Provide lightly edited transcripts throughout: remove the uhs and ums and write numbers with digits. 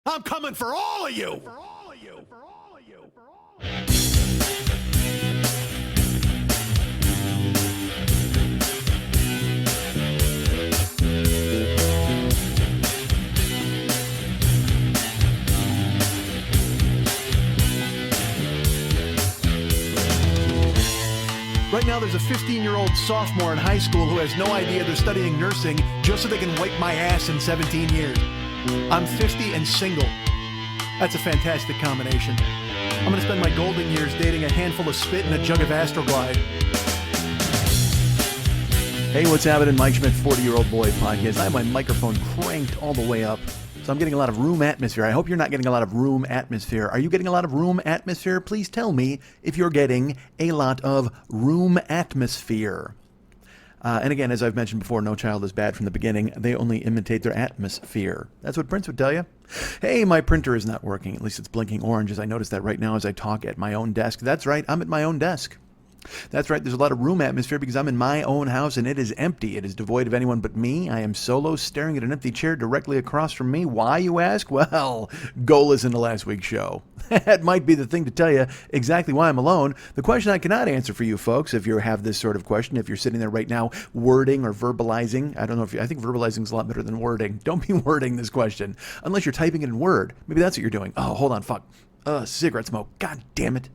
I'm coming for all of you. Right now, there's a 15-year-old sophomore in high school who has no idea they're studying nursing just so they can wipe my ass in 17 years. I'm 50 and single. That's a fantastic combination. I'm going to spend my golden years dating a handful of spit and a jug of Astroglide. Hey, what's happening? Mike Schmidt, 40-Year-Old Boy Podcast. I have my microphone cranked all the way up, so I'm getting a lot of room atmosphere. I hope you're not getting a lot of room atmosphere. Are you getting a lot of room atmosphere? Please tell me if you're getting a lot of room atmosphere. And again, as I've mentioned before, no child is bad from the beginning. They only imitate their atmosphere. That's what Prince would tell you. Hey, my printer is not working. At least it's blinking orange, as I notice that right now as I talk at my own desk. That's right, I'm at my own desk. That's right, there's a lot of room atmosphere because I'm in my own house and it is empty. It is devoid of anyone but me. I am solo, staring at an empty chair directly across from me. Why, you ask? Well, go listen to last week's show. That might be the thing to tell you exactly why I'm alone. The question I cannot answer for you folks, if you have this sort of question, if you're sitting there right now wording or verbalizing, I don't know if I think verbalizing is a lot better than wording. Don't be wording this question unless you're typing it in Word. Maybe that's what you're doing. Oh, hold on, fuck. Cigarette smoke. God damn it.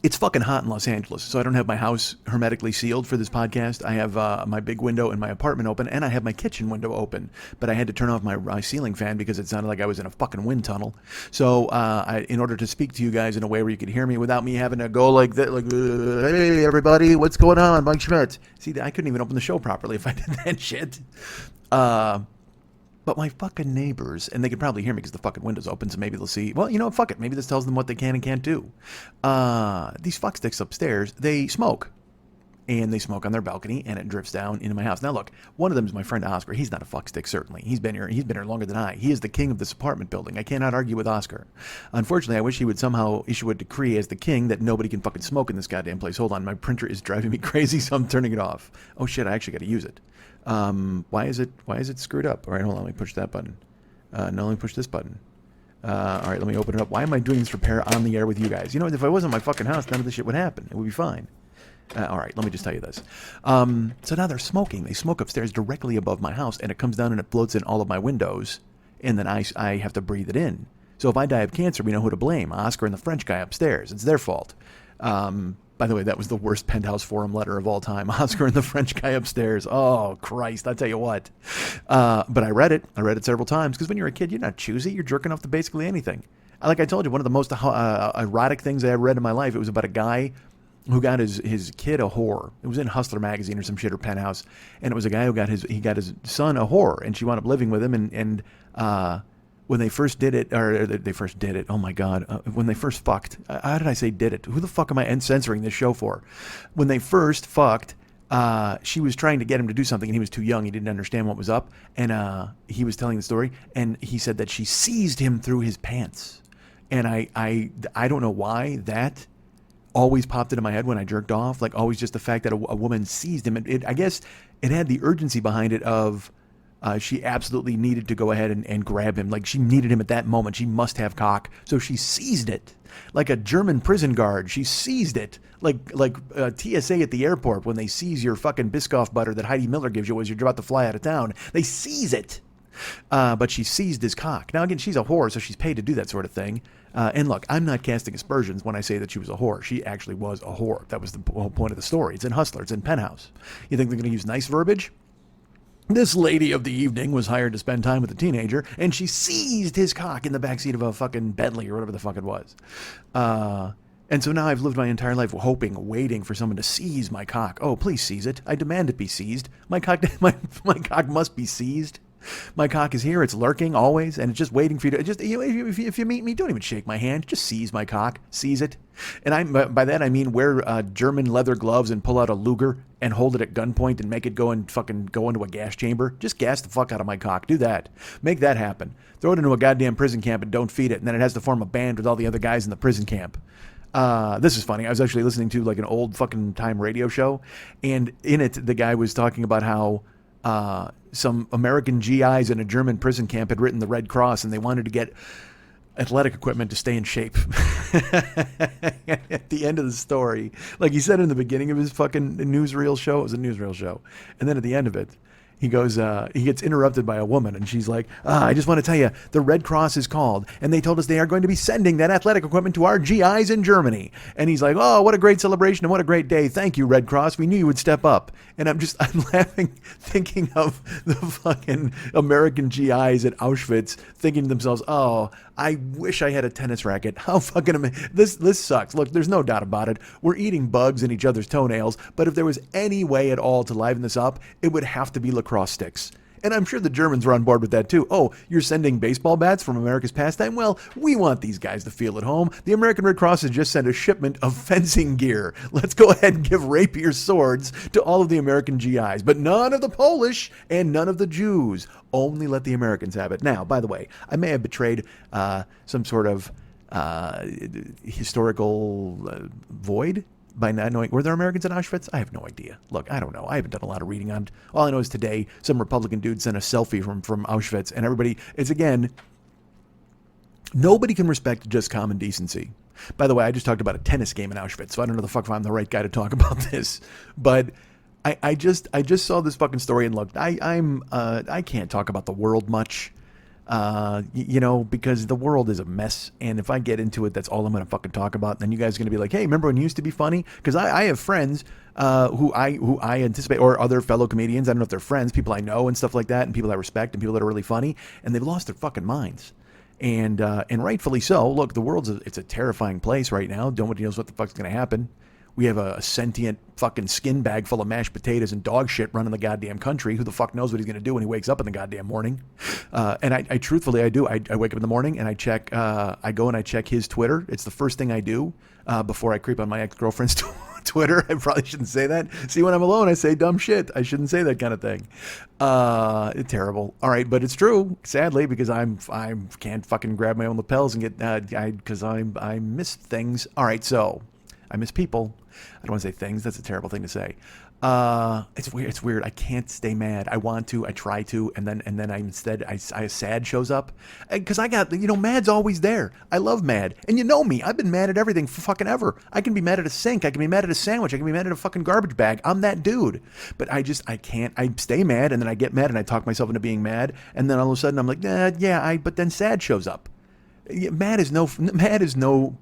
It's fucking hot in Los Angeles, so I don't have my house hermetically sealed for this podcast. I have my big window in my apartment open, and I have my kitchen window open. But I had to turn off my ceiling fan because it sounded like I was in a fucking wind tunnel. So in order to speak to you guys in a way where you could hear me without me having to go like that, like, hey, everybody, what's going on? Mike Schmidt. See, I couldn't even open the show properly if I did that shit. But my fucking neighbors, and they can probably hear me because the fucking window's open, so maybe they'll see, well, you know what, fuck it. Maybe this tells them what they can and can't do. These fucksticks upstairs, they smoke. And they smoke on their balcony, and it drifts down into my house. Now, look, one of them is my friend Oscar. He's not a fuckstick, certainly. He's been here longer than I. He is the king of this apartment building. I cannot argue with Oscar. Unfortunately, I wish he would somehow issue a decree as the king that nobody can fucking smoke in this goddamn place. Hold on, my printer is driving me crazy, so I'm turning it off. Oh shit, I actually got to use it. Why is it screwed up? All right, hold on, let me push that button. No, let me push this button. All right, let me open it up. Why am I doing this repair on the air with you guys? You know, if I wasn't in my fucking house, none of this shit would happen. It would be fine. All right, let me just tell you this. So now they're smoking. They smoke upstairs directly above my house, and it comes down and it floats in all of my windows, and then I have to breathe it in. So if I die of cancer, we know who to blame. Oscar and the French guy upstairs. It's their fault. By the way, that was the worst Penthouse Forum letter of all time. Oscar and the French guy upstairs. Oh, Christ, I tell you what. But I read it. I read it several times, because when you're a kid, you're not choosy. You're jerking off to basically anything. Like I told you, one of the most erotic things I ever read in my life, it was about a guy who got his kid a whore. It was in Hustler magazine or some shit, or Penthouse, and it was a guy who got his son a whore, and she wound up living with him. And when they first did it, oh my God, when they first fucked, how did I say did it? Who the fuck am I censoring this show for? When they first fucked, she was trying to get him to do something, and he was too young. He didn't understand what was up, and he was telling the story, and he said that she seized him through his pants, and I don't know why that always popped into my head when I jerked off, like always just the fact that a woman seized him. I guess it had the urgency behind it of she absolutely needed to go ahead and grab him. Like she needed him at that moment. She must have cock. So she seized it. Like a German prison guard. She seized it. Like TSA at the airport when they seize your fucking Biscoff butter that Heidi Miller gives you as you're about to fly out of town. They seize it. But she seized his cock. Now, again, she's a whore, so she's paid to do that sort of thing. And look, I'm not casting aspersions when I say that she was a whore. She actually was a whore. That was the whole point of the story. It's in Hustler. It's in Penthouse. You think they're going to use nice verbiage? This lady of the evening was hired to spend time with a teenager, and she seized his cock in the backseat of a fucking Bentley or whatever the fuck it was. And so now I've lived my entire life hoping, waiting for someone to seize my cock. Oh, please seize it. I demand it be seized. My cock must be seized. My cock is here. It's lurking always, and it's just waiting for you to just. If you meet me, don't even shake my hand. Just seize my cock. Seize it. And by that I mean wear German leather gloves and pull out a Luger and hold it at gunpoint and make it go into a gas chamber. Just gas the fuck out of my cock. Do that. Make that happen. Throw it into a goddamn prison camp and don't feed it, and then it has to form a band with all the other guys in the prison camp. This is funny. I was actually listening to like an old fucking time radio show, and in it the guy was talking about how some American GIs in a German prison camp had written the Red Cross, and they wanted to get athletic equipment to stay in shape. At the end of the story, like he said in the beginning of his fucking newsreel show, it was a newsreel show, and then at the end of it, he goes, he gets interrupted by a woman, and she's like, I just want to tell you, the Red Cross is called, and they told us they are going to be sending that athletic equipment to our GIs in Germany. And he's like, oh, what a great celebration and what a great day. Thank you, Red Cross. We knew you would step up. And I'm laughing, thinking of the fucking American GIs at Auschwitz, thinking to themselves, oh, I wish I had a tennis racket. How fucking amazing. This sucks. Look, there's no doubt about it. We're eating bugs in each other's toenails, but if there was any way at all to liven this up, it would have to be lacrosse sticks. And I'm sure the Germans were on board with that too. Oh, you're sending baseball bats from America's pastime? Well, we want these guys to feel at home. The American Red Cross has just sent a shipment of fencing gear. Let's go ahead and give rapier swords to all of the American GIs, but none of the Polish and none of the Jews. Only let the Americans have it. Now, by the way, I may have betrayed some sort of historical void by not knowing, were there Americans in Auschwitz? I have no idea. Look, I don't know. I haven't done a lot of reading on it. All I know is today, some Republican dude sent a selfie from Auschwitz, and everybody, it's again, nobody can respect just common decency. By the way, I just talked about a tennis game in Auschwitz, so I don't know the fuck if I'm the right guy to talk about this, but I just saw this fucking story, and look, I can't talk about the world much. Because the world is a mess, and if I get into it, that's all I'm going to fucking talk about. And then you guys are going to be like, hey, remember when you used to be funny? Because I have friends who I anticipate, or other fellow comedians, I don't know if they're friends, people I know and stuff like that, and people I respect, and people that are really funny, and they've lost their fucking minds. And rightfully so. Look, the world's it's a terrifying place right now. Nobody knows what the fuck's going to happen. We have a sentient fucking skin bag full of mashed potatoes and dog shit running the goddamn country. Who the fuck knows what he's going to do when he wakes up in the goddamn morning? And I truthfully, I do. I wake up in the morning and I check, I go and I check his Twitter. It's the first thing I do before I creep on my ex-girlfriend's Twitter. I probably shouldn't say that. See, when I'm alone, I say dumb shit. I shouldn't say that kind of thing. Terrible. All right, but it's true, sadly, because I can't fucking grab my own lapels and get, because I miss things. All right, so I miss people. I don't want to say things. That's a terrible thing to say. It's weird. It's weird. I can't stay mad. I want to. I try to, and then I sad shows up, because I got, mad's always there. I love mad, and you know me. I've been mad at everything for fucking ever. I can be mad at a sink. I can be mad at a sandwich. I can be mad at a fucking garbage bag. I'm that dude. But I can't. I stay mad, and then I get mad, and I talk myself into being mad, and then all of a sudden I'm like, but then sad shows up. Mad is no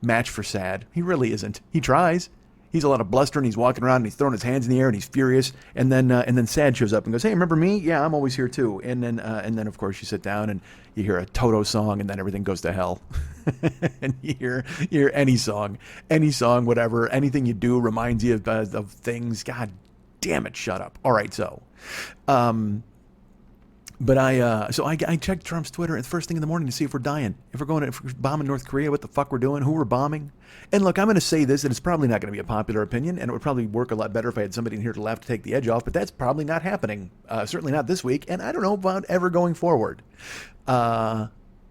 match for sad. He really isn't. He tries. He's a lot of bluster, and he's walking around and he's throwing his hands in the air and he's furious. And then sad shows up and goes, "Hey, remember me? Yeah, I'm always here too." And then of course you sit down and you hear a Toto song, and then everything goes to hell. And you hear any song, whatever, anything you do reminds you of things. God damn it, shut up. All right, so. But I checked Trump's Twitter at the first thing in the morning to see if we're dying, if we're bombing North Korea, what the fuck we're doing, who we're bombing. And look, I'm going to say this, and it's probably not going to be a popular opinion, and it would probably work a lot better if I had somebody in here to laugh to take the edge off, but that's probably not happening. Certainly not this week, and I don't know about ever going forward. Let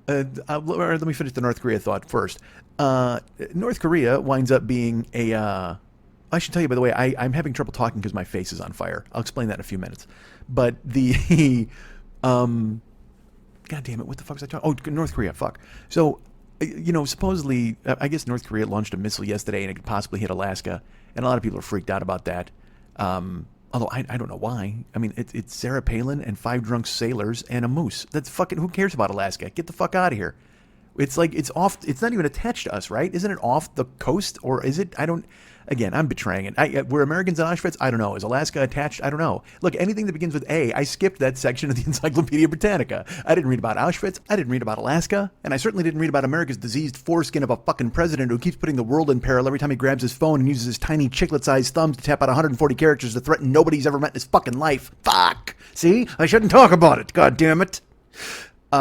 me finish the North Korea thought first. North Korea winds up being I should tell you, by the way, I'm having trouble talking because my face is on fire. I'll explain that in a few minutes. But God damn it, what the fuck was I talking? Oh, North Korea, fuck. So, supposedly, I guess North Korea launched a missile yesterday and it could possibly hit Alaska, and a lot of people are freaked out about that. Although I don't know why. I mean, it's Sarah Palin and 5 drunk sailors and a moose. That's fucking, who cares about Alaska? Get the fuck out of here. It's like, it's off, it's not even attached to us, right? Isn't it off the coast, or is it? Again, I'm betraying it. Were Americans in Auschwitz? I don't know. Is Alaska attached? I don't know. Look, anything that begins with A, I skipped that section of the Encyclopedia Britannica. I didn't read about Auschwitz. I didn't read about Alaska. And I certainly didn't read about America's diseased foreskin of a fucking president who keeps putting the world in peril every time he grabs his phone and uses his tiny chiclet-sized thumbs to tap out 140 characters to threaten nobody he's ever met in his fucking life. Fuck! See? I shouldn't talk about it. God damn it. But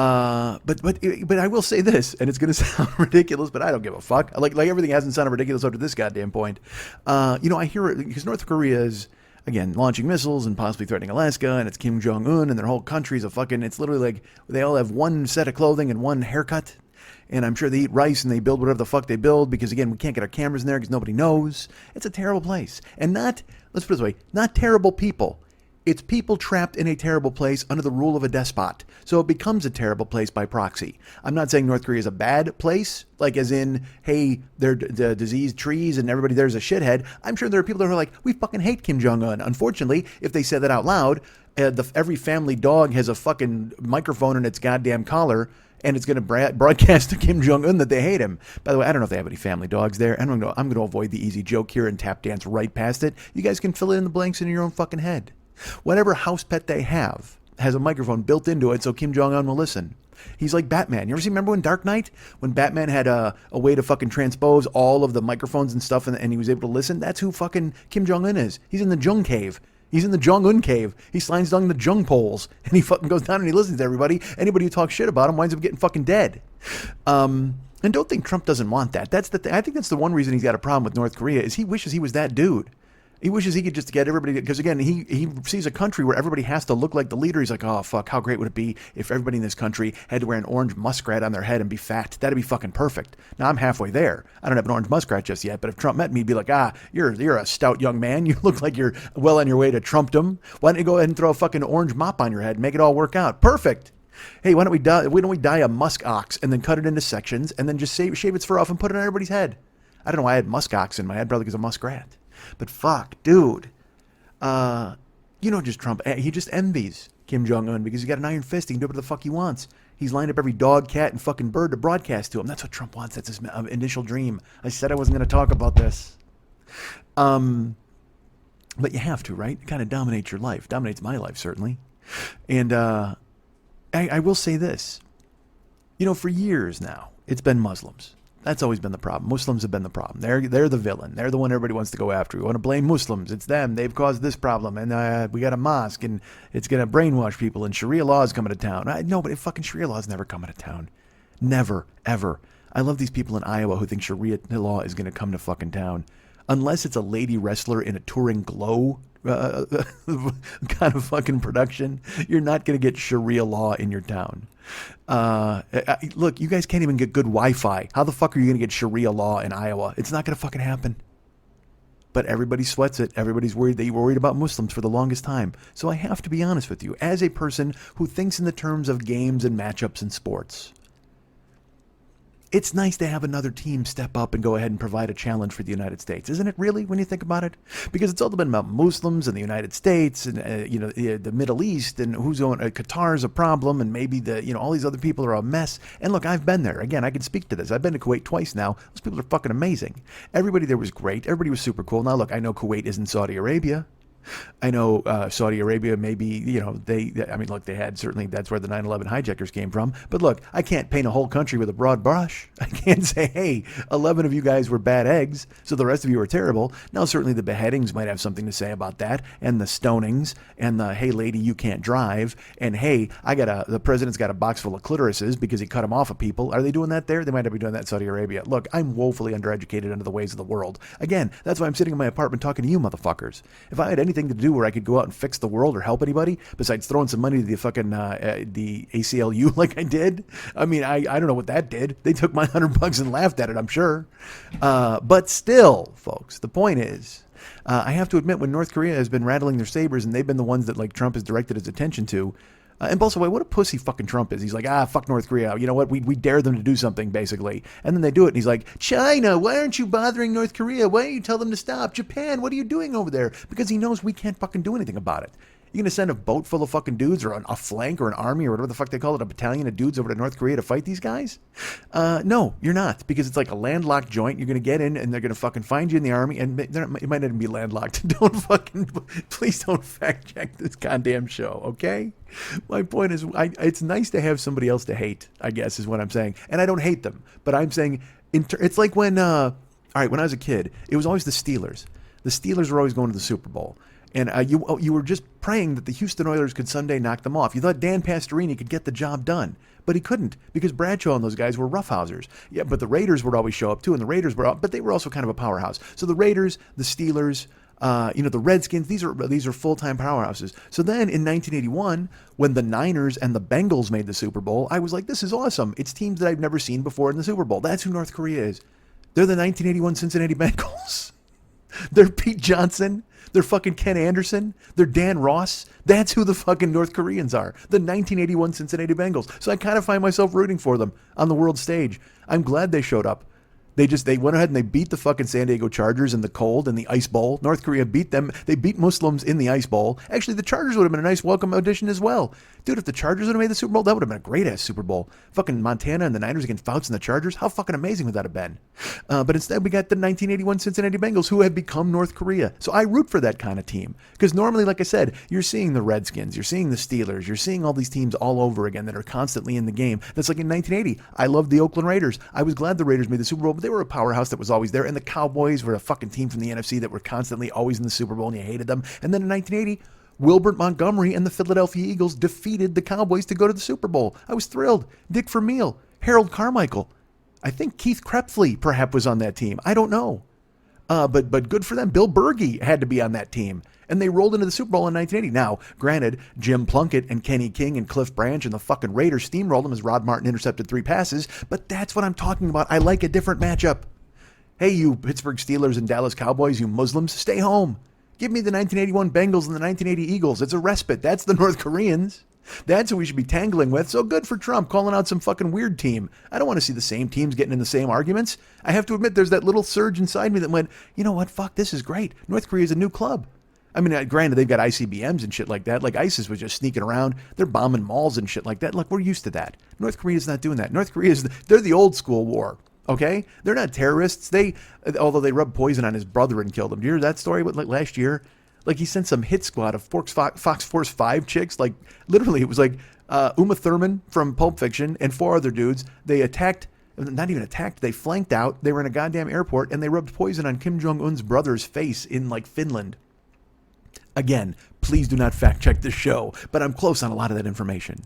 I will say this, and it's going to sound ridiculous, but I don't give a fuck. Like everything hasn't sounded ridiculous up to this goddamn point. I hear it because North Korea is, again, launching missiles and possibly threatening Alaska, and it's Kim Jong-un, and their whole country's it's literally like they all have one set of clothing and one haircut. And I'm sure they eat rice and they build whatever the fuck they build because, again, we can't get our cameras in there because nobody knows. It's a terrible place. And let's put it this way, not terrible people. It's people trapped in a terrible place under the rule of a despot. So it becomes a terrible place by proxy. I'm not saying North Korea is a bad place, like as in, hey, they're the diseased trees and everybody there's a shithead. I'm sure there are people that are like, we fucking hate Kim Jong-un. Unfortunately, if they said that out loud, every family dog has a fucking microphone in its goddamn collar, and it's going to broadcast to Kim Jong-un that they hate him. By the way, I don't know if they have any family dogs there. I'm going to avoid the easy joke here and tap dance right past it. You guys can fill in the blanks in your own fucking head. Whatever house pet they have has a microphone built into it so Kim Jong-un will listen. He's like Batman. You ever remember when Dark Knight? When Batman had a way to fucking transpose all of the microphones and stuff and he was able to listen? That's who fucking Kim Jong-un is. He's in the Jung Cave. He's in the Jong-un cave. He slides down the Jung poles and he fucking goes down and he listens to everybody. Anybody who talks shit about him winds up getting fucking dead. And don't think Trump doesn't want that. That's the thing. I think that's the one reason he's got a problem with North Korea is he wishes he was that dude. He wishes he could just get everybody, because again, he sees a country where everybody has to look like the leader. He's like, oh, fuck, how great would it be if everybody in this country had to wear an orange muskrat on their head and be fat? That'd be fucking perfect. Now, I'm halfway there. I don't have an orange muskrat just yet, but if Trump met me, he'd be like, you're a stout young man. You look like you're well on your way to Trumpdom. Why don't you go ahead and throw a fucking orange mop on your head and make it all work out? Perfect. Hey, why don't we dye a musk ox and then cut it into sections and then just shave its fur off and put it on everybody's head? I don't know why I had musk ox in my head, probably because of muskrat. But fuck, dude. Just Trump. He just envies Kim Jong-un because he's got an iron fist. He can do whatever the fuck he wants. He's lined up every dog, cat, and fucking bird to broadcast to him. That's what Trump wants. That's his initial dream. I said I wasn't going to talk about this. But you have to, right? It kind of dominates your life. Dominates my life, certainly. And I will say this. For years now, it's been Muslims. That's always been the problem. Muslims have been the problem. They're the villain. They're the one everybody wants to go after. We want to blame Muslims. It's them. They've caused this problem. And we got a mosque, and it's going to brainwash people, and Sharia law is coming to town. No, but fucking Sharia law is never coming to town. Never, ever. I love these people in Iowa who think Sharia law is going to come to fucking town. Unless it's a lady wrestler in a touring glow kind of fucking production, you're not going to get Sharia law in your town. Look, you guys can't even get good Wi-Fi. How the fuck are you going to get Sharia law in Iowa? It's not going to fucking happen. But everybody sweats it. Everybody's worried. They were worried about Muslims for the longest time. So I have to be honest with you, as a person who thinks in the terms of games and matchups and sports, it's nice to have another team step up and go ahead and provide a challenge for the United States, isn't it? Really, when you think about it, because it's all been about Muslims and the United States and the Middle East and who's going. Qatar's a problem, and maybe all these other people are a mess. And look, I've been there. Again, I can speak to this. I've been to Kuwait twice now. Those people are fucking amazing. Everybody there was great. Everybody was super cool. Now look, I know Kuwait isn't Saudi Arabia. I know Saudi Arabia, maybe, they had certainly, that's where the 9/11 hijackers came from. But look, I can't paint a whole country with a broad brush. I can't say, hey, 11 of you guys were bad eggs, so the rest of you were terrible. Now, certainly the beheadings might have something to say about that, and the stonings, and the, hey, lady, you can't drive, and hey, the president's got a box full of clitorises because he cut them off of people. Are they doing that there? They might not be doing that in Saudi Arabia. Look, I'm woefully undereducated under the ways of the world. Again, that's why I'm sitting in my apartment talking to you motherfuckers. If I had anything to do where I could go out and fix the world or help anybody besides throwing some money to the fucking the ACLU like I did, I don't know what that did. They took my $100 and laughed at it, I'm sure. But still, folks, the point is, I have to admit, when North Korea has been rattling their sabers and they've been the ones that like Trump has directed his attention to. And by the way, what a pussy fucking Trump is. He's like, fuck North Korea. You know what? We dare them to do something, basically. And then they do it. And he's like, China, why aren't you bothering North Korea? Why don't you tell them to stop? Japan, what are you doing over there? Because he knows we can't fucking do anything about it. You're going to send a boat full of fucking dudes or a flank or an army or whatever the fuck they call it, a battalion of dudes over to North Korea to fight these guys? No, you're not, because it's like a landlocked joint. You're going to get in and they're going to fucking find you in the army, and it might not even be landlocked. Please don't fact check this goddamn show, okay? My point is, it's nice to have somebody else to hate, I guess, is what I'm saying. And I don't hate them, but I'm saying, it's like when I was a kid, it was always the Steelers. The Steelers were always going to the Super Bowl. And you were just praying that the Houston Oilers could someday knock them off. You thought Dan Pastorini could get the job done, but he couldn't because Bradshaw and those guys were roughhousers. Yeah, but the Raiders would always show up too, and the Raiders but they were also kind of a powerhouse. So the Raiders, the Steelers, the Redskins, these are full-time powerhouses. So then in 1981, when the Niners and the Bengals made the Super Bowl, I was like, this is awesome. It's teams that I've never seen before in the Super Bowl. That's who North Korea is. They're the 1981 Cincinnati Bengals. They're Pete Johnson. They're fucking Ken Anderson. They're Dan Ross. That's who the fucking North Koreans are. The 1981 Cincinnati Bengals. So I kind of find myself rooting for them on the world stage. I'm glad they showed up. They went ahead and they beat the fucking San Diego Chargers in the cold in the Ice Bowl. North Korea beat them. They beat Muslims in the Ice Bowl. Actually, the Chargers would have been a nice welcome addition as well. Dude, if the Chargers would have made the Super Bowl, that would have been a great-ass Super Bowl. Fucking Montana and the Niners against Fouts and the Chargers. How fucking amazing would that have been? But instead, we got the 1981 Cincinnati Bengals, who have become North Korea. So I root for that kind of team. Because normally, like I said, you're seeing the Redskins, you're seeing the Steelers, you're seeing all these teams all over again that are constantly in the game. That's like in 1980. I loved the Oakland Raiders. I was glad the Raiders made the Super Bowl, but they were a powerhouse that was always there. And the Cowboys were a fucking team from the NFC that were constantly always in the Super Bowl, and you hated them. And then in 1980, Wilbert Montgomery and the Philadelphia Eagles defeated the Cowboys to go to the Super Bowl. I was thrilled. Dick Vermeil, Harold Carmichael. I think Keith Krepfle perhaps was on that team. I don't know. But good for them. Bill Bergey had to be on that team. And they rolled into the Super Bowl in 1980. Now, granted, Jim Plunkett and Kenny King and Cliff Branch and the fucking Raiders steamrolled them as Rod Martin intercepted 3 passes. But that's what I'm talking about. I like a different matchup. Hey, you Pittsburgh Steelers and Dallas Cowboys, you Muslims, stay home. Give me the 1981 Bengals and the 1980 Eagles. It's a respite. That's the North Koreans. That's who we should be tangling with. So good for Trump calling out some fucking weird team. I don't want to see the same teams getting in the same arguments. I have to admit, there's that little surge inside me that went, you know what, fuck, this is great. North Korea is a new club. I mean, granted, they've got ICBMs and shit like that. Like ISIS was just sneaking around. They're bombing malls and shit like that. Look, we're used to that. North Korea's not doing that. North Korea they're the old school war. Okay? They're not terrorists. Although they rubbed poison on his brother and killed him. Do you hear that story? Like last year? Like he sent some hit squad of Fox Force 5 chicks. Like literally it was like Uma Thurman from Pulp Fiction and 4 other dudes. They attacked, not even attacked, they flanked out. They were in a goddamn airport and they rubbed poison on Kim Jong-un's brother's face in like Finland. Again, please do not fact check this show, but I'm close on a lot of that information.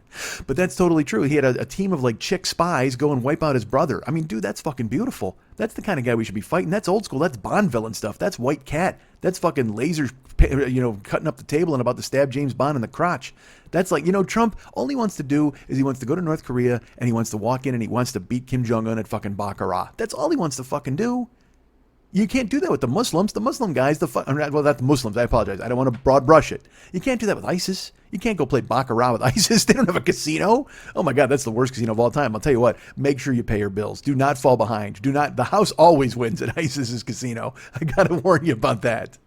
But that's totally true. He had a team of like chick spies go and wipe out his brother. I mean, dude, that's fucking beautiful. That's the kind of guy we should be fighting. That's old school. That's Bond villain stuff. That's White Cat. That's fucking lasers, cutting up the table and about to stab James Bond in the crotch. That's like, Trump, all he wants to do is he wants to go to North Korea and he wants to walk in and he wants to beat Kim Jong-un at fucking Baccarat. That's all he wants to fucking do. You can't do that with the Muslims. The Muslim guys, well, not the Muslims, I apologize. I don't want to broad brush it. You can't do that with ISIS. You can't go play Baccarat with ISIS. They don't have a casino. Oh my God, that's the worst casino of all time. I'll tell you what, make sure you pay your bills. Do not fall behind. The house always wins at ISIS's casino. I got to warn you about that.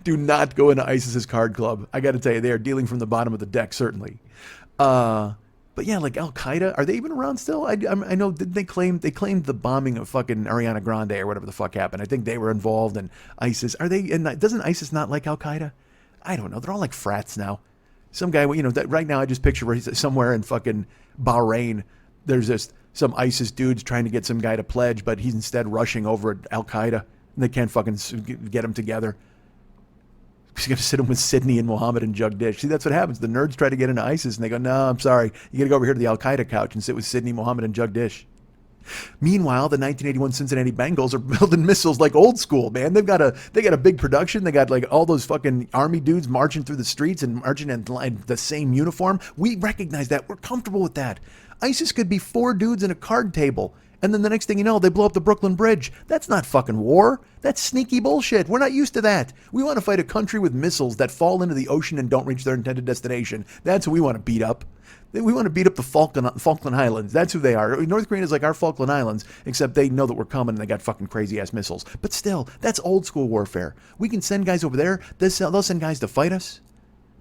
Do not go into ISIS's card club. I got to tell you, they are dealing from the bottom of the deck, certainly. But yeah, like Al-Qaeda, are they even around still? I know they claimed the bombing of fucking Ariana Grande or whatever the fuck happened. I think they were involved in ISIS. Are they? And doesn't ISIS not like Al-Qaeda? I don't know. They're all like frats now. Some guy, right now I just picture where he's somewhere in fucking Bahrain. There's just some ISIS dudes trying to get some guy to pledge, but he's instead rushing over at Al-Qaeda, and they can't fucking get him together. He's going to sit him with Sidney and Mohammed and Jagdish. See, that's what happens. The nerds try to get into ISIS, and they go, no, I'm sorry. You got to go over here to the Al-Qaeda couch and sit with Sidney, Mohammed, and Jagdish. Meanwhile, the 1981 Cincinnati Bengals are building missiles like old school, man. They got a big production. They got like all those fucking army dudes marching through the streets and marching in the same uniform. We recognize that. We're comfortable with that. ISIS could be 4 dudes in a card table. And then the next thing you know, they blow up the Brooklyn Bridge. That's not fucking war. That's sneaky bullshit. We're not used to that. We want to fight a country with missiles that fall into the ocean and don't reach their intended destination. That's who we want to beat up. We want to beat up the Falkland Islands. That's who they are. North Korea is like our Falkland Islands, except they know that we're coming and they got fucking crazy-ass missiles. But still, that's old school warfare. We can send guys over there. They'll send guys to fight us.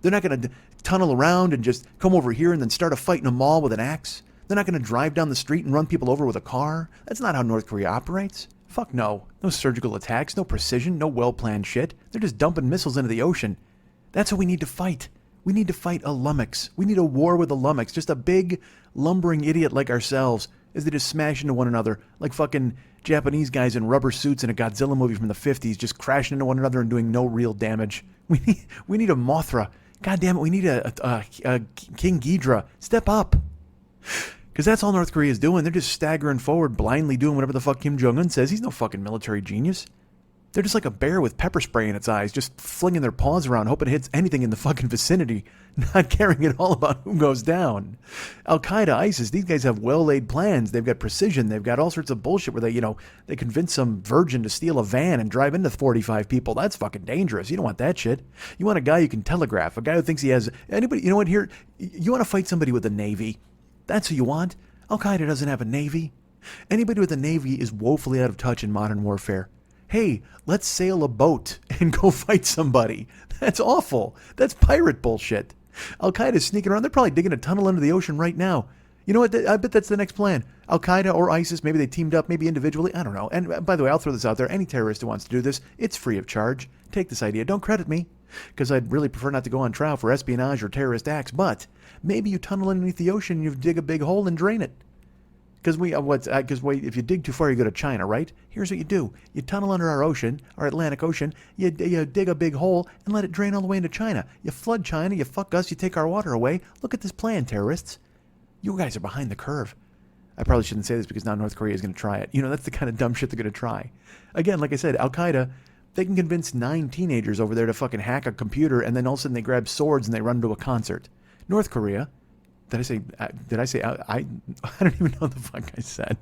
They're not going to tunnel around and just come over here and then start a fight in a mall with an axe. They're not going to drive down the street and run people over with a car. That's not how North Korea operates. Fuck no. No surgical attacks, no precision, no well-planned shit. They're just dumping missiles into the ocean. That's what we need to fight. We need to fight a lummox. We need a war with a lummox. Just a big, lumbering idiot like ourselves as they just smash into one another like fucking Japanese guys in rubber suits in a Godzilla movie from the 50s just crashing into one another and doing no real damage. We need a Mothra. God damn it, we need a King Ghidorah. Step up. Because that's all North Korea is doing. They're just staggering forward, blindly doing whatever the fuck Kim Jong-un says. He's no fucking military genius. They're just like a bear with pepper spray in its eyes, just flinging their paws around, hoping it hits anything in the fucking vicinity, not caring at all about who goes down. Al-Qaeda, ISIS, these guys have well-laid plans. They've got precision. They've got all sorts of bullshit where they convince some virgin to steal a van and drive into 45 people. That's fucking dangerous. You don't want that shit. You want a guy you can telegraph, a guy who thinks he has anybody. You know what? Here, you want to fight somebody with a navy. That's who you want. Al-Qaeda doesn't have a navy. Anybody with a navy is woefully out of touch in modern warfare. Hey, let's sail a boat and go fight somebody. That's awful. That's pirate bullshit. Al-Qaeda's sneaking around. They're probably digging a tunnel under the ocean right now. You know what? I bet that's the next plan. Al-Qaeda or ISIS, maybe they teamed up, maybe individually. I don't know. And by the way, I'll throw this out there. Any terrorist who wants to do this, it's free of charge. Take this idea. Don't credit me, because I'd really prefer not to go on trial for espionage or terrorist acts. But maybe you tunnel underneath the ocean and you dig a big hole and drain it. Because if you dig too far, you go to China, right? Here's what you do. You tunnel under our ocean, our Atlantic Ocean, you dig a big hole and let it drain all the way into China. You flood China, you fuck us, you take our water away. Look at this plan, terrorists. You guys are behind the curve. I probably shouldn't say this because now North Korea is going to try it. That's the kind of dumb shit they're going to try. Again, like I said, Al-Qaeda, they can convince 9 teenagers over there to fucking hack a computer, and then all of a sudden they grab swords and they run to a concert. North Korea... Did I say, I don't even know what the fuck I said.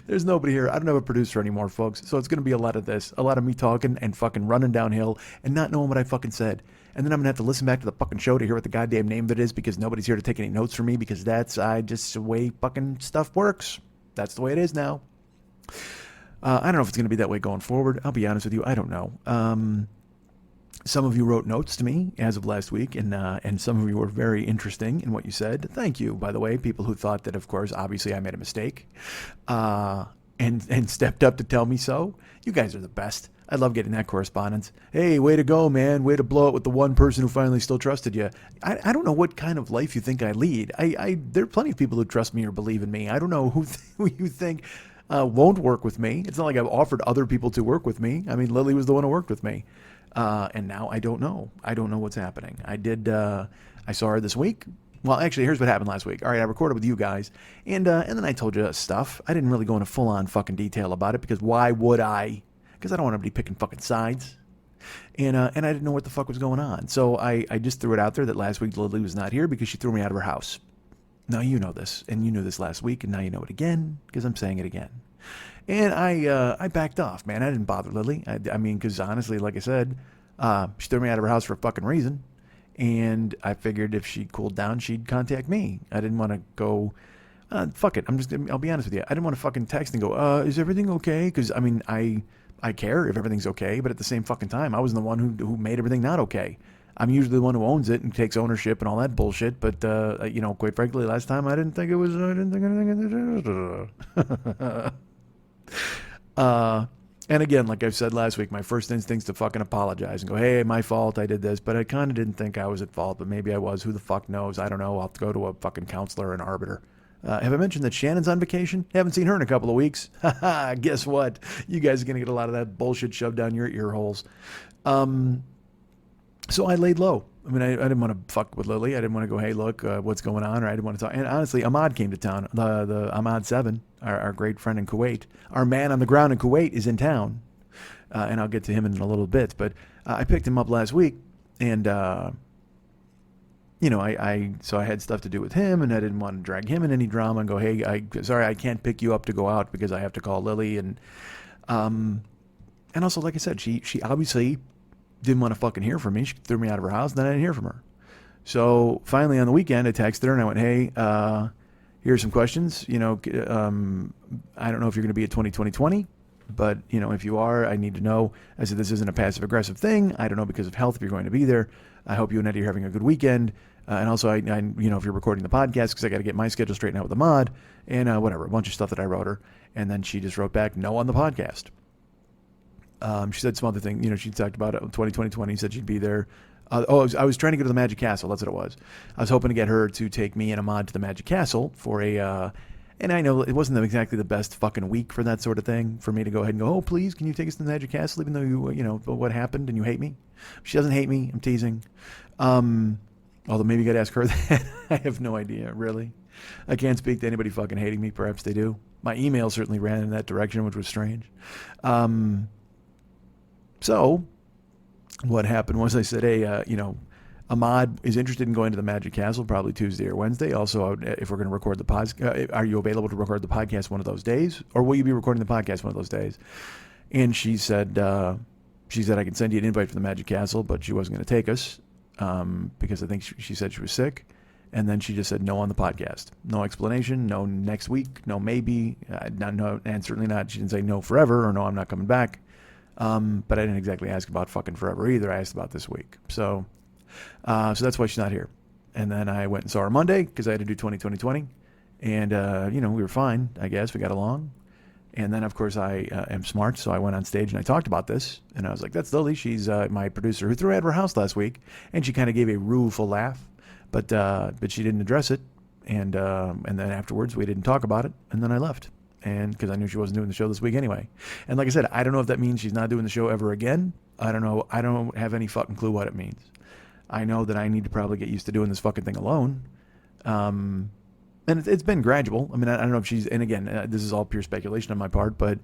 There's nobody here. I don't have a producer anymore, folks. So it's going to be a lot of this. A lot of me talking and fucking running downhill and not knowing what I fucking said. And then I'm going to have to listen back to the fucking show to hear what the goddamn name of it is because nobody's here to take any notes from me because that's just the way fucking stuff works. That's the way it is now. I don't know if it's going to be that way going forward. I'll be honest with you. I don't know. Some of you wrote notes to me as of last week, and some of you were very interesting in what you said. Thank you, by the way, people who thought that, of course, obviously I made a mistake, and stepped up to tell me so. You guys are the best. I love getting that correspondence. Hey, way to go, man. Way to blow it with the one person who finally still trusted you. I don't know what kind of life you think I lead. There are plenty of people who trust me or believe in me. I don't know who you think won't work with me. It's not like I've offered other people to work with me. I mean, Lily was the one who worked with me. And now I don't know. I don't know what's happening. I saw her this week. Well, actually, here's what happened last week. All right, I recorded with you guys, and then I told you stuff. I didn't really go into full-on fucking detail about it because why would I? Because I don't want to be picking fucking sides. And I didn't know what the fuck was going on. So I just threw it out there that last week Lily was not here because she threw me out of her house. Now you know this, and you knew this last week, and now you know it again because I'm saying it again. And I backed off, man. I didn't bother Lily. I mean, because honestly, like I said, she threw me out of her house for a fucking reason. And I figured if she cooled down, she'd contact me. I didn't want to go, fuck it. I'll be honest with you. I didn't want to fucking text and go, is everything okay? Because, I mean, I care if everything's okay. But at the same fucking time, I wasn't the one who made everything not okay. I'm usually the one who owns it and takes ownership and all that bullshit. But, quite frankly, last time I didn't think anything. And again, like I've said last week, my first instinct's to fucking apologize and go, hey, my fault, I did this. But I kind of didn't think I was at fault, but maybe I was. Who the fuck knows? I don't know. I'll have to go to a fucking counselor or an arbiter. Have I mentioned that Shannon's on vacation? Haven't seen her in a couple of weeks. Guess what? You guys are going to get a lot of that bullshit shoved down your ear holes. So I laid low. I mean, I didn't want to fuck with Lily. I didn't want to go, hey, look, what's going on? Or I didn't want to talk. And honestly, Ahmad came to town. The Ahmad 7, our great friend in Kuwait. Our man on the ground in Kuwait is in town. And I'll get to him in a little bit. But I picked him up last week. And, so I had stuff to do with him. And I didn't want to drag him in any drama and go, hey, sorry, I can't pick you up to go out because I have to call Lily. And also, like I said, she obviously didn't want to fucking hear from me. She threw me out of her house, and then I didn't hear from her. So finally on the weekend, I texted her and I went, hey, here's some questions. I don't know if you're going to be at 2020, but if you are, I need to know. I said, this isn't a passive aggressive thing. I don't know because of health if you're going to be there. I hope you and Eddie are having a good weekend. And also, I if you're recording the podcast, because I got to get my schedule straightened out with Ahmad and whatever, a bunch of stuff that I wrote her. And then she just wrote back, no on the podcast. She said some other thing. She talked about 2020. Said she'd be there. I was trying to go to the Magic Castle. That's what it was. I was hoping to get her to take me and Ahmad to the Magic Castle for a. And I know it wasn't exactly the best fucking week for that sort of thing. For me to go ahead and go, oh please, can you take us to the Magic Castle? Even though what happened and you hate me. She doesn't hate me. I'm teasing. Although maybe you got to ask her that. I have no idea. Really, I can't speak to anybody fucking hating me. Perhaps they do. My email certainly ran in that direction, which was strange. So what happened was I said, hey, Ahmad is interested in going to the Magic Castle probably Tuesday or Wednesday. Also, if we're going to record the podcast, are you available to record the podcast one of those days? Or will you be recording the podcast one of those days? And she said I can send you an invite for the Magic Castle, but she wasn't going to take us because I think she said she was sick. And then she just said no on the podcast. No explanation, no next week, no maybe, no, and certainly not. She didn't say no forever or no, I'm not coming back. But I didn't exactly ask about fucking forever either. I asked about this week. So that's why she's not here. And then I went and saw her Monday because I had to do 2020. And, we were fine, I guess. We got along. And then, of course, I am smart, so I went on stage and I talked about this. And I was like, that's Lily. She's my producer who threw out of her house last week. And she kind of gave a rueful laugh. But she didn't address it. And then afterwards, we didn't talk about it. And then I left. And because I knew she wasn't doing the show this week anyway. And like I said, I don't know if that means she's not doing the show ever again. I don't know. I don't have any fucking clue what it means. I know that I need to probably get used to doing this fucking thing alone. And it's been gradual. I mean, I don't know if she's, and again, this is all pure speculation on my part, but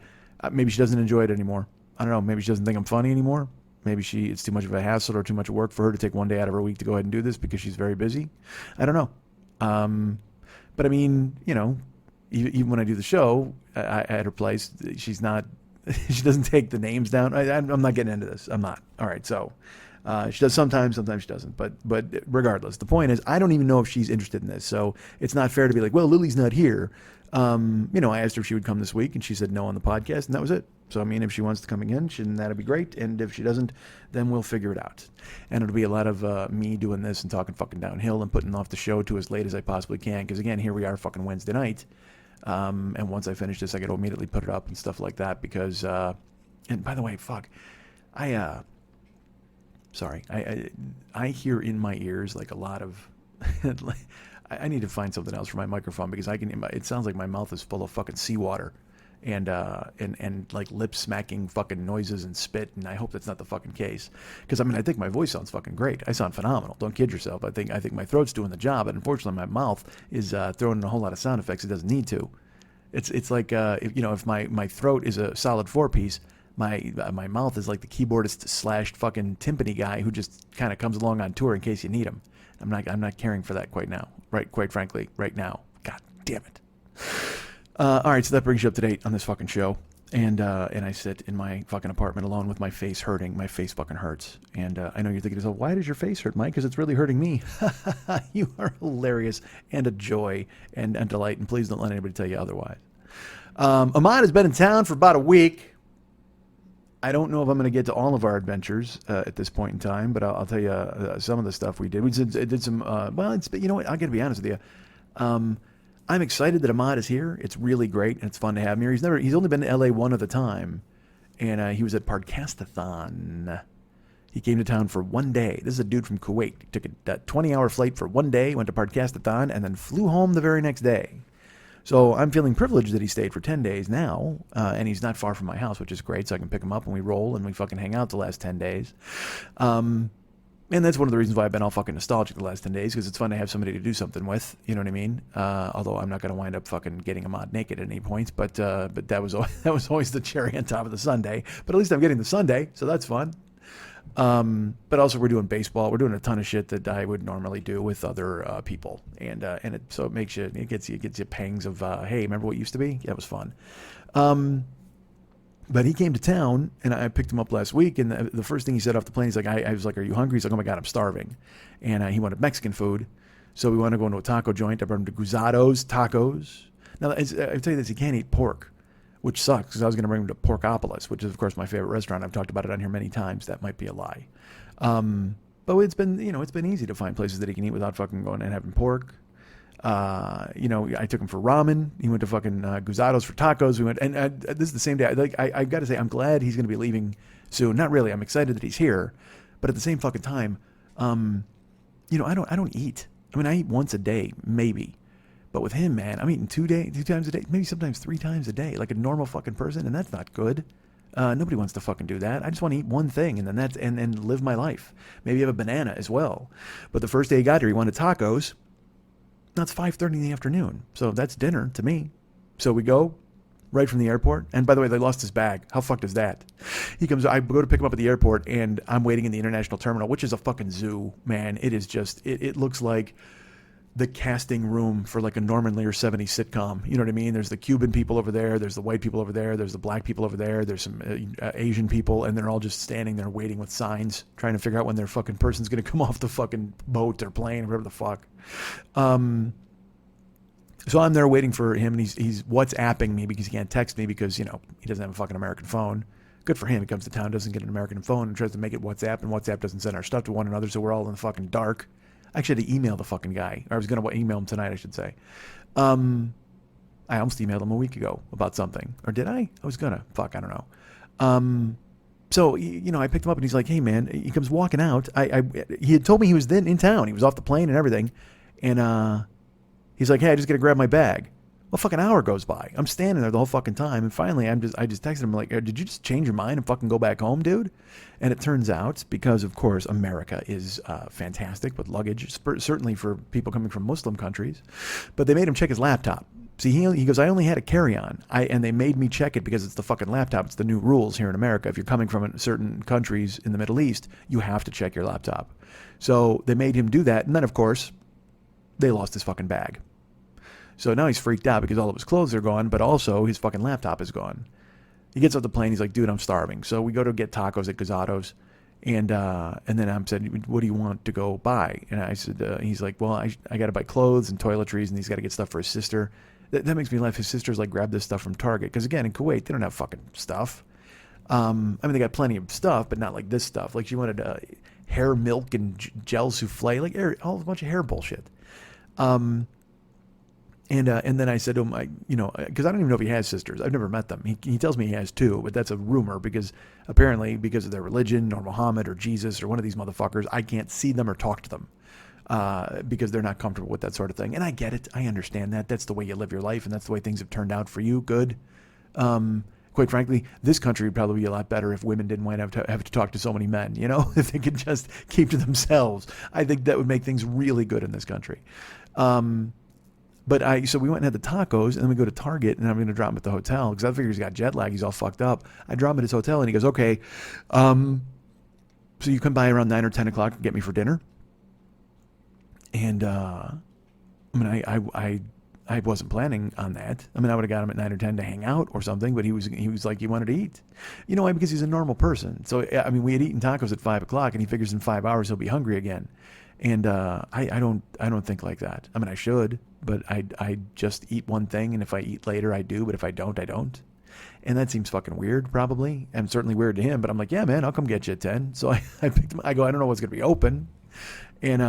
maybe she doesn't enjoy it anymore. I don't know. Maybe she doesn't think I'm funny anymore. Maybe it's too much of a hassle or too much work for her to take one day out of her week to go ahead and do this because she's very busy. I don't know. But I mean, even when I do the show at her place, she's not, she doesn't take the names down. I'm not getting into this. I'm not. All right. So she does sometimes she doesn't. But regardless, the point is, I don't even know if she's interested in this. So it's not fair to be like, well, Lily's not here. I asked her if she would come this week and she said no on the podcast, and that was it. So, I mean, if she wants to come again, that'd be great. And if she doesn't, then we'll figure it out. And it'll be a lot of me doing this and talking fucking downhill and putting off the show to as late as I possibly can. Because, again, here we are fucking Wednesday night. And once I finish this, I got to immediately put it up and stuff like that. Because, and by the way, I hear in my ears like a lot of... I need to find something else for my microphone because it sounds like my mouth is full of fucking seawater. And like lip smacking fucking noises and spit, and I hope that's not the fucking case. Because I think my voice sounds fucking great. I sound phenomenal. Don't kid yourself. I think my throat's doing the job, and unfortunately my mouth is throwing in a whole lot of sound effects it doesn't need to. It's like if my throat is a solid 4-piece, my mouth is like the keyboardist / fucking timpani guy who just kind of comes along on tour in case you need him. I'm not caring for that quite frankly, right now. God damn it. All right, so that brings you up to date on this fucking show. And I sit in my fucking apartment alone with my face hurting. My face fucking hurts. And I know you're thinking to yourself, why does your face hurt, Mike? Because it's really hurting me. You are hilarious and a joy and a delight. And please don't let anybody tell you otherwise. Ahmad has been in town for about a week. I don't know if I'm going to get to all of our adventures at this point in time, but I'll tell you some of the stuff we did. We did some, you know what? I got to be honest with you. I'm excited that Ahmad is here. It's really great, and it's fun to have him here. He's only been to LA one other time, and he was at Podcastathon. He came to town for one day. This is a dude from Kuwait. He took a 20-hour flight for one day, went to Podcastathon, and then flew home the very next day. So I'm feeling privileged that he stayed for 10 days now, and he's not far from my house, which is great, so I can pick him up and we roll and we fucking hang out the last 10 days. And that's one of the reasons why I've been all fucking nostalgic the last 10 days, because it's fun to have somebody to do something with, you know what I mean? Although I'm not going to wind up fucking getting Ahmad naked at any point, but that was always the cherry on top of the sundae. But at least I'm getting the sundae, so that's fun. But also we're doing baseball. We're doing a ton of shit that I would normally do with other people, and it gets you pangs of hey, remember what used to be? Yeah, it was fun. But he came to town, and I picked him up last week, and the first thing he said off the plane, he's like, I was like, are you hungry? He's like, oh my God, I'm starving. And he wanted Mexican food, so we wanted to go into a taco joint. I brought him to Guzado's Tacos. Now, I tell you this, he can't eat pork, which sucks, because I was going to bring him to Porkopolis, which is, of course, my favorite restaurant. I've talked about it on here many times. That might be a lie. But it's been easy to find places that he can eat without fucking going and having pork. I took him for ramen. He went to fucking Guzado's for tacos. We went, and this is the same day. I got to say, I'm glad he's going to be leaving soon. Not really. I'm excited that he's here, but at the same fucking time, I don't eat. I mean, I eat once a day, maybe, but with him, man, I'm eating 2 times a day, maybe sometimes 3 times a day, like a normal fucking person, and that's not good. Nobody wants to fucking do that. I just want to eat one thing, and then and live my life. Maybe have a banana as well. But the first day he got here, he wanted tacos. Now it's 5:30 in the afternoon, so that's dinner to me. So we go, right from the airport. And by the way, they lost his bag. How fucked is that? He comes, I go to pick him up at the airport, and I'm waiting in the international terminal, which is a fucking zoo, man. It is just, it looks like the casting room for like a Norman Lear 70s sitcom. You know what I mean? There's the Cuban people over there. There's the white people over there. There's the black people over there. There's some Asian people, and they're all just standing there waiting with signs, trying to figure out when their fucking person's going to come off the fucking boat or plane or whatever the fuck. So I'm there waiting for him, and he's WhatsApping me because he can't text me because, you know, he doesn't have a fucking American phone. Good for him. He comes to town, doesn't get an American phone, and tries to make it WhatsApp, and WhatsApp doesn't send our stuff to one another, so we're all in the fucking dark. I actually had to email the fucking guy. Or I was going to email him tonight, I should say. I almost emailed him a week ago about something. Or did I? I was going to. Fuck, I don't know. So, you know, I picked him up, and he's like, hey, man. He comes walking out. He had told me he was then in town. He was off the plane and everything. And he's like, hey, I just got to grab my bag. Well, fucking hour goes by. I'm standing there the whole fucking time, and finally I just texted him like, did you just change your mind and fucking go back home, dude? And it turns out, because of course America is fantastic with luggage, certainly for people coming from Muslim countries, but they made him check his laptop. See, he goes, I only had a carry-on, and they made me check it because it's the fucking laptop. It's the new rules here in America. If you're coming from certain countries in the Middle East, you have to check your laptop. So they made him do that, and then of course they lost his fucking bag. So now he's freaked out because all of his clothes are gone, but also his fucking laptop is gone. He gets off the plane. He's like, dude, I'm starving. So we go to get tacos at Gazados. And then I said, what do you want to go buy? And I said, he's like, well, I got to buy clothes and toiletries, and he's got to get stuff for his sister. That makes me laugh. His sister's like, grab this stuff from Target. Because again, in Kuwait, they don't have fucking stuff. I mean, they got plenty of stuff, but not like this stuff. Like she wanted hair milk and gel souffle, like a bunch of hair bullshit. And then I said to him, because I don't even know if he has sisters. I've never met them. He tells me he has two, but that's a rumor because apparently because of their religion or Muhammad or Jesus or one of these motherfuckers, I can't see them or talk to them because they're not comfortable with that sort of thing. And I get it. I understand that. That's the way you live your life, and that's the way things have turned out for you. Good. Quite frankly, this country would probably be a lot better if women didn't have to talk to so many men, you know, if they could just keep to themselves. I think that would make things really good in this country. So we went and had the tacos, and then we go to Target, and I'm going to drop him at the hotel because I figure he's got jet lag. He's all fucked up. I drop him at his hotel, and he goes, okay, so you come by around 9 or 10 o'clock and get me for dinner. And I wasn't planning on that. I mean, I would have got him at 9 or 10 to hang out or something, but he was like, he wanted to eat. You know why? Because he's a normal person. So, I mean, we had eaten tacos at 5 o'clock, and he figures in 5 hours he'll be hungry again. And I don't think like that. I mean, I should, but I just eat one thing, and if I eat later, I do. But if I don't, I don't. And that seems fucking weird, probably, and certainly weird to him. But I'm like, yeah, man, I'll come get you at 10. So I picked him. I go, I don't know what's gonna be open, and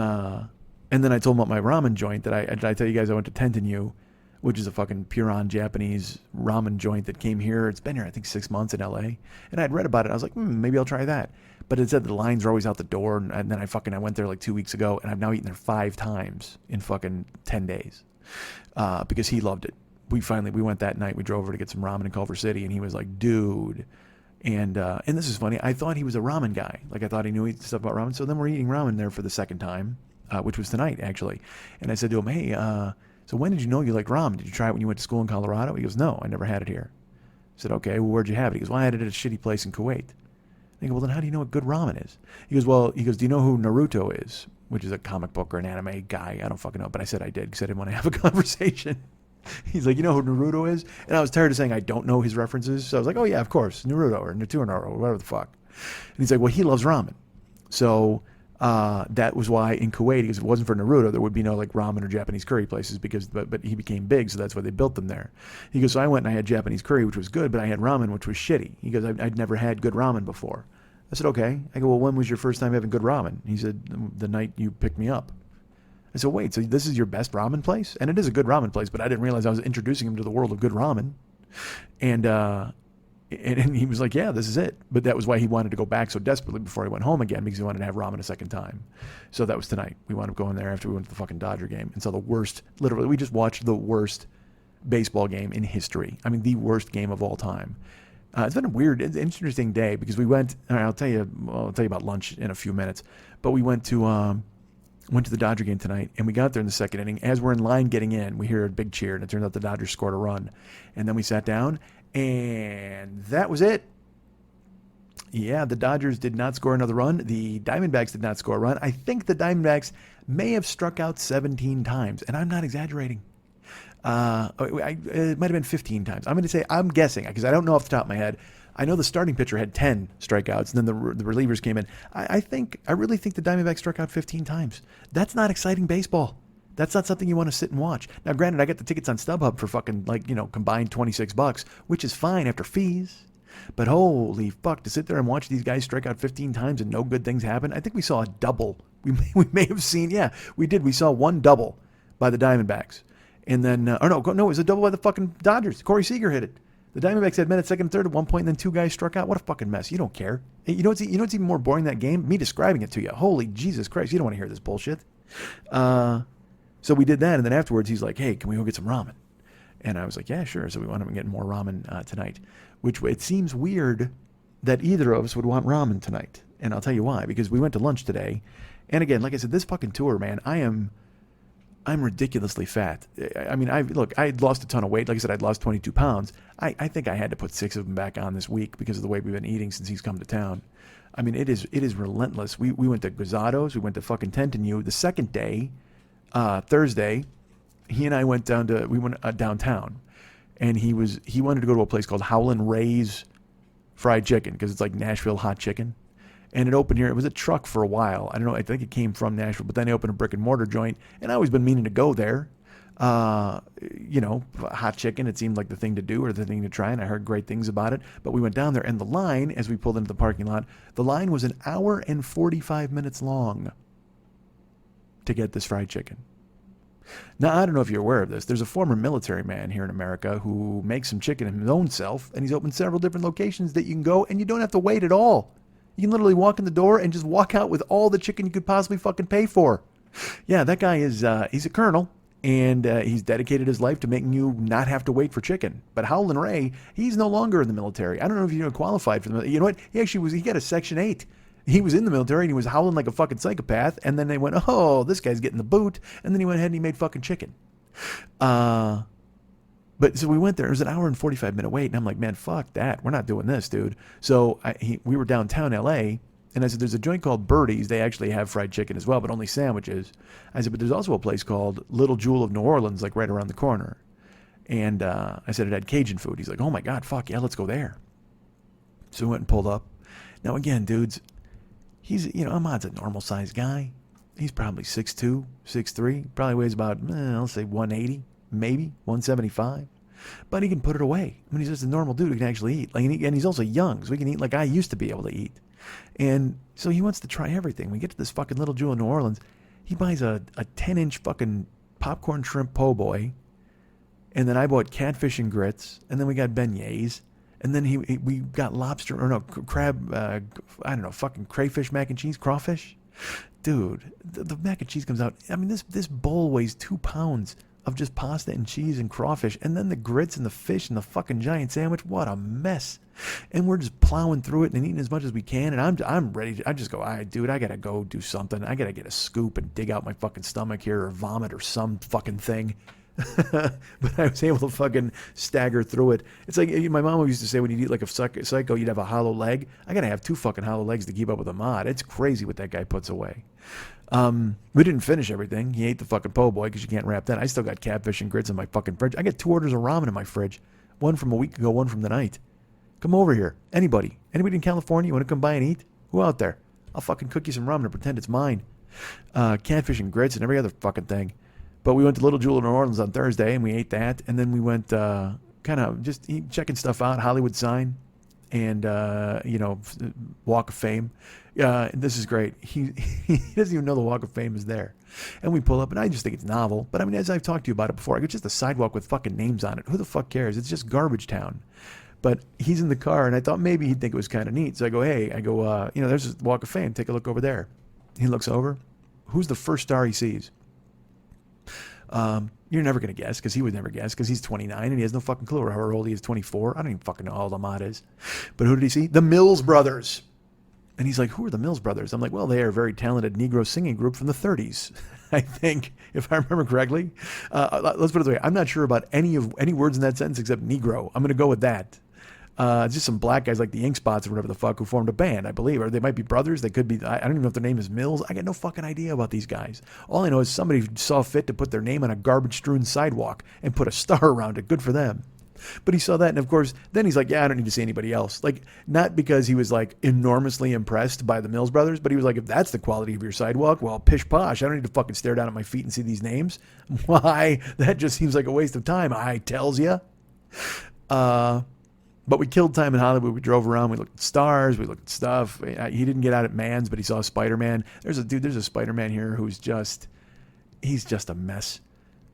then I told him about my ramen joint that I tell you guys I went to Tentenyu, which is a fucking Puran Japanese ramen joint that came here. It's been here, I think, 6 months in LA, and I'd read about it. I was like, maybe I'll try that. But it said the lines are always out the door, and then I went there like 2 weeks ago, and I've now eaten there 5 times in fucking 10 days because he loved it. We went that night. We drove over to get some ramen in Culver City, and he was like, dude. And this is funny. I thought he was a ramen guy. Like I thought he knew stuff about ramen. So then we're eating ramen there for the second time, which was tonight actually. And I said to him, hey, so when did you know you liked ramen? Did you try it when you went to school in Colorado? He goes, no, I never had it here. I said, okay, well, where'd you have it? He goes, well, I had it at a shitty place in Kuwait. I go, well, then how do you know what good ramen is? He goes, do you know who Naruto is? Which is a comic book or an anime guy. I don't fucking know. But I said I did because I didn't want to have a conversation. He's like, you know who Naruto is? And I was tired of saying I don't know his references. So I was like, oh, yeah, of course. Naruto or Naruto or whatever the fuck. And he's like, well, he loves ramen. So that was why in Kuwait, because if it wasn't for Naruto, there would be no like ramen or Japanese curry places but he became big, so that's why they built them there. He goes, so I went and I had Japanese curry, which was good, but I had ramen, which was shitty. He goes, I'd never had good ramen before. I said, okay. I go, well, when was your first time having good ramen? He said, the night you picked me up. I said, wait, so this is your best ramen place? And it is a good ramen place, but I didn't realize I was introducing him to the world of good ramen. And he was like, yeah, this is it. But that was why he wanted to go back so desperately before he went home again, because he wanted to have ramen a second time. So that was tonight. We wound up going there after we went to the fucking Dodger game and saw the worst, literally, we just watched the worst baseball game in history. I mean, the worst game of all time. It's been it's an interesting day because we went, I'll tell you about lunch in a few minutes, but we went to Went to the Dodger game tonight, and we got there in the second inning. As we're in line getting in, we hear a big cheer, and it turns out the Dodgers scored a run. And then we sat down, and that was it. Yeah, the Dodgers did not score another run. The Diamondbacks did not score a run. I think the Diamondbacks may have struck out 17 times, and I'm not exaggerating. It might have been 15 times. I'm guessing, because I don't know off the top of my head. I know the starting pitcher had 10 strikeouts, and then the relievers came in. I really think the Diamondbacks struck out 15 times. That's not exciting baseball. That's not something you want to sit and watch. Now, granted, I got the tickets on StubHub for fucking, combined $26, which is fine after fees. But holy fuck, to sit there and watch these guys strike out 15 times and no good things happen. I think we saw a double. We may have seen, we did. We saw one double by the Diamondbacks. And then, it was a double by the fucking Dodgers. Corey Seager hit it. The Diamondbacks had men at second and third at one point, and then two guys struck out. What a fucking mess. You don't care. You know what's even more boring than that game? Me describing it to you. Holy Jesus Christ. You don't want to hear this bullshit. So we did that, and then afterwards he's like, hey, can we go get some ramen? And I was like, yeah, sure. So we wound up getting more ramen tonight, which it seems weird that either of us would want ramen tonight. And I'll tell you why. Because we went to lunch today. And again, like I said, this fucking tour, man, I'm ridiculously fat. I mean, I'd lost a ton of weight. Like I said, I'd lost 22 pounds. I think I had to put 6 of them back on this week because of the way we've been eating since he's come to town. I mean, it is relentless. We went to Gazzado's. We went to fucking Tentenyu. The second day, Thursday, he and I went downtown, and he wanted to go to a place called Howlin' Ray's Fried Chicken because it's like Nashville hot chicken. And it opened here. It was a truck for a while. I don't know. I think it came from Nashville, but then they opened a brick and mortar joint. And I always been meaning to go there. Hot chicken. It seemed like the thing to do or the thing to try. And I heard great things about it. But we went down there, and the line, as we pulled into the parking lot, the line was an hour and 45 minutes long to get this fried chicken. Now, I don't know if you're aware of this. There's a former military man here in America who makes some chicken his own self, and he's opened several different locations that you can go, and you don't have to wait at all. You can literally walk in the door and just walk out with all the chicken you could possibly fucking pay for. Yeah, that guy is, he's a colonel, and he's dedicated his life to making you not have to wait for chicken. But Howlin' Ray, he's no longer in the military. I don't know if you qualified for the military. You know what? He got a Section 8. He was in the military, and he was howling like a fucking psychopath, and then they went, oh, this guy's getting the boot, and then he went ahead and he made fucking chicken. But so we went there. It was an hour and 45-minute wait, and I'm like, man, fuck that. We're not doing this, dude. So we were downtown L.A., and I said, there's a joint called Birdie's. They actually have fried chicken as well, but only sandwiches. I said, but there's also a place called Little Jewel of New Orleans, like right around the corner. And I said it had Cajun food. He's like, oh, my God, fuck, yeah, let's go there. So we went and pulled up. Now, again, dudes, Ahmad's a normal-sized guy. He's probably 6'2", 6'3", probably weighs about, I'll say 180. Maybe 175, but he can put it away. I mean, he's just a normal dude who can actually eat. And he's also young, so he can eat like I used to be able to eat. And so he wants to try everything. We get to this fucking Little Jewel in New Orleans. He buys a 10-inch fucking popcorn shrimp po' boy, and then I bought catfish and grits, and then we got beignets, and then we got crab. Fucking crayfish mac and cheese, crawfish. Dude, the mac and cheese comes out. I mean, this bowl weighs 2 pounds. Of just pasta and cheese and crawfish, and then the grits and the fish and the fucking giant sandwich. What a mess! And we're just plowing through it and eating as much as we can. And I'm ready. I just go, all right, dude, I gotta go do something. I gotta get a scoop and dig out my fucking stomach here, or vomit, or some fucking thing. But I was able to fucking stagger through it. It's like my mom used to say, when you eat like a psycho, you'd have a hollow leg. I gotta have 2 fucking hollow legs to keep up with Ahmad. It's crazy what that guy puts away. We didn't finish everything. He ate the fucking po' boy because you can't wrap that. I still got catfish and grits in my fucking fridge. I got 2 orders of ramen in my fridge. One from a week ago, one from the night. Come over here. Anybody in California, you want to come by and eat? Who out there? I'll fucking cook you some ramen and pretend it's mine. Catfish and grits and every other fucking thing. But we went to Little Jewel in New Orleans on Thursday, and we ate that. And then we went kind of just checking stuff out, Hollywood sign. And, Walk of Fame. This is great. He doesn't even know the Walk of Fame is there. And we pull up, and I just think it's novel. But, I mean, as I've talked to you about it before, it's just a sidewalk with fucking names on it. Who the fuck cares? It's just garbage town. But he's in the car, and I thought maybe he'd think it was kind of neat. So I go, there's a Walk of Fame. Take a look over there. He looks over. Who's the first star he sees? You're never going to guess, because he would never guess, because he's 29 and he has no fucking clue how old he is, 24. I don't even fucking know how old Ahmad is. But who did he see? The Mills Brothers. And he's like, who are the Mills Brothers? I'm like, well, they are a very talented Negro singing group from the 30s, I think, if I remember correctly. Let's put it this way. I'm not sure about any words in that sentence except Negro. I'm going to go with that. Just some black guys like the Ink Spots or whatever the fuck who formed a band, I believe. Or they might be brothers. They could be. I don't even know if their name is Mills. I got no fucking idea about these guys. All I know is somebody saw fit to put their name on a garbage-strewn sidewalk and put a star around it. Good for them. But he saw that, and of course, then he's like, yeah, I don't need to see anybody else. Like, not because he was like enormously impressed by the Mills Brothers, but he was like, if that's the quality of your sidewalk, well, pish posh. I don't need to fucking stare down at my feet and see these names. Why? That just seems like a waste of time, I tells ya. But we killed time in Hollywood. We drove around. We looked at stars. We looked at stuff. He didn't get out at Mann's, but he saw Spider-Man. There's a Spider-Man here who's he's just a mess.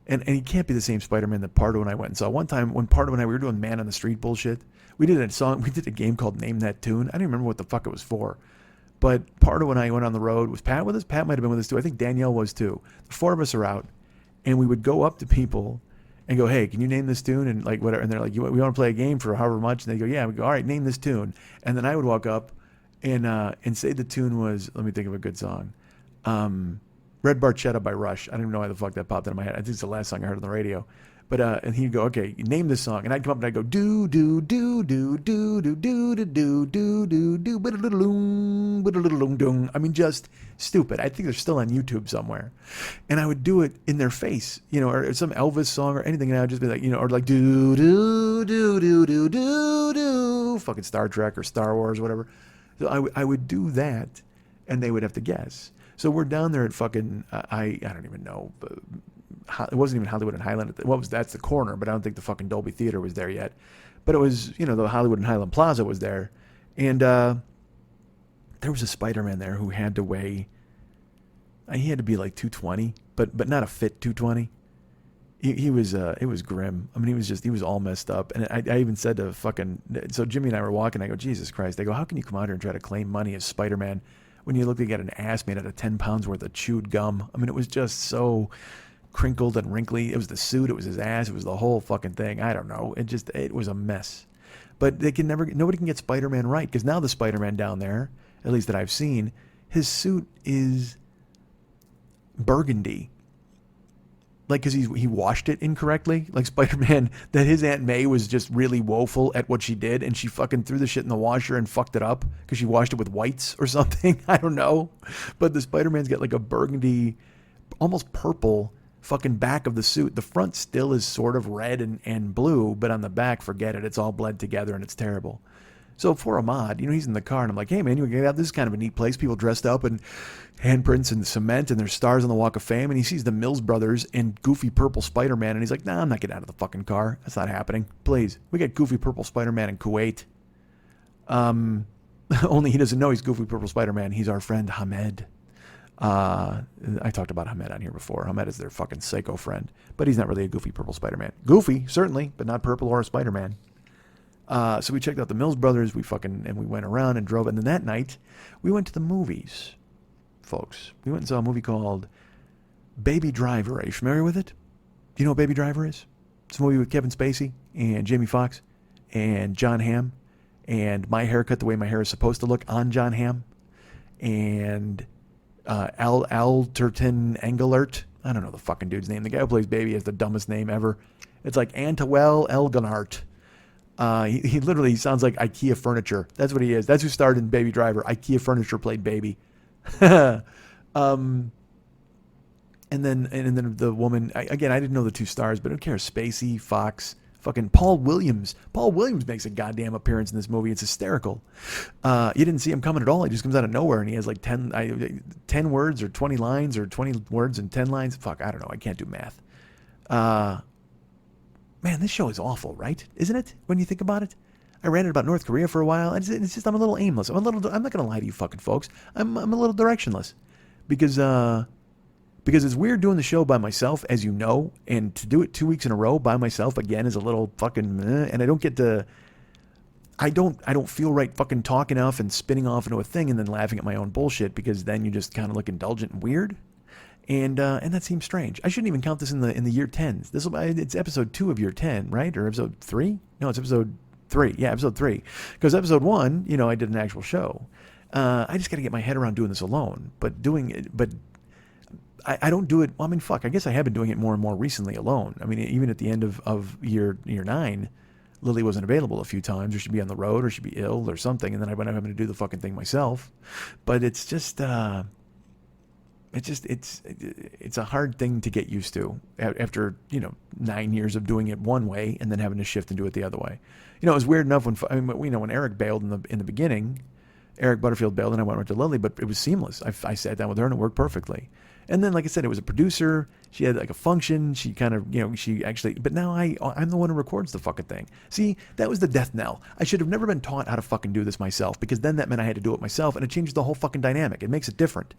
And he can't be the same Spider-Man that Pardo and I went and saw. One time when Pardo and I, we were doing Man on the Street bullshit. We did a game called Name That Tune. I don't even remember what the fuck it was for. But Pardo and I went on the road. Was Pat with us? Pat might have been with us too. I think Danielle was too. The four of us are out. And we would go up to people and go, hey, can you name this tune? And like whatever. And they're like, we want to play a game for however much. And they go, yeah. We go, all right, name this tune. And then I would walk up and say the tune was, let me think of a good song. Red Barchetta by Rush. I don't even know why the fuck that popped out of my head. I think it's the last song I heard on the radio. But and he'd go, okay, name this song. And I'd come up and I'd go, do do do do do do do do do do do do but a little dung. I mean, just stupid. I think they're still on YouTube somewhere. And I would do it in their face, or some Elvis song or anything, and I would just be like, or like do do do do do do do, fucking Star Trek or Star Wars or whatever. So I would do that, and they would have to guess. So we're down there at fucking I don't even know. It wasn't even Hollywood and Highland. That's the corner, but I don't think the fucking Dolby Theater was there yet. But it was, the Hollywood and Highland Plaza was there. And there was a Spider-Man there who had to weigh, he had to be like 220, but not a fit 220. He was, it was grim. I mean, he was all messed up. And I even said to so Jimmy and I were walking, I go, Jesus Christ. They go, how can you come out here and try to claim money as Spider-Man when you look like you got an ass made out of 10 pounds worth of chewed gum? I mean, it was just so crinkled and wrinkly. It was the suit, it was his ass, it was the whole fucking thing. I don't know. It was a mess. But nobody can get Spider-Man right, because now the Spider-Man down there, at least that I've seen, his suit is burgundy. Like, because he washed it incorrectly. Like Spider-Man, that his Aunt May was just really woeful at what she did, and she fucking threw the shit in the washer and fucked it up because she washed it with whites or something. I don't know. But the Spider-Man's got like a burgundy, almost purple fucking back of the suit. The front still is sort of red and blue, but on the back, forget it. It's all bled together and it's terrible. So for Ahmad, he's in the car and I'm like, hey man, you get out. This is kind of a neat place. People dressed up in handprints and cement and there's stars on the Walk of Fame. And he sees the Mills Brothers and goofy purple Spider-Man. And he's like, nah, I'm not getting out of the fucking car. That's not happening. Please. We got goofy purple Spider-Man in Kuwait. Only he doesn't know he's goofy purple Spider-Man. He's our friend Hamed. I talked about Hamed on here before. Hamed is their fucking psycho friend, but he's not really a goofy purple Spider-Man. Goofy, certainly, but not purple or a Spider-Man. So we checked out the Mills Brothers. We went around and drove. And then that night, we went to the movies, folks. We went and saw a movie called Baby Driver. Are you familiar with it? Do you know what Baby Driver is? It's a movie with Kevin Spacey and Jamie Foxx and John Hamm and my haircut, the way my hair is supposed to look on John Hamm, and Alterton Engelert. I don't know the fucking dude's name. The guy who plays Baby has the dumbest name ever. It's like Antewell Elgenhart. He literally sounds like IKEA furniture. That's what he is. That's who starred in Baby Driver. IKEA furniture played Baby. And then the woman, I didn't know the two stars, but who cares? Spacey, Fox, fucking Paul Williams. Paul Williams makes a goddamn appearance in this movie. It's hysterical. You didn't see him coming at all. He just comes out of nowhere and he has like 10 words or 20 lines or 20 words and 10 lines. Fuck, I don't know. I can't do math. Man, this show is awful, right? Isn't it? When you think about it, I ranted about North Korea for a while. It's just I'm a little aimless. I'm not gonna lie to you, fucking folks. I'm a little directionless, because it's weird doing the show by myself, as you know, and to do it 2 weeks in a row by myself again is a little fucking. And I don't get to. I don't feel right fucking talking off and spinning off into a thing and then laughing at my own bullshit, because then you just kind of look indulgent and weird. And that seems strange. I shouldn't even count this in the year 10s. It's episode 2 of year 10, right? Or episode 3? No, it's episode 3. Yeah, episode 3. Because episode 1, I did an actual show. I just got to get my head around doing this alone. But doing it, but I don't do it. Well, I mean, fuck. I guess I have been doing it more and more recently alone. I mean, even at the end of year 9, Lily wasn't available a few times, or she'd be on the road, or she'd be ill, or something, and then I went having to do the fucking thing myself. But it's just, it's a hard thing to get used to after 9 years of doing it one way and then having to shift and do it the other way. It was weird enough when Eric bailed in the beginning. Eric Butterfield bailed and I went right to Lily, but it was seamless. I sat down with her and it worked perfectly. And then, like I said, it was a producer. She had like a function. She kind of, she actually, but now I'm the one who records the fucking thing. See, that was the death knell. I should have never been taught how to fucking do this myself, because then that meant I had to do it myself, and it changes the whole fucking dynamic. It makes it different.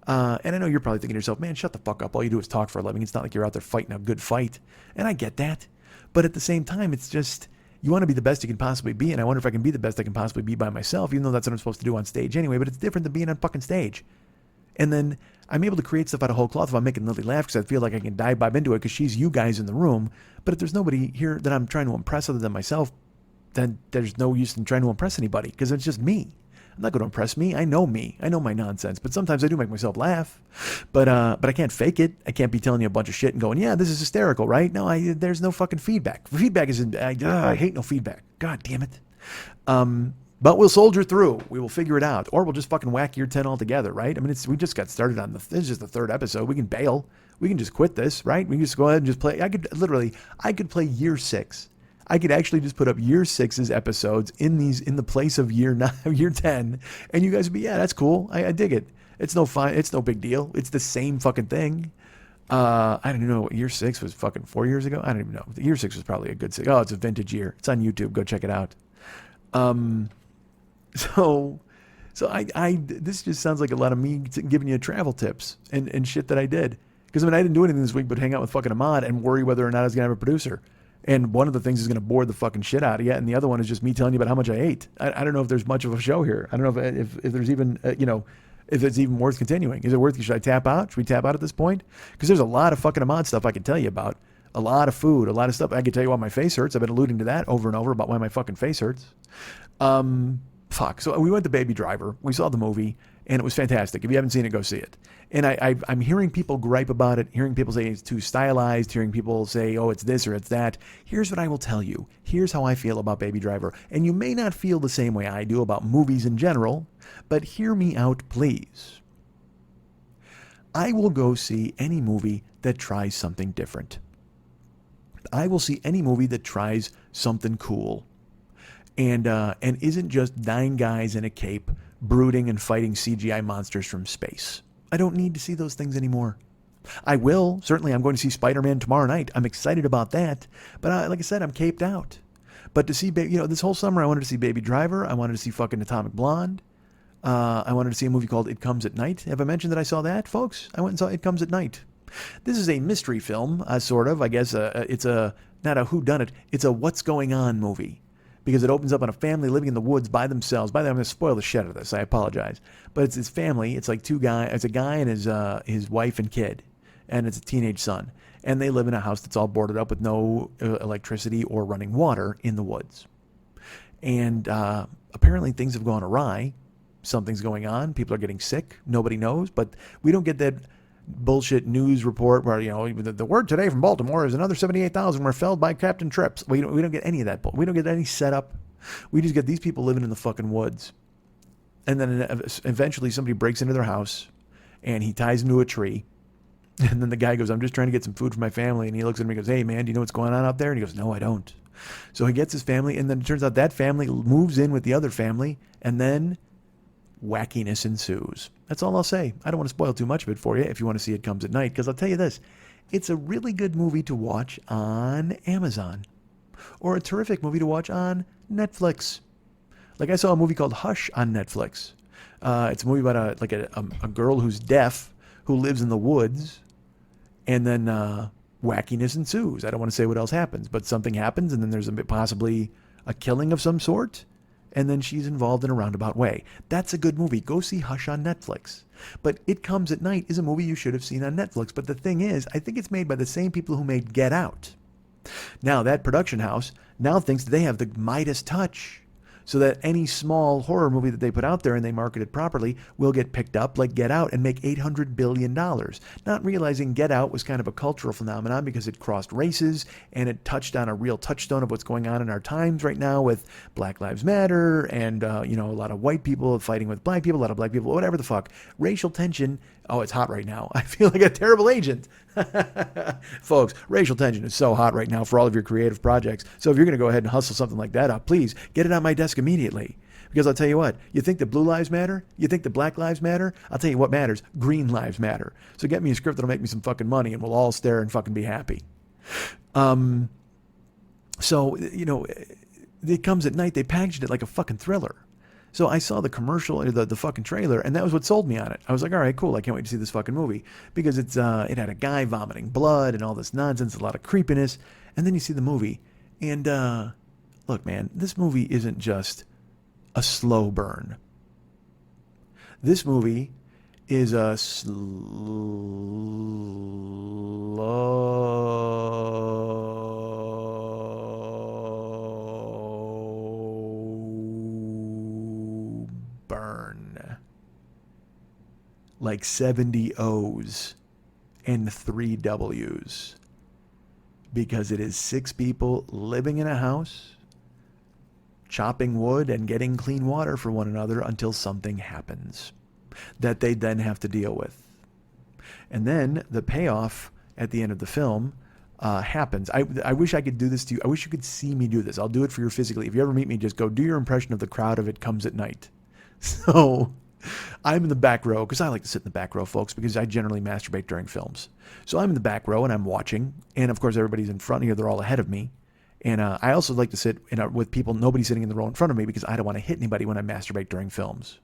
And I know you're probably thinking to yourself, man, shut the fuck up. All you do is talk for a living. It's not like you're out there fighting a good fight. And I get that. But at the same time, it's just, you want to be the best you can possibly be, and I wonder if I can be the best I can possibly be by myself, even though that's what I'm supposed to do on stage anyway, but it's different than being on fucking stage. And then I'm able to create stuff out of whole cloth if I'm making Lily laugh, because I feel like I can dive into it because she's you guys in the room. But if there's nobody here that I'm trying to impress other than myself, then there's no use in trying to impress anybody, because it's just me. I'm not going to impress me. I know my nonsense. But sometimes I do make myself laugh. But I can't fake it. I can't be telling you a bunch of shit and going, yeah, this is hysterical, right? No, there's no fucking feedback. Feedback isn't. I hate no feedback. God damn it. But we'll soldier through. We will figure it out, or we'll just fucking whack year 10 altogether, right? I mean, we just got started on this is just the 3rd episode. We can bail. We can just quit this, right? We can just go ahead and just play. I could play year 6. I could actually just put up year 6's episodes in the place of year 10, and you guys would be, yeah, that's cool. I dig it. It's no big deal. It's the same fucking thing. I don't even know what year 6 was fucking 4 years ago. I don't even know. Year 6 was probably a good 6. Oh, it's a vintage year. It's on YouTube. Go check it out. So this just sounds like a lot of me giving you travel tips and shit that I did. Because I didn't do anything this week but hang out with fucking Ahmad and worry whether or not I was going to have a producer. And one of the things is going to bore the fucking shit out of you, and the other one is just me telling you about how much I ate. I don't know if there's much of a show here. I don't know if there's even, if it's even worth continuing. Is it worth, should I tap out? Should we tap out at this point? Because there's a lot of fucking Ahmad stuff I can tell you about. A lot of food, a lot of stuff. I can tell you why my face hurts. I've been alluding to that over and over about why my fucking face hurts. So we went to Baby Driver. We saw the movie, and it was fantastic. If you haven't seen it, go see it. And I'm hearing people gripe about it, hearing people say it's too stylized, hearing people say, oh, it's this or it's that. Here's what I will tell you. Here's how I feel about Baby Driver. And you may not feel the same way I do about movies in general, but hear me out, please. I will go see any movie that tries something different. I will see any movie that tries something cool. And isn't just 9 guys in a cape brooding and fighting CGI monsters from space. I don't need to see those things anymore. I will. Certainly, I'm going to see Spider-Man tomorrow night. I'm excited about that. But like I said, I'm caped out. But to see, this whole summer, I wanted to see Baby Driver. I wanted to see fucking Atomic Blonde. I wanted to see a movie called It Comes at Night. Have I mentioned that I saw that, folks? I went and saw It Comes at Night. This is a mystery film, sort of. I guess it's not a whodunit. It's a what's going on movie. Because it opens up on a family living in the woods by themselves. By the way, I'm going to spoil the shit out of this. I apologize. But it's his family. It's like 2 guys. It's a guy and his wife and kid. And it's a teenage son. And they live in a house that's all boarded up with no electricity or running water in the woods. And apparently things have gone awry. Something's going on. People are getting sick. Nobody knows. But we don't get that bullshit news report where, the word today from Baltimore is another 78,000 were felled by Captain Trips. We don't get any of that. We don't get any setup. We just get these people living in the fucking woods. And then eventually somebody breaks into their house and he ties into a tree. And then the guy goes, I'm just trying to get some food for my family. And he looks at him and goes, hey man, do you know what's going on out there? And he goes, no, I don't. So he gets his family, and then it turns out that family moves in with the other family, and then wackiness ensues. That's all I'll say. I don't want to spoil too much of it for you if you want to see It Comes at Night, because I'll tell you this. It's a really good movie to watch on Amazon, or a terrific movie to watch on Netflix. Like I saw a movie called Hush on Netflix. It's a movie about a girl who's deaf who lives in the woods, and then wackiness ensues. I don't want to say what else happens, but something happens, and then there's possibly a killing of some sort, and then she's involved in a roundabout way. That's a good movie. Go see Hush on Netflix. But It Comes at Night is a movie you should have seen on Netflix. But the thing is, I think it's made by the same people who made Get Out. Now, that production house now thinks they have the Midas touch. so that any small horror movie that they put out there and they market it properly will get picked up like Get Out and make $800 billion. Not realizing Get Out was kind of a cultural phenomenon because it crossed races and it touched on a real touchstone of what's going on in our times right now with Black Lives Matter and, a lot of white people fighting with black people, a lot of black people, whatever the fuck. Racial tension. Oh, it's hot right now. I feel like a terrible agent. Folks, racial tension is so hot right now for all of your creative projects. So if you're going to go ahead and hustle something like that up, please get it on my desk immediately. Because I'll tell you what, you think the blue lives matter? You think the black lives matter? I'll tell you what matters. Green lives matter. So get me a script that'll make me some fucking money and we'll all stare and fucking be happy. So, it comes at night. They packaged it like a fucking thriller. So I saw the commercial, the fucking trailer, and that was what sold me on it. I was like, all right, cool. I can't wait to see this fucking movie. Because it had a guy vomiting blood and all this nonsense, a lot of creepiness. And then you see the movie. And look, man, this movie isn't just a slow burn. This movie is a slow burn. Like 70 O's and 3 W's. Because it is 6 people living in a house, chopping wood and getting clean water for one another until something happens that they then have to deal with. And then the payoff at the end of the film happens. I wish I could do this to you. I wish you could see me do this. I'll do it for you physically. If you ever meet me, just go do your impression of the crowd of It Comes at Night. So I'm in the back row because I like to sit in the back row, folks, because I generally masturbate during films. So I'm in the back row and I'm watching. And of course, everybody's in front here. They're all ahead of me. And I also like to sit with people, nobody sitting in the row in front of me because I don't want to hit anybody when I masturbate during films.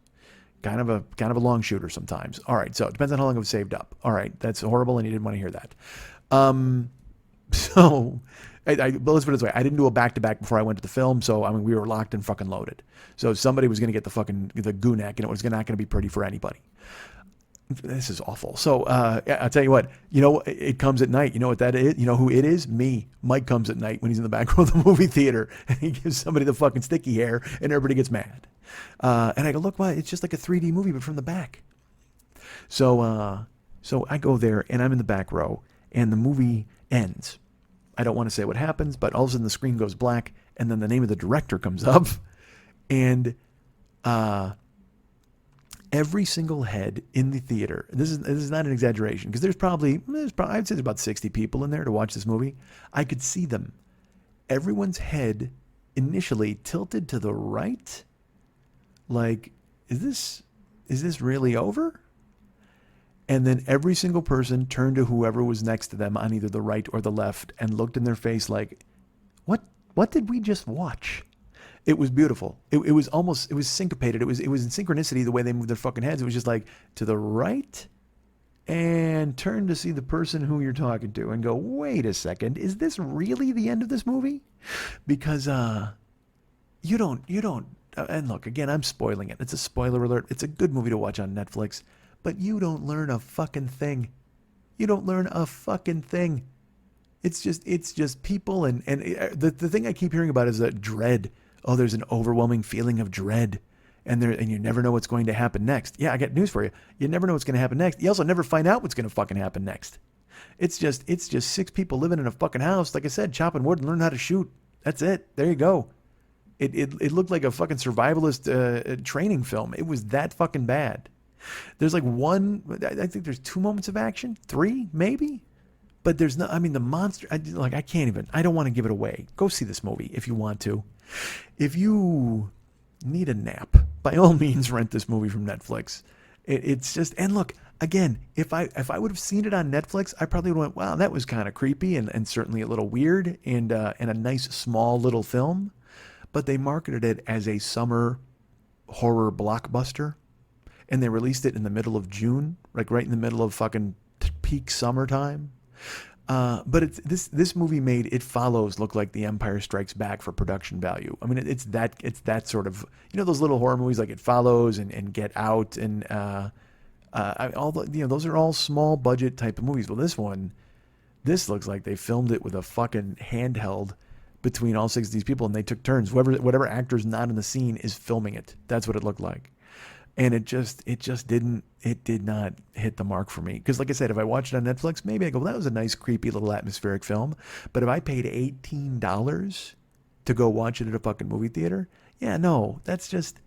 Kind of a long shooter sometimes. All right, so it depends on how long I've saved up. All right, that's horrible, and you didn't want to hear that. But let's put it this way: I didn't do a back-to-back before I went to the film, so we were locked and fucking loaded. So somebody was going to get the goo neck, and it was not going to be pretty for anybody. This is awful. So I'll tell you what, It Comes at Night. You know what that is? You know who it is? Me. Mike comes at night when he's in the back row of the movie theater and he gives somebody the fucking sticky hair and everybody gets mad. And I go, look, it's just like a 3D movie, but from the back. So I go there and I'm in the back row and the movie ends. I don't want to say what happens, but all of a sudden the screen goes black and then the name of the director comes up and, every single head in the theater, this is not an exaggeration, because there's probably, I'd say there's about 60 people in there to watch this movie. I could see them. Everyone's head initially tilted to the right. Like, is this really over? And then every single person turned to whoever was next to them on either the right or the left and looked in their face like, what did we just watch? It was beautiful. It was syncopated. It was in synchronicity the way they moved their fucking heads. It was just like to the right and turn to see the person who you're talking to and go, wait a second, is this really the end of this movie? Because you don't, and look, again, I'm spoiling it. It's a spoiler alert. It's a good movie to watch on Netflix, but you don't learn a fucking thing. You don't learn a fucking thing. It's just people and the thing I keep hearing about is that dread. Oh, there's an overwhelming feeling of dread, and you never know what's going to happen next. Yeah, I got news for you. You never know what's going to happen next. You also never find out what's going to fucking happen next. It's just 6 people living in a fucking house, like I said, chopping wood and learning how to shoot. That's it. There you go. It looked like a fucking survivalist training film. It was that fucking bad. There's like I think there's 2 moments of action, 3 maybe. But there's no, the monster, I can't even, I don't want to give it away. Go see this movie if you want to. If you need a nap, by all means, rent this movie from Netflix. It's just, and look, again, if I would have seen it on Netflix, I probably would have went, wow, that was kind of creepy and certainly a little weird and a nice small little film. But they marketed it as a summer horror blockbuster. And they released it in the middle of June, like right in the middle of fucking peak summertime. But this movie made It Follows look like The Empire Strikes Back for production value. It's that sort of, those little horror movies like It Follows and Get Out and those are all small budget type of movies. Well, this looks like they filmed it with a fucking handheld between all 6 of these people, and they took turns. Whatever actor's not in the scene is filming it. That's what it looked like. And it did not hit the mark for me. Because like I said, if I watched it on Netflix, maybe I go, well, that was a nice, creepy little atmospheric film. But if I paid $18 to go watch it at a fucking movie theater, yeah, no, that's just,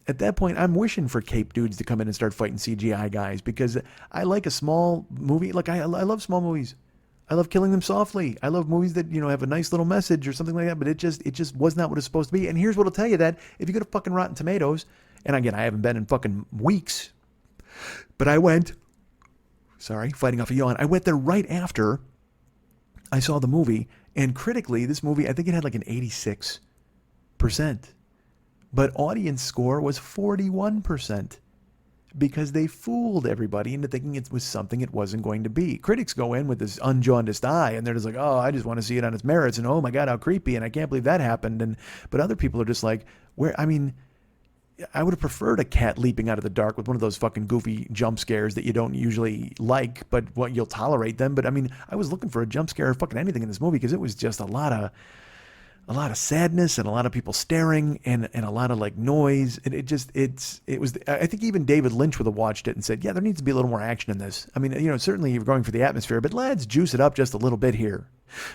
at that point, I'm wishing for cape dudes to come in and start fighting CGI guys, because I like a small movie. Like, I love small movies. I love Killing Them Softly. I love movies that, have a nice little message or something like that, but it just was not what it's supposed to be. And here's what'll tell you that. If you go to fucking Rotten Tomatoes, and again, I haven't been in fucking weeks, but I went, fighting off a yawn. I went there right after I saw the movie, and critically, this movie, I think it had like an 86%. But audience score was 41%. Because they fooled everybody into thinking it was something it wasn't going to be. Critics go in with this unjaundiced eye, and they're just like, oh, I just want to see it on its merits, and oh my God, how creepy, and I can't believe that happened. But other people are just like, I would have preferred a cat leaping out of the dark with one of those fucking goofy jump scares that you don't usually like, but you'll tolerate them. But I was looking for a jump scare or fucking anything in this movie, because it was just a lot of sadness and a lot of people staring and a lot of like noise. And it was, I think even David Lynch would have watched it and said, yeah, there needs to be a little more action in this. Certainly you're going for the atmosphere, but let's juice it up just a little bit here.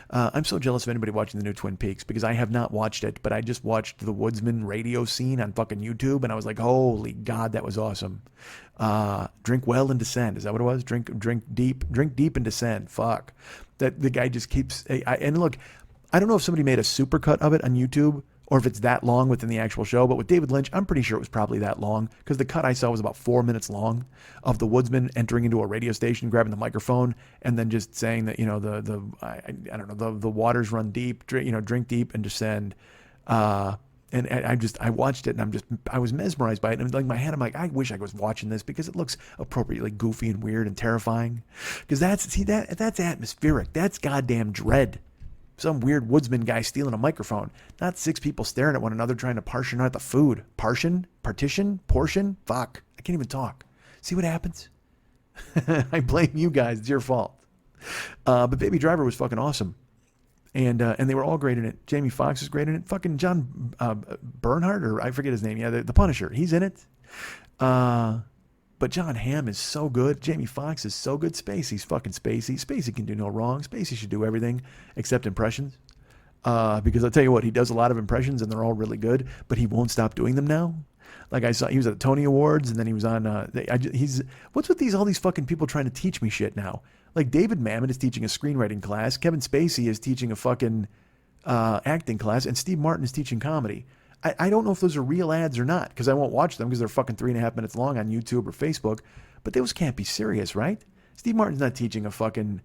I'm so jealous of anybody watching the new Twin Peaks, because I have not watched it, but I just watched the Woodsman radio scene on fucking YouTube, and I was like, holy God, that was awesome. Drink well and descend. Is that what it was? Drink deep and descend. Fuck. That the guy just keeps, and look, I don't know if somebody made a supercut of it on YouTube or if it's that long within the actual show, but with David Lynch, I'm pretty sure it was probably that long, because the cut I saw was about 4 minutes long of the Woodsman entering into a radio station, grabbing the microphone, and then just saying that, I don't know, the waters run deep, drink deep and descend. And I watched it, and I was mesmerized by it. And like my head, I'm like, I wish I was watching this, because it looks appropriately goofy and weird and terrifying. Because that's atmospheric. That's goddamn dread. Some weird woodsman guy stealing a microphone. Not 6 people staring at one another trying to portion out the food. Portion? Fuck. I can't even talk. See what happens? I blame you guys. It's your fault. But Baby Driver was fucking awesome. And they were all great in it. Jamie Foxx is great in it. Fucking John Bernhardt, or I forget his name. Yeah, the Punisher. He's in it. But John Hamm is so good. Jamie Foxx is so good. Spacey's fucking Spacey. Spacey can do no wrong. Spacey should do everything except impressions. Because I'll tell you what, he does a lot of impressions and they're all really good, but he won't stop doing them now. Like I saw, he was at the Tony Awards, and then he was on, what's with all these fucking people trying to teach me shit now? Like David Mamet is teaching a screenwriting class. Kevin Spacey is teaching a fucking acting class, and Steve Martin is teaching comedy. I don't know if those are real ads or not, because I won't watch them because they're fucking 3.5 minutes long on YouTube or Facebook. But those can't be serious, right? Steve Martin's not teaching a fucking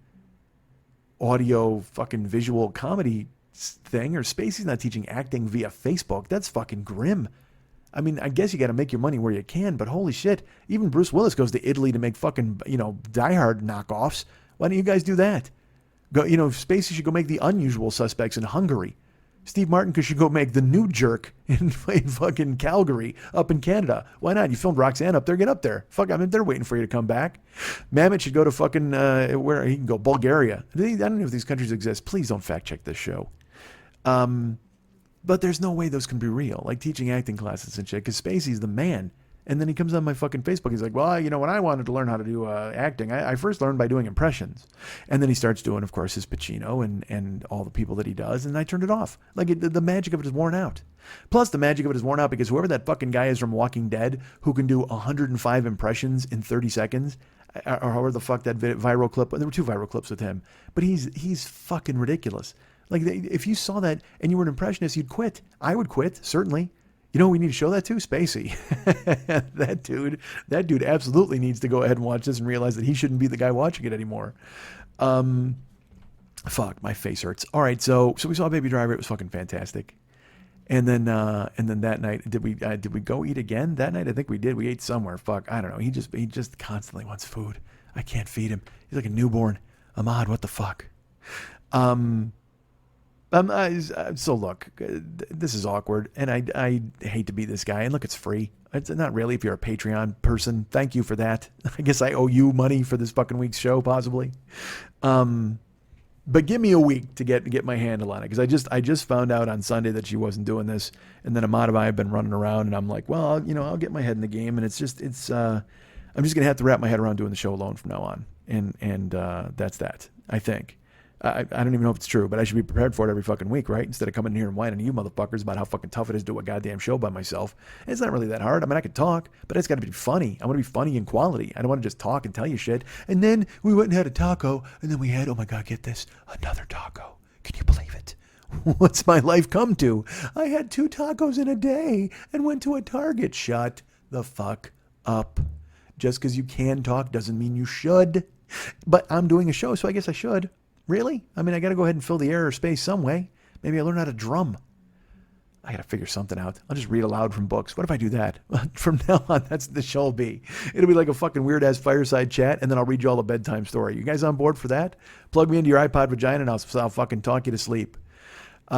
audio fucking visual comedy thing, or Spacey's not teaching acting via Facebook. That's fucking grim. I guess you got to make your money where you can, but holy shit, even Bruce Willis goes to Italy to make fucking, Die Hard knockoffs. Why don't you guys do that? Go, Spacey should go make The Unusual Suspects in Hungary. Steve Martin should go make The New Jerk in fucking Calgary up in Canada. Why not? You filmed Roxanne up there, get up there. Fuck, they're waiting for you to come back. Mamet should go to fucking, where he can go, Bulgaria. I don't know if these countries exist. Please don't fact check this show. But there's no way those can be real. Like teaching acting classes and shit, because Spacey's the man. And then he comes on my fucking Facebook. He's like, well, when I wanted to learn how to do acting, I first learned by doing impressions. And then he starts doing, of course, his Pacino and all the people that he does. And I turned it off. Like the magic of it is worn out. Plus, the magic of it is worn out because whoever that fucking guy is from Walking Dead who can do 105 impressions in 30 seconds, or however the fuck that viral clip, there were 2 viral clips with him, but he's fucking ridiculous. Like, if you saw that and you were an impressionist, you'd quit. I would quit, certainly. You know who we need to show that to? Spacey. That dude absolutely needs to go ahead and watch this and realize that he shouldn't be the guy watching it anymore. Fuck, my face hurts. All right, so we saw Baby Driver. It was fucking fantastic. And then that night, did we go eat again that night? I think we did. We ate somewhere. Fuck, I don't know. He just constantly wants food. I can't feed him. He's like a newborn. Ahmad, what the fuck? So look, this is awkward, and I hate to be this guy. And look, it's free. It's not really if you're a Patreon person. Thank you for that. I guess I owe you money for this fucking week's show, possibly. But give me a week to get my handle on it, because I just found out on Sunday that she wasn't doing this, and then Ahmad and I have been running around, and I'm like, well, I'll get my head in the game, and I'm just gonna have to wrap my head around doing the show alone from now on, and that's that. I think. I don't even know if it's true, but I should be prepared for it every fucking week, right? Instead of coming in here and whining to you motherfuckers about how fucking tough it is to do a goddamn show by myself. And it's not really that hard. I mean, I could talk, but it's got to be funny. I want to be funny in quality. I don't want to just talk and tell you shit. And then we went and had a taco, and then we had, oh my God, get this, another taco. Can you believe it? What's my life come to? I had 2 tacos in a day and went to a Target. Shut the fuck up. Just because you can talk doesn't mean you should. But I'm doing a show, so I guess I should. Really? I mean, I got to go ahead and fill the air or space some way. Maybe I learn how to drum. I got to figure something out. I'll just read aloud from books. What if I do that? From now on, that's the show will be. It'll be like a fucking weird-ass fireside chat, and then I'll read you all a bedtime story. You guys on board for that? Plug me into your iPod vagina, and I'll fucking talk you to sleep. And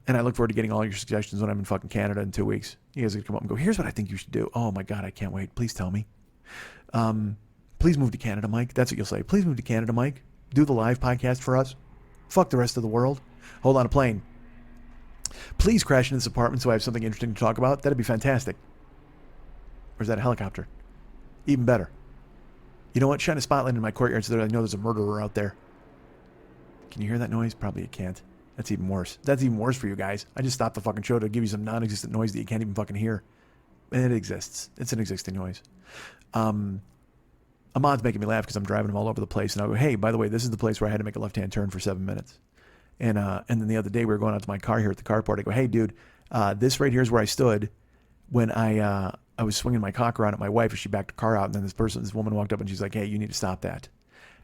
I look forward to getting all your suggestions when I'm in fucking Canada in 2 weeks. You guys are going to come up and go, here's what I think you should do. Oh, my God, I can't wait. Please tell me. Please move to Canada, Mike. That's what you'll say. Please move to Canada, Mike. Do the live podcast for us. Fuck the rest of the world. Hold on a plane. Please crash into this apartment so I have something interesting to talk about. That'd be fantastic. Or is that a helicopter? Even better. You know what? Shine a spotlight in my courtyard so that I know there's a murderer out there. Can you hear that noise? Probably you can't. That's even worse. That's even worse for you guys. I just stopped the fucking show to give you some non-existent noise that you can't even fucking hear. And it exists. It's an existing noise. Ahmad's making me laugh because I'm driving him all over the place, and I'll go, hey, by the way, this is the place where I had to make a left-hand turn for 7 minutes. And then the other day we were going out to my car here at the carport. I go, hey, dude, this right here is where I stood when I was swinging my cock around at my wife as she backed the car out, and then this woman walked up and she's like, hey, you need to stop that.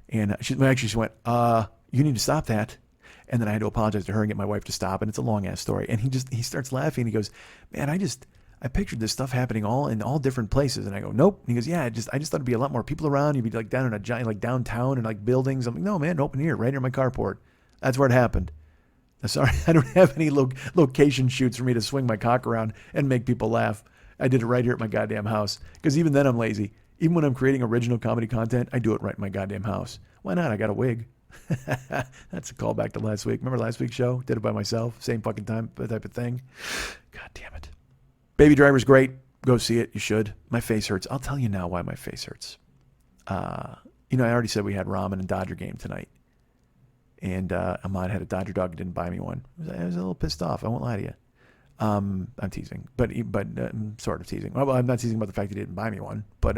And she went, you need to stop that. And then I had to apologize to her and get my wife to stop, and it's a long-ass story. And he starts laughing, and he goes, man, I pictured this stuff happening in all different places. And I go, nope. And he goes, yeah, I just thought it'd be a lot more people around. You'd be like down in a giant, like downtown and like buildings. I'm like, no, man, open here, right near my carport. That's where it happened. I'm sorry, I don't have any location shoots for me to swing my cock around and make people laugh. I did it right here at my goddamn house. Because even then I'm lazy. Even when I'm creating original comedy content, I do it right in my goddamn house. Why not? I got a wig. That's a callback to last week. Remember last week's show? Did it by myself. Same fucking time type of thing. God damn it. Baby Driver's great. Go see it. You should. My face hurts. I'll tell you now why my face hurts. I already said we had ramen and Dodger game tonight. And Ahmad had a Dodger dog and didn't buy me one. I was a little pissed off. I won't lie to you. I'm teasing, but sort of teasing. Well, I'm not teasing about the fact he didn't buy me one, but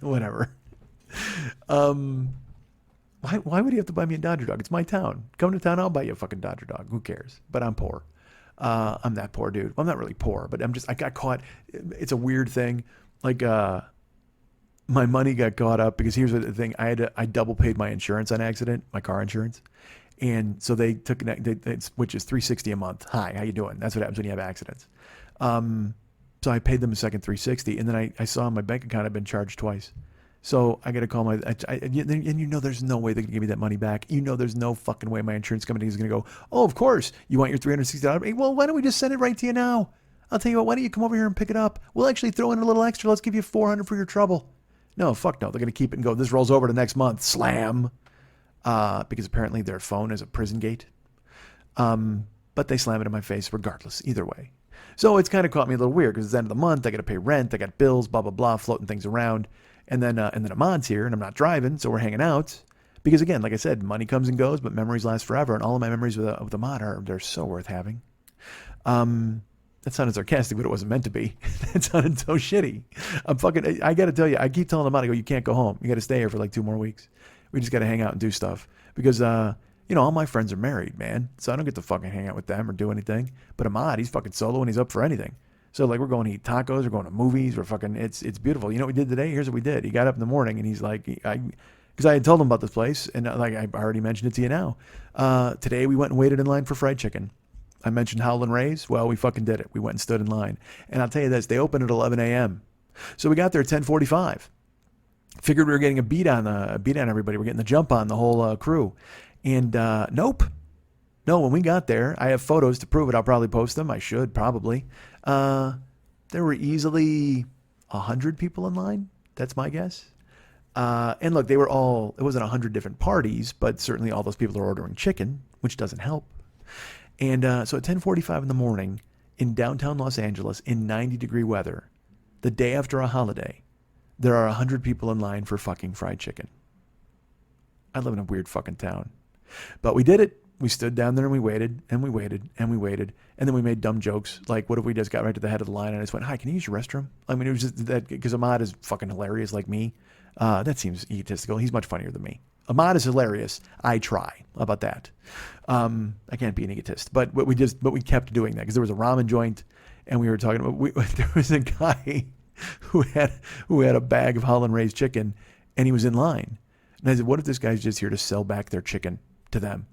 whatever. Why would he have to buy me a Dodger dog? It's my town. Come to town, I'll buy you a fucking Dodger dog. Who cares? But I'm poor. I'm that poor dude. Well, I'm not really poor, but I got caught. It's a weird thing. Like, my money got caught up because here's the thing. I double paid my insurance on accident, my car insurance. And so they took, which is $360 a month. Hi, how you doing? That's what happens when you have accidents. So I paid them a second $360, and then I saw my bank account had been charged twice. So I got to call and there's no way they can give me that money back. There's no fucking way my insurance company is going to go, oh, of course, you want your $360? Well, why don't we just send it right to you now? I'll tell you what, why don't you come over here and pick it up? We'll actually throw in a little extra. Let's give you $400 for your trouble. No, fuck no. They're going to keep it and go, this rolls over to next month. Slam. Because apparently their phone is a prison gate. But they slam it in my face regardless, either way. So it's kind of caught me a little weird because it's the end of the month. I got to pay rent. I got bills, blah, blah, blah, floating things around. And then Ahmad's here and I'm not driving. So we're hanging out. Because again, like I said, money comes and goes, but memories last forever. And all of my memories with Ahmad they're so worth having. That sounded sarcastic, but it wasn't meant to be. That sounded so shitty. I got to tell you, I keep telling Ahmad, I go, you can't go home. You got to stay here for like 2 more weeks. We just got to hang out and do stuff. Because, all my friends are married, man. So I don't get to fucking hang out with them or do anything. But Ahmad, he's fucking solo and he's up for anything. So like we're going to eat tacos, we're going to movies, we're fucking, it's beautiful. You know what we did today? Here's what we did. He got up in the morning and he's like, because I had told him about this place and like I already mentioned it to you now. Today we went and waited in line for fried chicken. I mentioned Howlin' Ray's. Well, we fucking did it. We went and stood in line. And I'll tell you this, they opened at 11 a.m. So we got there at 10:45. Figured we were getting a beat on everybody. We're getting the jump on the whole crew. And nope. No, when we got there, I have photos to prove it. I'll probably post them. I should probably. There were easily 100 people in line. That's my guess. And look, they were all, it wasn't 100 different parties, but certainly all those people are ordering chicken, which doesn't help. And so at 10:45 in the morning in downtown Los Angeles in 90-degree weather, the day after a holiday, there are 100 people in line for fucking fried chicken. I live in a weird fucking town. But we did it. We stood down there and we waited and we waited and we waited. And then we made dumb jokes. Like, what if we just got right to the head of the line and I just went, hi, can you use your restroom? I mean, it was just that, because Ahmad is fucking hilarious like me. That seems egotistical. He's much funnier than me. Ahmad is hilarious. I try. How about that? I can't be an egotist. But we kept doing that because there was a ramen joint and we were talking about, there was a guy who had a bag of Holland Raised chicken and he was in line. And I said, what if this guy's just here to sell back their chicken to them?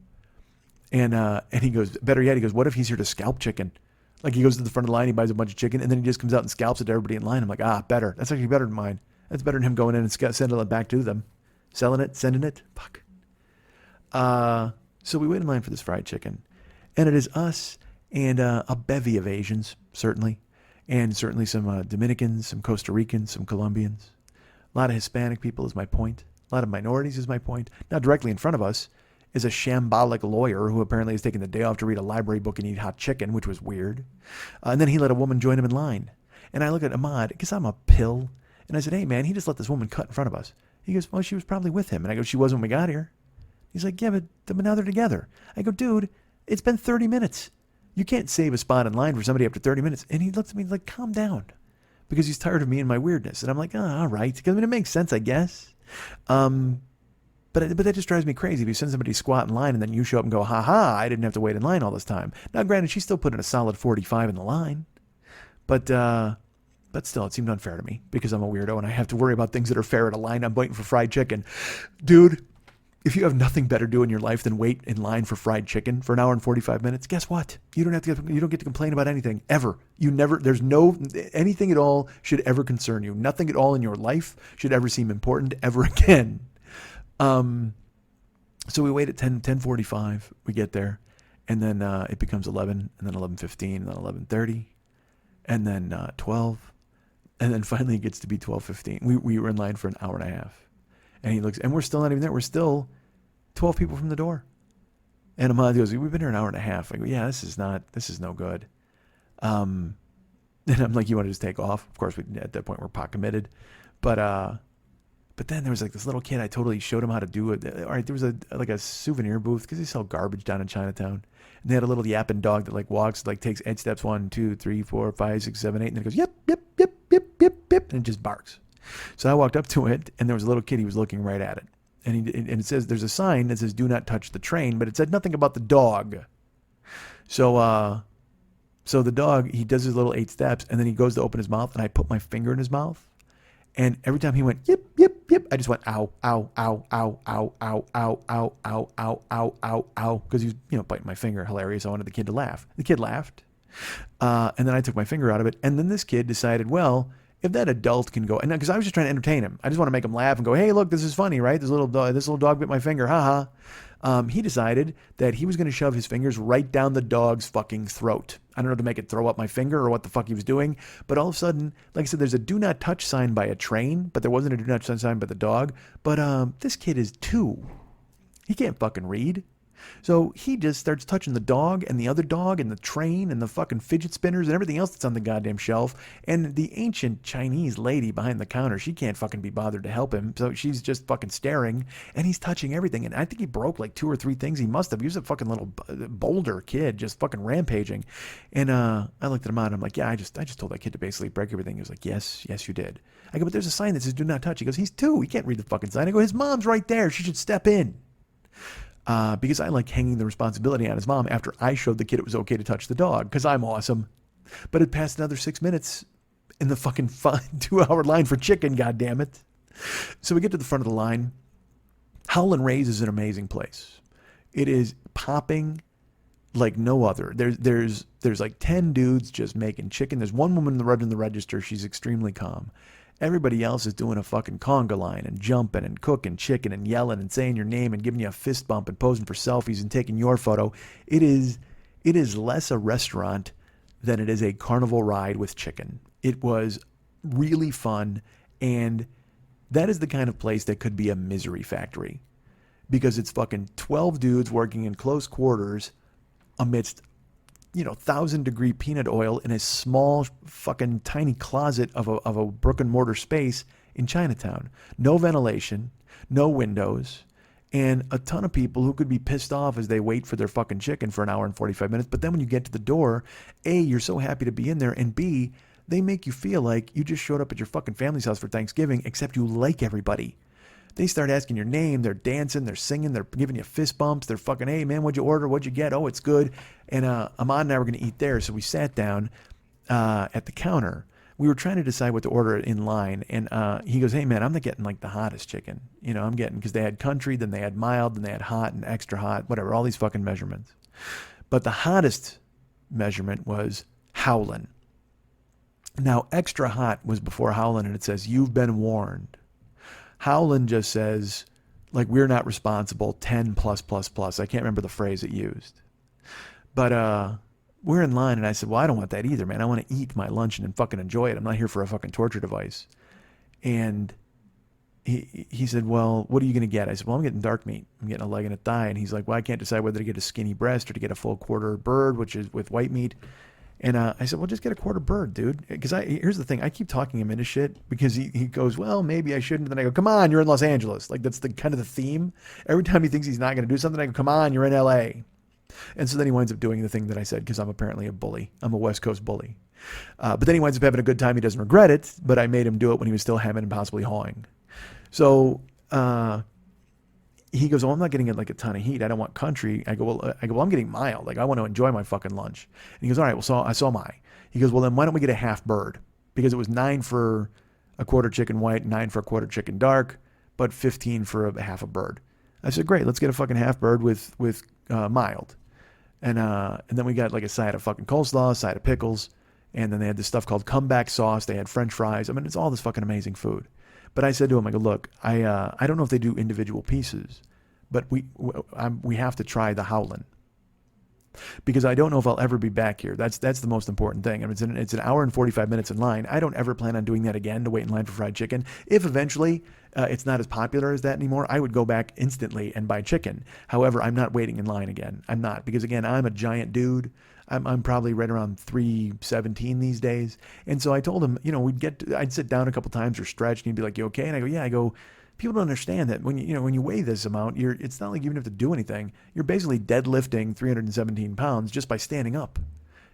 And he goes, better yet, he goes, what if he's here to scalp chicken? Like he goes to the front of the line, he buys a bunch of chicken, and then he just comes out and scalps it to everybody in line. I'm like, better. That's actually better than mine. That's better than him going in and sending it back to them. Selling it, sending it. Fuck. So we wait in line for this fried chicken. And it is us and a bevy of Asians, certainly. And certainly some Dominicans, some Costa Ricans, some Colombians. A lot of Hispanic people is my point. A lot of minorities is my point. Now directly in front of us is a shambolic lawyer who apparently has taken the day off to read a library book and eat hot chicken, which was weird. And then he let a woman join him in line. And I look at Ahmad, because I'm a pill. And I said, hey, man, he just let this woman cut in front of us. He goes, well, she was probably with him. And I go, she wasn't when we got here. He's like, yeah, but now they're together. I go, dude, it's been 30 minutes. You can't save a spot in line for somebody after 30 minutes. And he looks at me like, calm down. Because he's tired of me and my weirdness. And I'm like, all right. Because I mean, it makes sense, I guess. But that just drives me crazy. If you send somebody to squat in line and then you show up and go, ha, I didn't have to wait in line all this time. Now, granted, she still put in a solid 45 in the line. But still, it seemed unfair to me because I'm a weirdo and I have to worry about things that are fair at a line. I'm waiting for fried chicken. Dude, if you have nothing better to do in your life than wait in line for fried chicken for an hour and 45 minutes, guess what? You don't get to complain about anything ever. Anything at all should ever concern you. Nothing at all in your life should ever seem important ever again. So we wait at 10:45, we get there, and then it becomes 11, and then 11:15, and then 11:30, and then 12, and then finally it gets to be 12:15. We were in line for an hour and a half, and he looks, and we're still not even there. We're still 12 people from the door. And Ahmad goes, we've been here an hour and a half. I go, yeah, this is no good. And I'm like, you want to just take off? Of course, at that point we're pot committed, but then there was like this little kid. I totally showed him how to do it. All right, there was a souvenir booth because they sell garbage down in Chinatown. And they had a little yapping dog that like walks, like takes 8 steps, 1, 2, 3, 4, 5, 6, 7, 8, and then it goes yep, yep, yep, yep, yep, yep, and it just barks. So I walked up to it, and there was a little kid. He was looking right at it, and it says there's a sign that says "Do not touch the train," but it said nothing about the dog. So the dog, he does his little 8 steps, and then he goes to open his mouth, and I put my finger in his mouth. And every time he went, yip, yip, yip, I just went, ow, ow, ow, ow, ow, ow, ow, ow, ow, ow, ow, ow, ow, because he was, biting my finger. Hilarious. I wanted the kid to laugh. The kid laughed. And then I took my finger out of it. And then this kid decided, well, if that adult can go, and because I was just trying to entertain him. I just want to make him laugh and go, hey, look, this is funny, right? This little dog bit my finger. Ha ha. He decided that he was going to shove his fingers right down the dog's fucking throat. I don't know to make it throw up my finger or what the fuck he was doing. But all of a sudden, like I said, there's a do not touch sign by a train, but there wasn't a do not touch sign by the dog. But this kid is 2. He can't fucking read. So he just starts touching the dog and the other dog and the train and the fucking fidget spinners and everything else that's on the goddamn shelf. And the ancient Chinese lady behind the counter, she can't fucking be bothered to help him. So she's just fucking staring, and he's touching everything. And I think he broke like 2 or 3 things. He must have. He was a fucking little boulder kid, just fucking rampaging. And I looked at him out and I'm like, yeah, I just told that kid to basically break everything. He was like, yes, you did. I go, but there's a sign that says do not touch. He goes, he's 2. He can't read the fucking sign. I go, his mom's right there. She should step in. Because I like hanging the responsibility on his mom after I showed the kid it was okay to touch the dog, because I'm awesome. But it passed another 6 minutes in the fucking 2-hour line for chicken, goddammit. So we get to the front of the line. Howlin' Rays is an amazing place. It is popping like no other. There's like 10 dudes just making chicken. There's one woman in the register. She's extremely calm. Everybody else is doing a fucking conga line and jumping and cooking chicken and yelling and saying your name and giving you a fist bump and posing for selfies and taking your photo. It is less a restaurant than it is a carnival ride with chicken. It was really fun, and That is the kind of place that could be a misery factory, because it's fucking 12 dudes working in close quarters amidst 1,000-degree peanut oil in a small fucking tiny closet of a brick and mortar space in Chinatown. No ventilation, no windows, and a ton of people who could be pissed off as they wait for their fucking chicken for an hour and 45 minutes. But then when you get to the door, A, you're so happy to be in there, and B, they make you feel like you just showed up at your fucking family's house for Thanksgiving, except you like everybody. They start asking your name, they're dancing, they're singing, they're giving you fist bumps, they're fucking, hey man, what'd you order, what'd you get, oh it's good. And Ahmad and I were going to eat there, so we sat down at the counter. We were trying to decide what to order in line, and he goes, hey man, I'm not getting like the hottest chicken. I'm getting, because they had country, then they had mild, then they had hot and extra hot, whatever, all these fucking measurements. But the hottest measurement was Howlin'. Now, extra hot was before Howlin', and it says, you've been warned. Howlin' just says, like, we're not responsible, 10 plus plus plus. I can't remember the phrase it used. But we're in line, and I said, well, I don't want that either, man. I want to eat my lunch and fucking enjoy it. I'm not here for a fucking torture device. And he said, well, what are you going to get? I said, well, I'm getting dark meat. I'm getting a leg and a thigh. And he's like, well, I can't decide whether to get a skinny breast or to get a full quarter bird, which is with white meat. And I said, well, just get a quarter bird, dude. Because here's the thing. I keep talking him into shit because he goes, well, maybe I shouldn't. Then I go, come on, you're in Los Angeles. Like, that's the kind of the theme. Every time he thinks he's not going to do something, I go, come on, you're in LA. And so then he winds up doing the thing that I said, because I'm apparently a bully. I'm a West Coast bully. But then he winds up having a good time. He doesn't regret it, but I made him do it when he was still hemming and possibly hawing. So he goes, oh, I'm not getting it like a ton of heat. I don't want country. I go, well, I'm getting mild. Like, I want to enjoy my fucking lunch. And he goes, all right, well, so I saw my. He goes, well, then why don't we get a half bird? Because it was 9 for a quarter chicken white, 9 for a quarter chicken dark, but 15 for a half a bird. I said, great, let's get a fucking half bird with mild. And then we got like a side of fucking coleslaw, a side of pickles, and then they had this stuff called comeback sauce. They had French fries. I mean, it's all this fucking amazing food. But I said to him, I go, look, I don't know if they do individual pieces, but we have to try the Howlin'. Because I don't know if I'll ever be back here. That's the most important thing. I mean, it's an hour and 45 minutes in line. I don't ever plan on doing that again, to wait in line for fried chicken. If eventually it's not as popular as that anymore, I would go back instantly and buy chicken. However, I'm not waiting in line again. I'm not, because again, I'm a giant dude. I'm probably right around 317 these days. And so I told him, I'd sit down a couple times or stretch, and he'd be like, you okay? And I go, yeah. I go, people don't understand that when you weigh this amount, it's not like you even have to do anything. You're basically deadlifting 317 pounds just by standing up.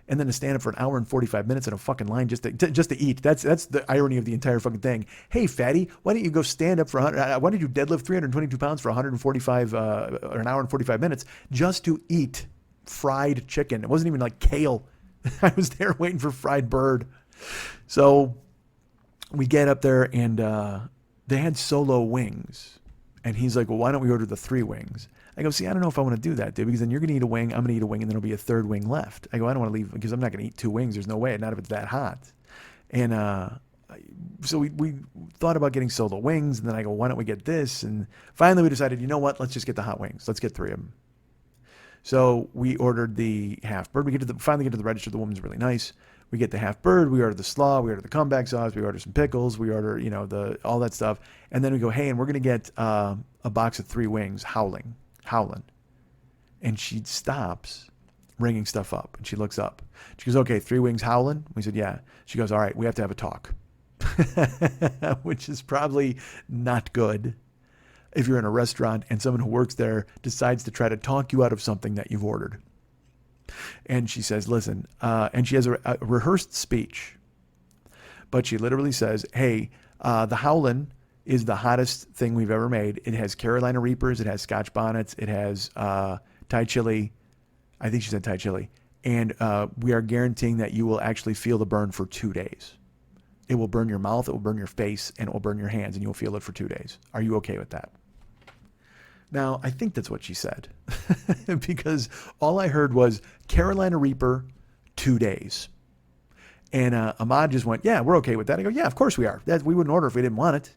And then to stand up for an hour and 45 minutes in a fucking line just to eat. That's the irony of the entire fucking thing. Hey, fatty, why don't you go stand up for why did you deadlift 322 pounds for 145 or an hour and 45 minutes just to eat fried chicken? It wasn't even like kale. I was there waiting for fried bird. So we get up there, and they had solo wings. And he's like, well, why don't we order the 3 wings? I go, see, I don't know if I want to do that, dude, because then you're going to eat a wing, I'm going to eat a wing, and then there'll be a 3rd wing left. I go, I don't want to leave, because I'm not going to eat 2 wings. There's no way, not if it's that hot. And so we thought about getting solo wings, and then I go, why don't we get this? And finally we decided, you know what, let's just get the hot wings. Let's get 3 of them. So we ordered the half bird. We finally get to the register. The woman's really nice. We get the half bird. We order the slaw. We order the comeback sauce. We order some pickles. We order, all that stuff. And then we go, hey, and we're going to get a box of 3 wings, Howlin'. And she stops ringing stuff up, and she looks up. She goes, okay, 3 wings, Howlin'? We said, yeah. She goes, all right, we have to have a talk, which is probably not good if you're in a restaurant and someone who works there decides to try to talk you out of something that you've ordered. And she says, listen, and she has a rehearsed speech, but she literally says, hey, the Howlin' is the hottest thing we've ever made. It has Carolina Reapers. It has Scotch bonnets. It has Thai chili. I think she said Thai chili. And we are guaranteeing that you will actually feel the burn for 2 days. It will burn your mouth, it will burn your face, and it will burn your hands, and you'll feel it for 2 days. Are you okay with that? Now, I think that's what she said, because all I heard was Carolina Reaper, 2 days. And Ahmad just went, yeah, we're okay with that. I go, yeah, of course we are. We wouldn't order if we didn't want it.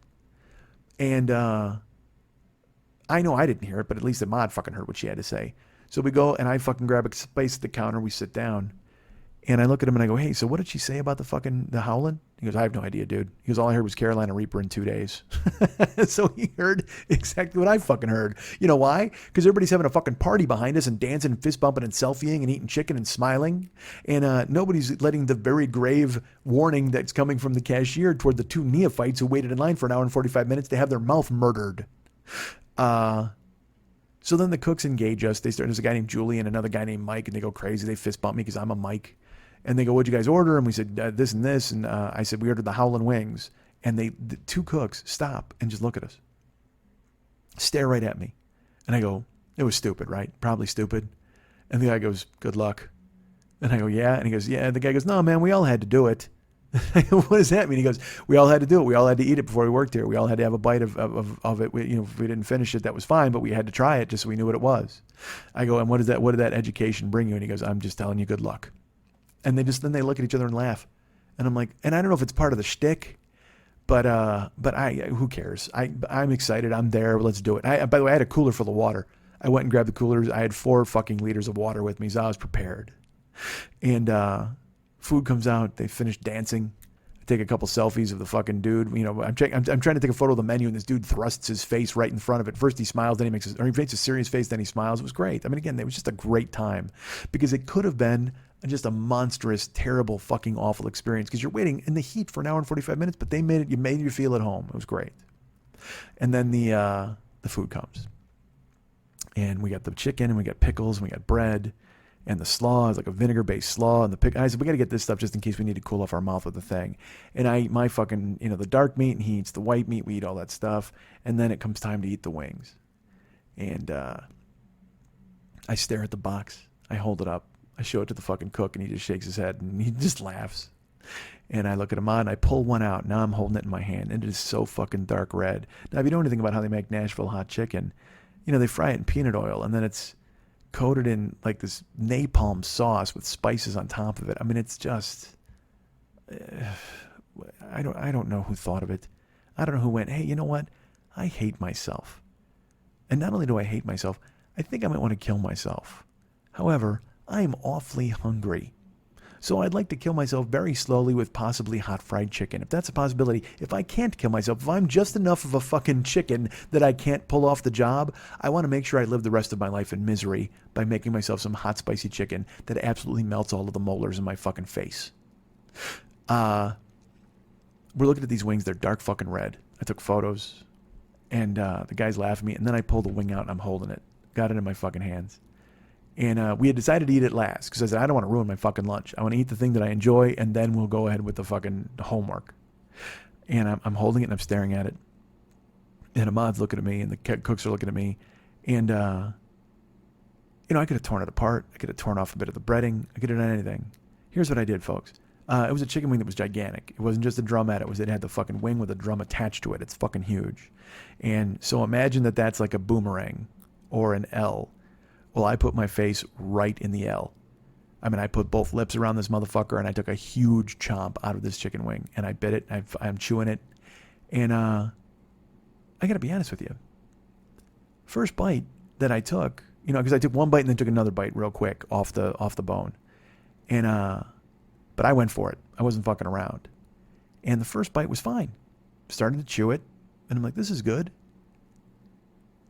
And I know I didn't hear it, but at least Ahmad fucking heard what she had to say. So we go, and I fucking grab a space at the counter. We sit down, And I look at him and I go, hey, so what did she say about the howling? He goes, I have no idea, dude. He goes, all I heard was Carolina Reaper in 2 days. So he heard exactly what I fucking heard. You know why? Because everybody's having a fucking party behind us and dancing and fist bumping and selfieing and eating chicken and smiling. And nobody's letting the very grave warning that's coming from the cashier toward the 2 neophytes who waited in line for an hour and 45 minutes to have their mouth murdered. So then the cooks engage us. There's a guy named Julie and another guy named Mike, and they go crazy. They fist bump me because I'm a Mike. And they go, what'd you guys order? And we said, this and this. And I said, we ordered the howling wings. And the 2 cooks stop and just look at us. Stare right at me. And I go, it was stupid, right? Probably stupid. And the guy goes, good luck. And I go, yeah. And he goes, yeah. And the guy goes, no, man, we all had to do it. What does that mean? He goes, we all had to do it. We all had to eat it before we worked here. We all had to have a bite of it. If we didn't finish it, that was fine, but we had to try it just so we knew what it was. I go, and what did that education bring you? And he goes, I'm just telling you, good luck. And then they look at each other and laugh. And I'm like, and I don't know if it's part of the shtick, but who cares? I'm excited. I'm there. Let's do it. By the way, I had a cooler full of water. I went and grabbed the coolers. I had 4 fucking liters of water with me, so I was prepared. And food comes out. They finish dancing. I take a couple selfies of the fucking dude. I'm trying to take a photo of the menu, and this dude thrusts his face right in front of it. First he smiles, then he makes a serious face, then he smiles. It was great. I mean, again, it was just a great time because it could have been just a monstrous, terrible, fucking awful experience because you're waiting in the heat for an hour and 45 minutes, but you made you feel at home. It was great. And then the food comes. And we got the chicken, and we got pickles, and we got bread, and the slaw is like a vinegar-based slaw, and I said, we got to get this stuff just in case we need to cool off our mouth with the thing. And I eat my fucking, the dark meat, and he eats the white meat. We eat all that stuff, and then it comes time to eat the wings. And I stare at the box. I hold it up. I show it to the fucking cook, and he just shakes his head, and he just laughs. And I look at him on, and I pull one out. Now I'm holding it in my hand, and it is so fucking dark red. Now, if you know anything about how they make Nashville hot chicken, they fry it in peanut oil, and then it's coated in like this napalm sauce with spices on top of it. I mean, it's just, I don't know who thought of it. I don't know who went, hey, you know what? I hate myself. And not only do I hate myself, I think I might want to kill myself. However, I am awfully hungry. So I'd like to kill myself very slowly with possibly hot fried chicken. If that's a possibility, if I can't kill myself, if I'm just enough of a fucking chicken that I can't pull off the job, I want to make sure I live the rest of my life in misery by making myself some hot spicy chicken that absolutely melts all of the molars in my fucking face. We're looking at these wings. They're dark fucking red. I took photos, and the guys laugh at me, and then I pull the wing out, and I'm holding it. Got it in my fucking hands. And we had decided to eat it last because I said, I don't want to ruin my fucking lunch. I want to eat the thing that I enjoy, and then we'll go ahead with the fucking homework. And I'm holding it, and I'm staring at it. And Ahmad's looking at me, and the cooks are looking at me. And, I could have torn it apart. I could have torn off a bit of the breading. I could have done anything. Here's what I did, folks. It was a chicken wing that was gigantic. It wasn't just a drumette. It had the fucking wing with a drum attached to it. It's fucking huge. And so imagine that that's like a boomerang or an L. Well, I put my face right in the L. I mean, I put both lips around this motherfucker, and I took a huge chomp out of this chicken wing, and I bit it. I'm chewing it, and I got to be honest with you. First bite that I took, because I took one bite and then took another bite real quick off the bone, and but I went for it. I wasn't fucking around, and the first bite was fine. Started to chew it, and I'm like, this is good,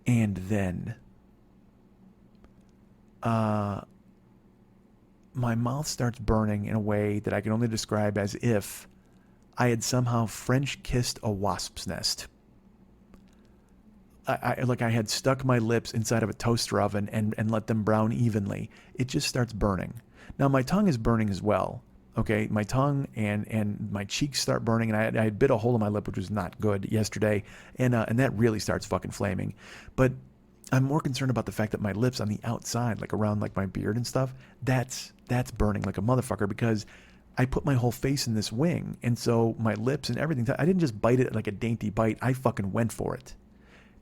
and then. My mouth starts burning in a way that I can only describe as if I had somehow French kissed a wasp's nest. I had stuck my lips inside of a toaster oven and let them brown evenly. It just starts burning. Now my tongue is burning as well. Okay, my tongue and my cheeks start burning, and I had bit a hole in my lip, which was not good yesterday, and that really starts fucking flaming. But I'm more concerned about the fact that my lips on the outside, like around like my beard and stuff, that's burning like a motherfucker because I put my whole face in this wing. And so my lips and everything, I didn't just bite it like a dainty bite. I fucking went for it.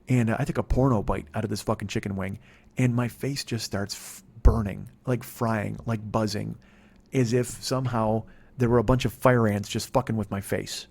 And I took a porno bite out of this fucking chicken wing, and my face just starts burning, like frying, like buzzing, as if somehow there were a bunch of fire ants just fucking with my face.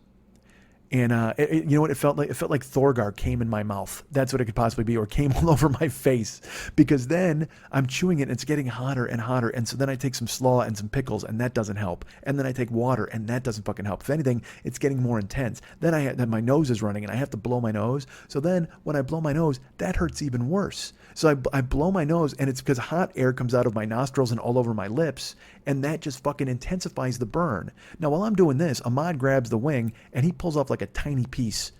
And you know what it felt like? It felt like Thorgar came in my mouth. That's what it could possibly be, or came all over my face. Because then I'm chewing it and it's getting hotter and hotter. And so then I take some slaw and some pickles, and that doesn't help. And then I take water, and that doesn't fucking help. If anything, it's getting more intense. Then my nose is running, and I have to blow my nose. So then when I blow my nose, that hurts even worse. So I blow my nose, and it's because hot air comes out of my nostrils and all over my lips, and that just fucking intensifies the burn. Now, while I'm doing this, Ahmad grabs the wing, and he pulls off like a tiny piece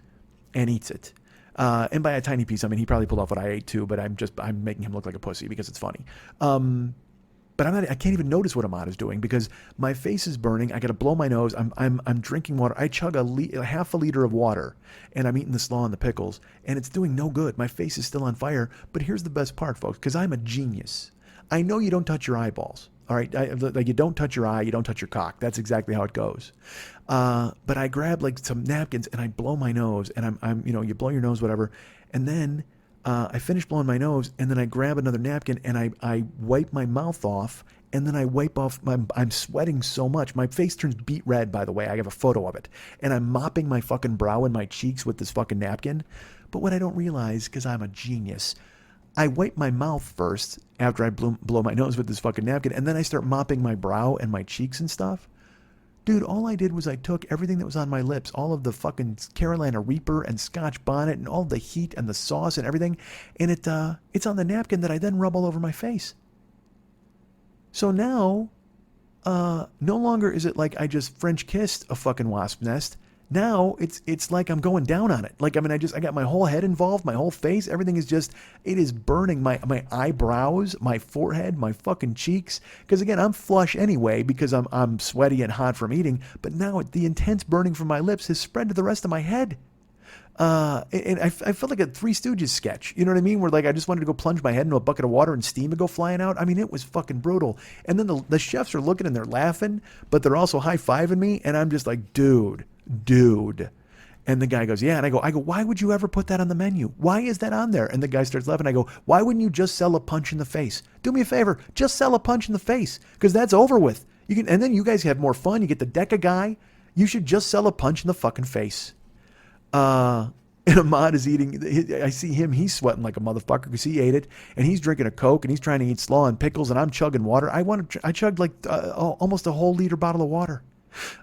and eats it. And by a tiny piece, I mean he probably pulled off what I ate too, but I'm making him look like a pussy because it's funny. But I can't even notice what Ahmad is doing because my face is burning. I got to blow my nose. I'm drinking water. I chug a half a liter of water, and I'm eating the slaw and the pickles, and it's doing no good. My face is still on fire. But here's the best part, folks, because I'm a genius. I know you don't touch your eyeballs. All right, like you don't touch your eye, you don't touch your cock. That's exactly how it goes. But I grab like some napkins and I blow my nose, and I'm you blow your nose, whatever, and then I finish blowing my nose, and then I grab another napkin and I wipe my mouth off, and then I wipe off I'm sweating so much. My face turns beet red, by the way. I have a photo of it, and I'm mopping my fucking brow and my cheeks with this fucking napkin. But what I don't realize, because I'm a genius, I wipe my mouth first after I blow my nose with this fucking napkin, and then I start mopping my brow and my cheeks and stuff. Dude, all I did was I took everything that was on my lips, all of the fucking Carolina Reaper and Scotch Bonnet and all the heat and the sauce and everything, and it's on the napkin that I then rub all over my face. So now, no longer is it like I just French kissed a fucking wasp nest. Now it's like I'm going down on it. Like, I mean, I got my whole head involved, my whole face, everything is just, it is burning my eyebrows, my forehead, my fucking cheeks. Because again, I'm flush anyway because I'm sweaty and hot from eating. But now the intense burning from my lips has spread to the rest of my head. And I felt like a Three Stooges sketch. You know what I mean? Where like I just wanted to go plunge my head into a bucket of water and steam would go flying out. I mean, it was fucking brutal. And then the chefs are looking and they're laughing, but they're also high-fiving me. And I'm just like, dude. And the guy goes, yeah. And I go, why would you ever put that on the menu? Why is that on there? And the guy starts laughing. I go, why wouldn't you just sell a punch in the face? Do me a favor, just sell a punch in the face, because that's over with. You can, and then you guys have more fun. You get the Deca guy. You should just sell a punch in the fucking face. And Ahmad is eating. I see him. He's sweating like a motherfucker because he ate it, and he's drinking a Coke, and he's trying to eat slaw and pickles, and I'm chugging water. I chugged like almost a whole liter bottle of water.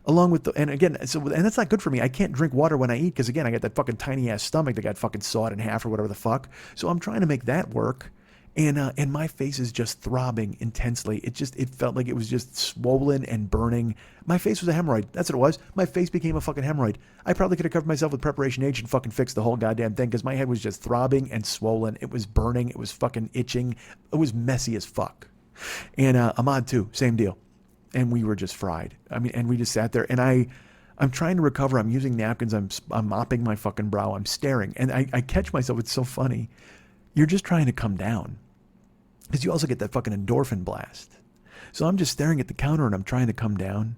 Along with and that's not good for me. I can't drink water when I eat because again, I got that fucking tiny ass stomach that got fucking sawed in half or whatever the fuck. So I'm trying to make that work, and my face is just throbbing intensely. It felt like it was just swollen and burning. My face was a hemorrhoid. That's what it was. My face became a fucking hemorrhoid. I probably could have covered myself with Preparation H and fucking fixed the whole goddamn thing because my head was just throbbing and swollen. It was burning. It was fucking itching. It was messy as fuck. And Ahmad too, same deal. And we were just fried. I mean, and we just sat there, and I'm trying to recover. I'm using napkins. I'm mopping my fucking brow. I'm staring, and I catch myself. It's so funny. You're just trying to come down, because you also get that fucking endorphin blast. So I'm just staring at the counter, and I'm trying to come down,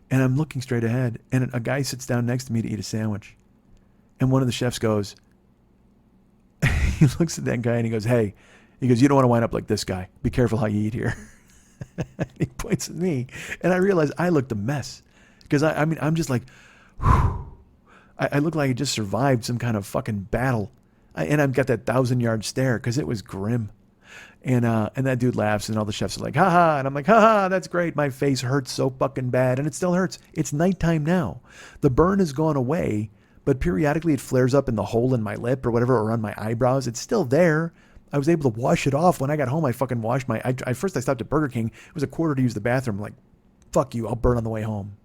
and I'm looking straight ahead, and a guy sits down next to me to eat a sandwich, and one of the chefs goes, he looks at that guy, and he goes, hey, you don't want to wind up like this guy. Be careful how you eat here. He points at me, and I realize I looked a mess because I'm just like, whew. I look like I just survived some kind of fucking battle, and I've got that 1,000-yard stare because it was grim. And that dude laughs, and all the chefs are like, ha ha, and I'm like, ha ha, that's great. My face hurts so fucking bad, and it still hurts. It's nighttime now. The burn has gone away, but periodically it flares up in the hole in my lip or whatever, or on my eyebrows. It's still there. I was able to wash it off. When I got home, I fucking washed first I stopped at Burger King. It was a quarter to use the bathroom. I'm like, fuck you, I'll burn on the way home.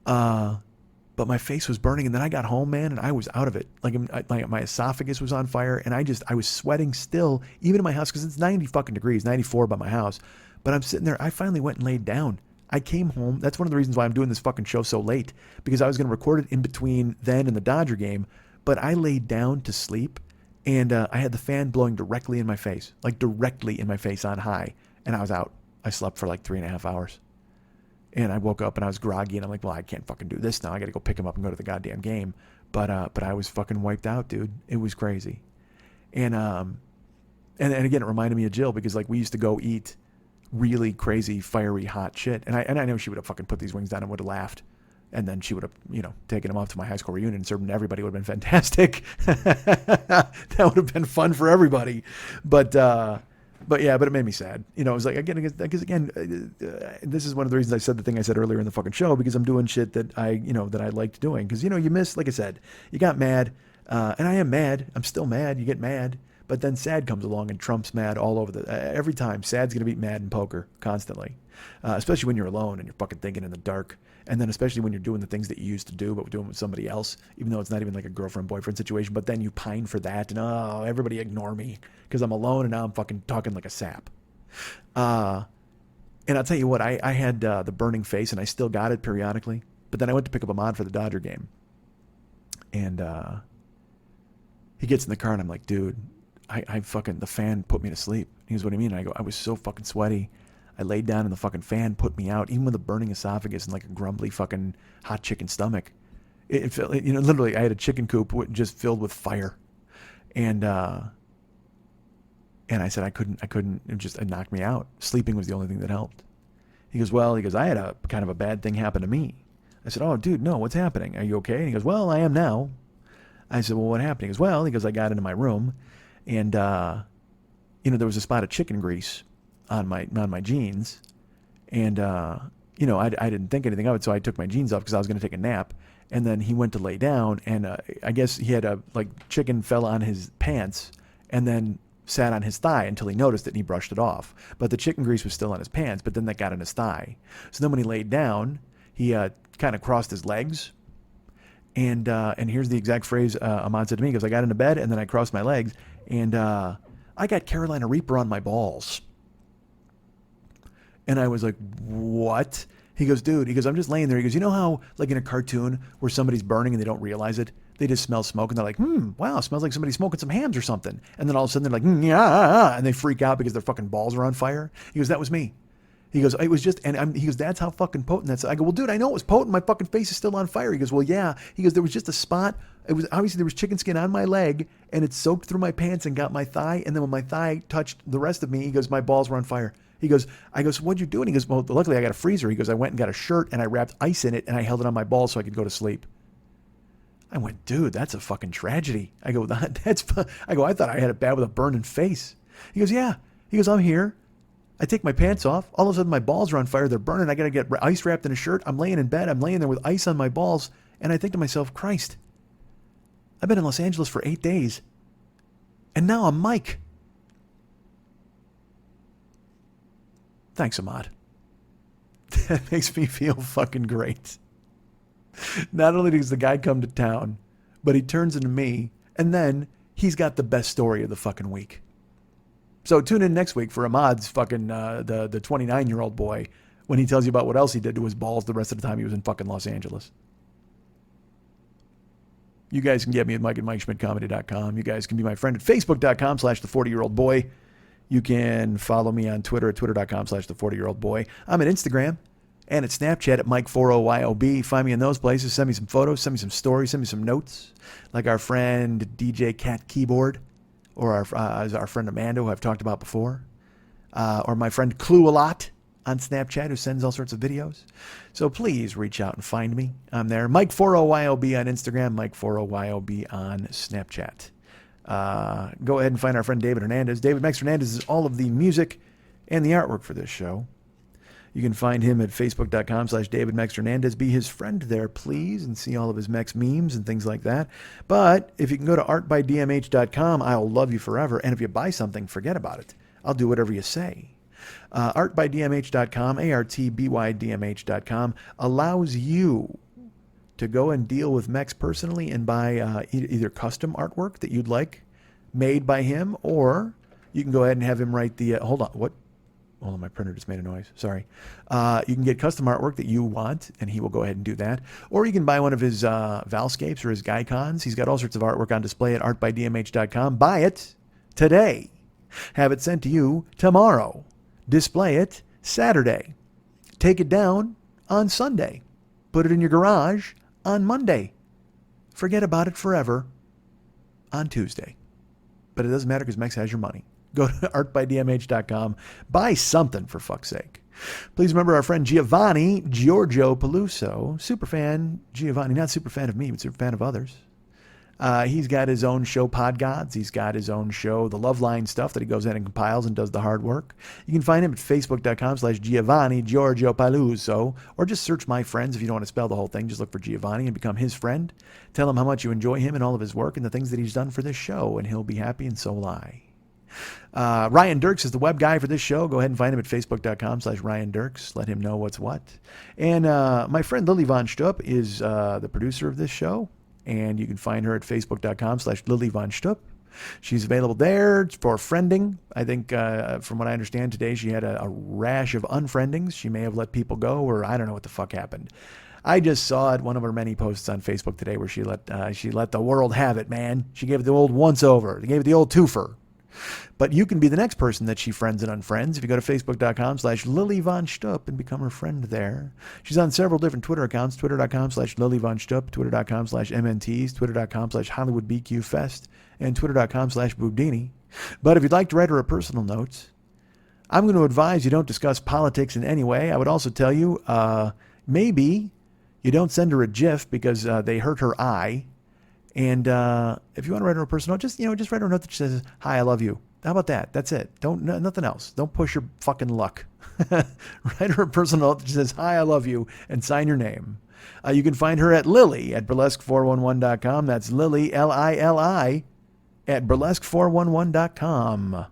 But my face was burning, and then I got home, man, and I was out of it. Like my esophagus was on fire, and I was sweating still, even in my house, because it's 90 fucking degrees, 94 by my house. But I'm sitting there. I finally went and laid down. I came home. That's one of the reasons why I'm doing this fucking show so late, because I was going to record it in between then and the Dodger game. But I laid down to sleep. And I had the fan blowing directly in my face, like directly in my face on high. And I was out. I slept for like 3.5 hours. And I woke up and I was groggy. And I'm like, well, I can't fucking do this now. I got to go pick him up and go to the goddamn game. But I was fucking wiped out, dude. It was crazy. And again, it reminded me of Jill because like we used to go eat really crazy, fiery, hot shit. And I know she would have fucking put these wings down and would have laughed. And then she would have, taken him off to my high school reunion and served him to everybody. It would have been fantastic. That would have been fun for everybody. But it made me sad. It was like, again, this is one of the reasons I said the thing I said earlier in the fucking show, because I'm doing shit that I liked doing. Because, you miss, like I said, you got mad, and I am mad. I'm still mad. You get mad. But then sad comes along and trumps mad all over every time. Sad's going to beat mad in poker constantly, especially when you're alone and you're fucking thinking in the dark. And then especially when you're doing the things that you used to do, but doing with somebody else, even though it's not even like a girlfriend-boyfriend situation. But then you pine for that, and everybody ignore me because I'm alone, and now I'm fucking talking like a sap. And I'll tell you what, I had the burning face, and I still got it periodically. But then I went to pick up Ahmad for the Dodger game. And he gets in the car, and I'm like, dude, I fucking, the fan put me to sleep. He goes, what do you mean? And I go, I was so fucking sweaty. I laid down and the fucking fan put me out, even with a burning esophagus and like a grumbly fucking hot chicken stomach. It felt, literally I had a chicken coop just filled with fire. And I said, I couldn't, it knocked me out. Sleeping was the only thing that helped. He goes, I had a kind of a bad thing happen to me. I said, oh dude, no, what's happening? Are you okay? And he goes, well, I am now. I said, well, what happened? He goes, I got into my room and, there was a spot of chicken grease on my jeans, and I didn't think anything of it, so I took my jeans off because I was going to take a nap. And then he went to lay down, and I guess he had chicken fell on his pants and then sat on his thigh until he noticed it and he brushed it off. But the chicken grease was still on his pants, but then that got on his thigh. So then when he laid down, he kind of crossed his legs. And here's the exact phrase Ahmad said to me. He goes, I got into bed and then I crossed my legs, and I got Carolina Reaper on my balls. And I was like, what? He goes, dude, I'm just laying there. He goes, you know how, like in a cartoon where somebody's burning and they don't realize it? They just smell smoke and they're like, wow, it smells like somebody's smoking some hams or something. And then all of a sudden they're like, yeah, and they freak out because their fucking balls are on fire. He goes, that was me. He goes, it was just, he goes, that's how fucking potent that's. I go, well, dude, I know it was potent. My fucking face is still on fire. He goes, well, yeah. He goes, there was just a spot. It was obviously there was chicken skin on my leg and it soaked through my pants and got my thigh. And then when my thigh touched the rest of me, he goes, my balls were on fire. He goes, I goes, what'd you do? And he goes, well, luckily I got a freezer. He goes, I went and got a shirt and I wrapped ice in it and I held it on my balls so I could go to sleep. I went, dude, that's a fucking tragedy. I go, I thought I had it bad with a burning face. He goes, yeah. He goes, I'm here. I take my pants off. All of a sudden my balls are on fire. They're burning. I got to get ice wrapped in a shirt. I'm laying in bed. I'm laying there with ice on my balls. And I think to myself, Christ, I've been in Los Angeles for 8 days. And now I'm Mike. Thanks, Ahmad. That makes me feel fucking great. Not only does the guy come to town, but he turns into me, and then he's got the best story of the fucking week. So tune in next week for Ahmad's fucking, the 29-year-old boy, when he tells you about what else he did to his balls the rest of the time he was in fucking Los Angeles. You guys can get me at Mike at MikeSchmidtComedy.com. You guys can be my friend at Facebook.com/the40-year-old-boy. You can follow me on Twitter at Twitter.com/the40-year-old-boy. I'm at Instagram and at Snapchat at Mike40YOB. Find me in those places. Send me some photos. Send me some stories. Send me some notes. Like our friend DJ Cat Keyboard, or our friend Amanda, who I've talked about before. Or my friend Clue a Lot on Snapchat, who sends all sorts of videos. So please reach out and find me. I'm there. Mike40YOB on Instagram. Mike40YOB on Snapchat. Go ahead and find our friend David Hernandez. David Mex Hernandez is all of the music and the artwork for this show. You can find him at Facebook.com/David Mex Hernandez. Be his friend there, please, and see all of his Mex memes and things like that. But if you can go to artbydmh.com, I'll love you forever. And if you buy something, forget about it. I'll do whatever you say. Artbydmh.com, ARTBYDMH.com, allows you to go and deal with Mex personally and buy either custom artwork that you'd like made by him, or you can go ahead and have him write the... hold on, my printer just made a noise. Sorry. You can get custom artwork that you want, and he will go ahead and do that. Or you can buy one of his Valscapes or his Gycons. He's got all sorts of artwork on display at artbydmh.com. Buy it today. Have it sent to you tomorrow. Display it Saturday. Take it down on Sunday. Put it in your garage on Monday. Forget about it forever on Tuesday. But it doesn't matter because Mex has your money. Go to artbydmh.com. Buy something, for fuck's sake. Please remember our friend Giovanni Giorgio Peluso, super fan Giovanni, not super fan of me, but super fan of others. He's got his own show, Pod Gods. He's got his own show, The Loveline Stuff, that he goes in and compiles and does the hard work. You can find him at facebook.com/Giovanni Giorgio Peluso, or just search My Friends if you don't want to spell the whole thing. Just look for Giovanni and become his friend. Tell him how much you enjoy him and all of his work and the things that he's done for this show, and he'll be happy, and so will I. Ryan Dirks is the web guy for this show. Go ahead and find him at facebook.com/Ryan Dirks. Let him know what's what. And my friend Lily Von Stupp is the producer of this show. And you can find her at facebook.com/Lily Von Stupp. She's available there for friending. I think from what I understand today, she had a rash of unfriendings. She may have let people go, or I don't know what the fuck happened. I just saw it, one of her many posts on Facebook today, where she let the world have it, man. She gave it the old once over. They gave it the old twofer. But you can be the next person that she friends and unfriends if you go to facebook.com/Lily Von Stupp and become her friend there. She's on several different Twitter accounts, twitter.com/Lily Von Stupp, twitter.com/MNTs, twitter.com/HollywoodBQFest, and twitter.com/Boudini. But if you'd like to write her a personal note, I'm going to advise you don't discuss politics in any way. I would also tell you maybe you don't send her a GIF because they hurt her eye. And if you want to write her a personal note, just write her a note that says, "Hi, I love you." How about that? That's it. Nothing else. Don't push your fucking luck. Write her a personal note that says, "Hi, I love you," and sign your name. You can find her at Lily at burlesque411.com. That's Lily, Lili, at burlesque411.com.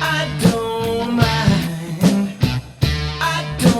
I don't mind. I don't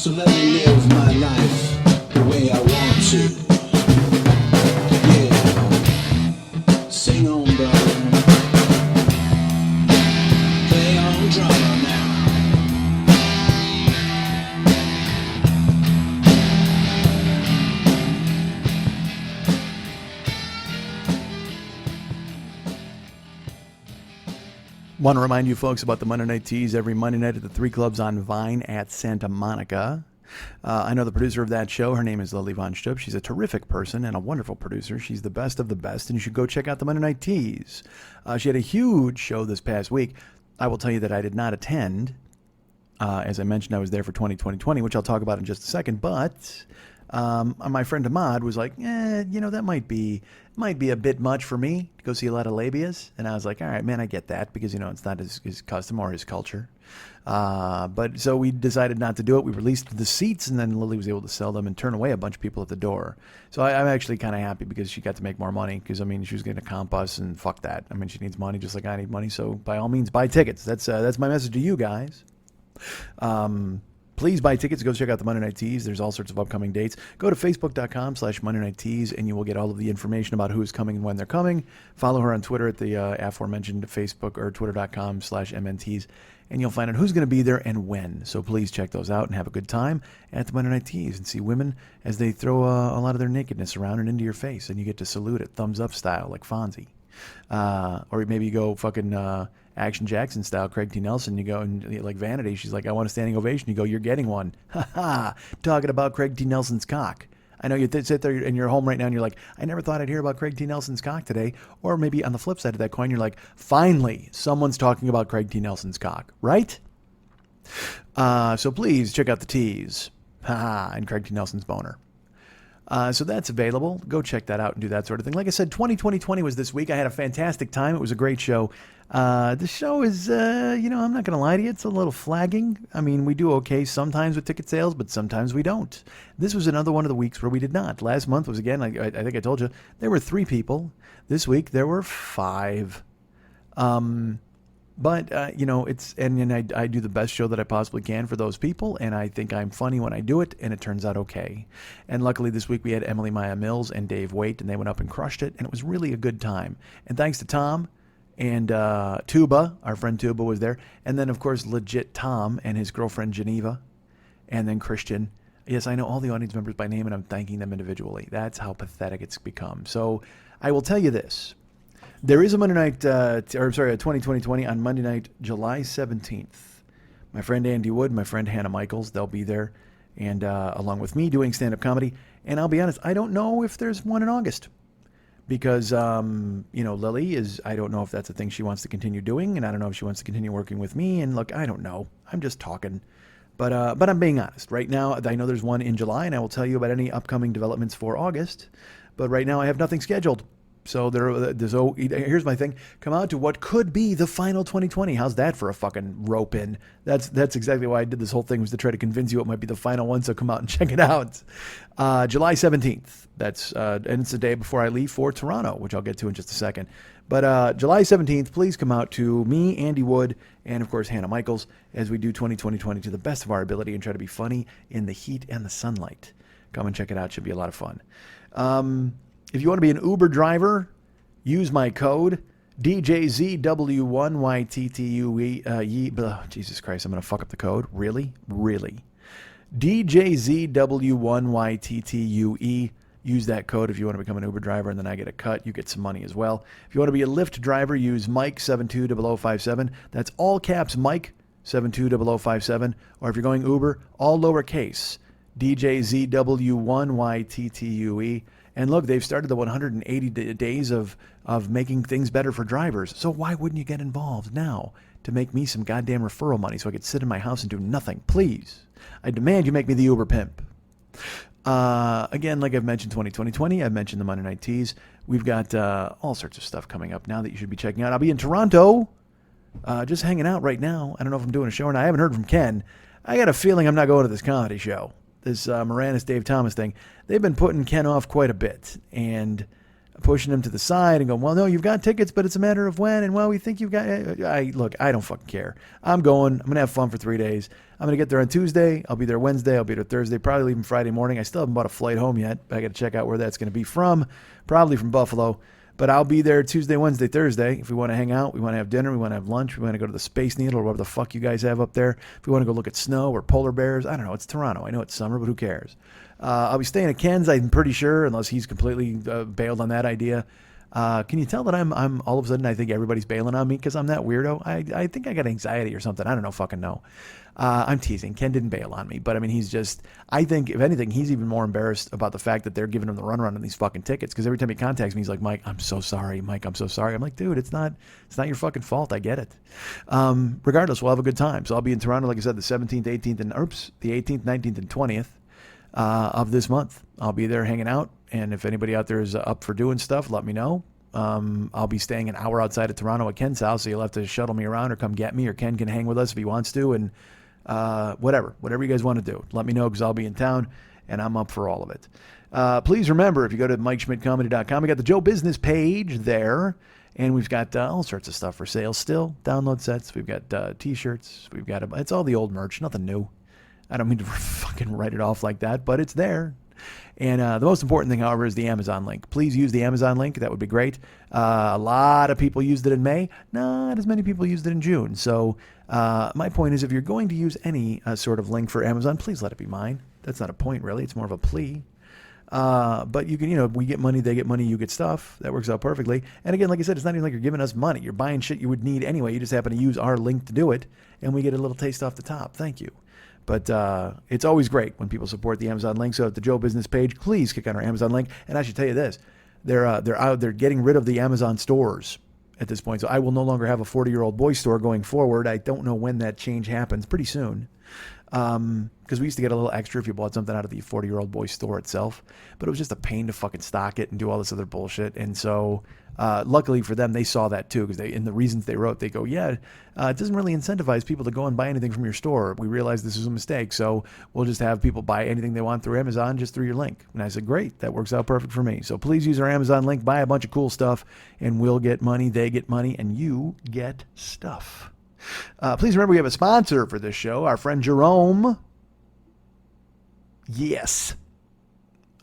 So let me live my life the way I want to. Yeah, sing on, brother. Play on drummer now. Want to remind you folks about the Monday Night Teas every Monday night at the 3 Clubs on Vine at Santa Monica. I know the producer of that show. Her name is Lily Von Stupp. She's a terrific person and a wonderful producer. She's the best of the best, and you should go check out the Monday Night Teas. She had a huge show this past week. I will tell you that I did not attend. As I mentioned, I was there for 2020, which I'll talk about in just a second, but my friend Ahmad was like, that might be a bit much for me to go see a lot of labias. And I was like, all right, man, I get that because, it's not his custom or his culture. But so we decided not to do it. We released the seats, and then Lily was able to sell them and turn away a bunch of people at the door. So I'm actually kind of happy because she got to make more money because, she was going to comp us, and fuck that. She needs money just like I need money. So by all means, buy tickets. That's my message to you guys. Please buy tickets. Go check out the Monday Night Teas. There's all sorts of upcoming dates. Go to facebook.com/Monday Night Teas, and you will get all of the information about who's coming and when they're coming. Follow her on Twitter at the aforementioned Facebook or twitter.com/MNTeas, and you'll find out who's going to be there and when. So please check those out and have a good time at the Monday Night Teas and see women as they throw a lot of their nakedness around and into your face, and you get to salute it thumbs up style like Fonzie. Or maybe you go fucking Action Jackson style, Craig T. Nelson. You go and like Vanity. She's like, I want a standing ovation. You go, you're getting one. Ha ha. Talking about Craig T. Nelson's cock. I know you sit there in your home right now and you're like, I never thought I'd hear about Craig T. Nelson's cock today. Or maybe on the flip side of that coin, you're like, finally, someone's talking about Craig T. Nelson's cock, right? So please check out the teas. Ha ha. And Craig T. Nelson's boner. So that's available. Go check that out and do that sort of thing. Like I said, 2020 was this week. I had a fantastic time. It was a great show. The show is, I'm not going to lie to you, it's a little flagging. We do okay sometimes with ticket sales, but sometimes we don't. This was another one of the weeks where we did not. Last month was, again, I think I told you, there were 3 people. This week there were 5. But, it's, and I do the best show that I possibly can for those people, and I think I'm funny when I do it, and it turns out okay. And luckily this week we had Emily Maya Mills and Dave Waite, and they went up and crushed it, and it was really a good time. And thanks to Tom and Tuba, our friend Tuba was there, and then, of course, Legit Tom and his girlfriend Geneva, and then Christian. Yes, I know all the audience members by name, and I'm thanking them individually. That's how pathetic it's become. So I will tell you this. There is a Monday night, a 2020 on Monday night, July 17th. My friend Andy Wood, my friend Hannah Michaels, they'll be there, and along with me doing stand-up comedy. And I'll be honest, I don't know if there's one in August because, Lily is, I don't know if that's a thing she wants to continue doing, and I don't know if she wants to continue working with me. And look, I don't know. I'm just talking. But I'm being honest. Right now, I know there's one in July, and I will tell you about any upcoming developments for August. But right now, I have nothing scheduled. So here's my thing. Come out to what could be the final 2020. How's that for a fucking rope in? That's exactly why I did this whole thing, was to try to convince you it might be the final one. So come out and check it out. July 17th. That's and it's the day before I leave for Toronto, which I'll get to in just a second. But July 17th, please come out to me, Andy Wood, and of course Hannah Michaels as we do 2020 to the best of our ability and try to be funny in the heat and the sunlight. Come and check it out. It should be a lot of fun. If you want to be an Uber driver, use my code DJZW1YTTUE. Jesus Christ, I'm going to fuck up the code. Really? DJZW1YTTUE. Use that code if you want to become an Uber driver, and then I get a cut. You get some money as well. If you want to be a Lyft driver, use Mike720057. That's all caps Mike 720057. Or if you're going Uber, all lowercase DJZW1YTTUE. And look, they've started the 180 days of making things better for drivers. So why wouldn't you get involved now to make me some goddamn referral money so I could sit in my house and do nothing? Please. I demand you make me the Uber pimp. Again, like I've mentioned 2020, I've mentioned the Monday Night Teas. We've got all sorts of stuff coming up now that you should be checking out. I'll be in Toronto, just hanging out right now. I don't know if I'm doing a show or not. I haven't heard from Ken. I got a feeling I'm not going to this comedy show. This Moranis Dave Thomas thing. They've been putting Ken off quite a bit. And pushing them to the side and going, well, no, you've got tickets, but it's a matter of when. And well, we think you've got. Look, I don't fucking care. I'm going. I'm gonna have fun for 3 days. I'm gonna get there on Tuesday. I'll be there Wednesday. I'll be there Thursday. Probably leaving Friday morning. I still haven't bought a flight home yet. I got to check out where that's gonna be from. Probably from Buffalo. But I'll be there Tuesday, Wednesday, Thursday. If we want to hang out, we want to have dinner, we want to have lunch, we want to go to the Space Needle or whatever the fuck you guys have up there. If we want to go look at snow or polar bears, I don't know. It's Toronto. I know it's summer, but who cares? I'll be staying at Ken's, I'm pretty sure, unless he's completely bailed on that idea. Can you tell that I'm all of a sudden I think everybody's bailing on me because I'm that weirdo? I think I got anxiety or something. I don't know, fucking know. I'm teasing. Ken didn't bail on me, but I mean, I think if anything, he's even more embarrassed about the fact that they're giving him the runaround on these fucking tickets. Because every time he contacts me, he's like, Mike, I'm so sorry. Mike, I'm so sorry. I'm like, dude, it's not your fucking fault. I get it. Regardless, we'll have a good time. So I'll be in Toronto, like I said, the 17th, 18th, and the 18th, 19th, and 20th of this month. I'll be there hanging out. And if anybody out there is up for doing stuff, let me know. I'll be staying an hour outside of Toronto at Ken's house, so you'll have to shuttle me around or come get me, or Ken can hang with us if he wants to, and whatever you guys want to do. Let me know because I'll be in town, and I'm up for all of it. Please remember, if you go to MikeSchmidtComedy.com, we got the Joe Business page there, and we've got all sorts of stuff for sale still. Download sets, we've got T-shirts, we've got it's all the old merch, nothing new. I don't mean to fucking write it off like that, but it's there. And the most important thing, however, is the Amazon link. Please use the Amazon link. That would be great. A lot of people used it in May. Not as many people used it in June. So my point is, if you're going to use any sort of link for Amazon, please let it be mine. That's not a point, really. It's more of a plea. But you can, we get money, they get money, you get stuff. That works out perfectly. And again, like I said, it's not even like you're giving us money. You're buying shit you would need anyway. You just happen to use our link to do it, and we get a little taste off the top. Thank you. But it's always great when people support the Amazon link. So at the Joe Business page, please click on our Amazon link. And I should tell you this: they're getting rid of the Amazon stores at this point. So I will no longer have a 40-year-old boy store going forward. I don't know when that change happens. Pretty soon. Because we used to get a little extra if you bought something out of the 40-year-old boy store itself, but it was just a pain to fucking stock it and do all this other bullshit. And so, luckily for them, they saw that too, because in the reasons they wrote, they go, it doesn't really incentivize people to go and buy anything from your store. We realized this was a mistake, so we'll just have people buy anything they want through Amazon, just through your link. And I said, great, that works out perfect for me. So please use our Amazon link, buy a bunch of cool stuff, and we'll get money, they get money, and you get stuff. Please remember we have a sponsor for this show, our friend Jerome. Yes.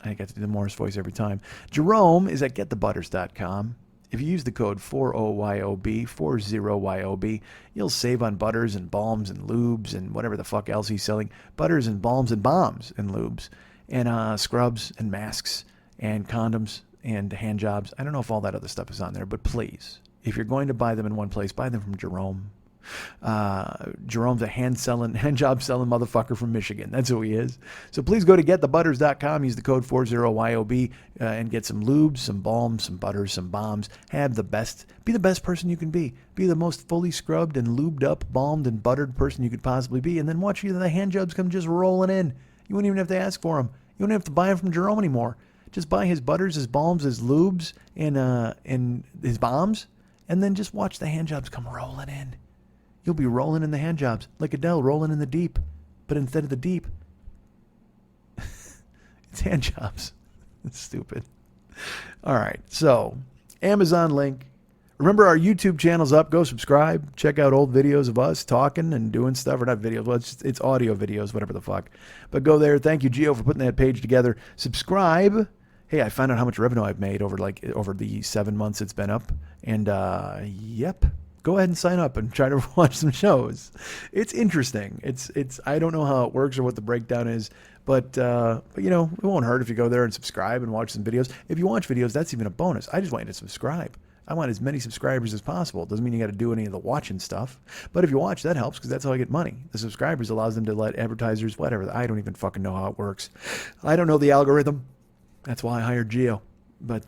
I get to do the Morris voice every time. Jerome is at getthebutters.com. If you use the code 40YOB, 40YOB, you'll save on butters and balms and lubes and whatever the fuck else he's selling. Butters and balms and bombs and lubes and scrubs and masks and condoms and hand jobs. I don't know if all that other stuff is on there, but please, if you're going to buy them in one place, buy them from Jerome. Jerome's a hand job selling motherfucker from Michigan. That's who he is. So please go to getthebutters.com, use the code 40YOB, and get some lubes, some balms, some butters, some bombs. Be the best person you can be. Be the most fully scrubbed and lubed up, balmed and buttered person you could possibly be. And then watch the hand jobs come just rolling in. You wouldn't even have to ask for them. You wouldn't have to buy them from Jerome anymore. Just buy his butters, his balms, his lubes, and his bombs, and then just watch the hand jobs come rolling in. You'll be rolling in the hand jobs, like Adele rolling in the deep. But instead of the deep, it's hand jobs. It's stupid. All right, so Amazon link. Remember, our YouTube channel's up. Go subscribe. Check out old videos of us talking and doing stuff. Or not videos. Well, it's audio videos, whatever the fuck. But go there. Thank you, Gio, for putting that page together. Subscribe. Hey, I found out how much revenue I've made over the 7 months it's been up. And, yep. Go ahead and sign up and try to watch some shows. It's interesting. It's I don't know how it works or what the breakdown is, but it won't hurt if you go there and subscribe and watch some videos. If you watch videos, that's even a bonus. I just want you to subscribe. I want as many subscribers as possible. It doesn't mean you got to do any of the watching stuff, but if you watch, that helps because that's how I get money. The subscribers allows them to let advertisers, whatever. I don't even fucking know how it works. I don't know the algorithm. That's why I hired Gio. But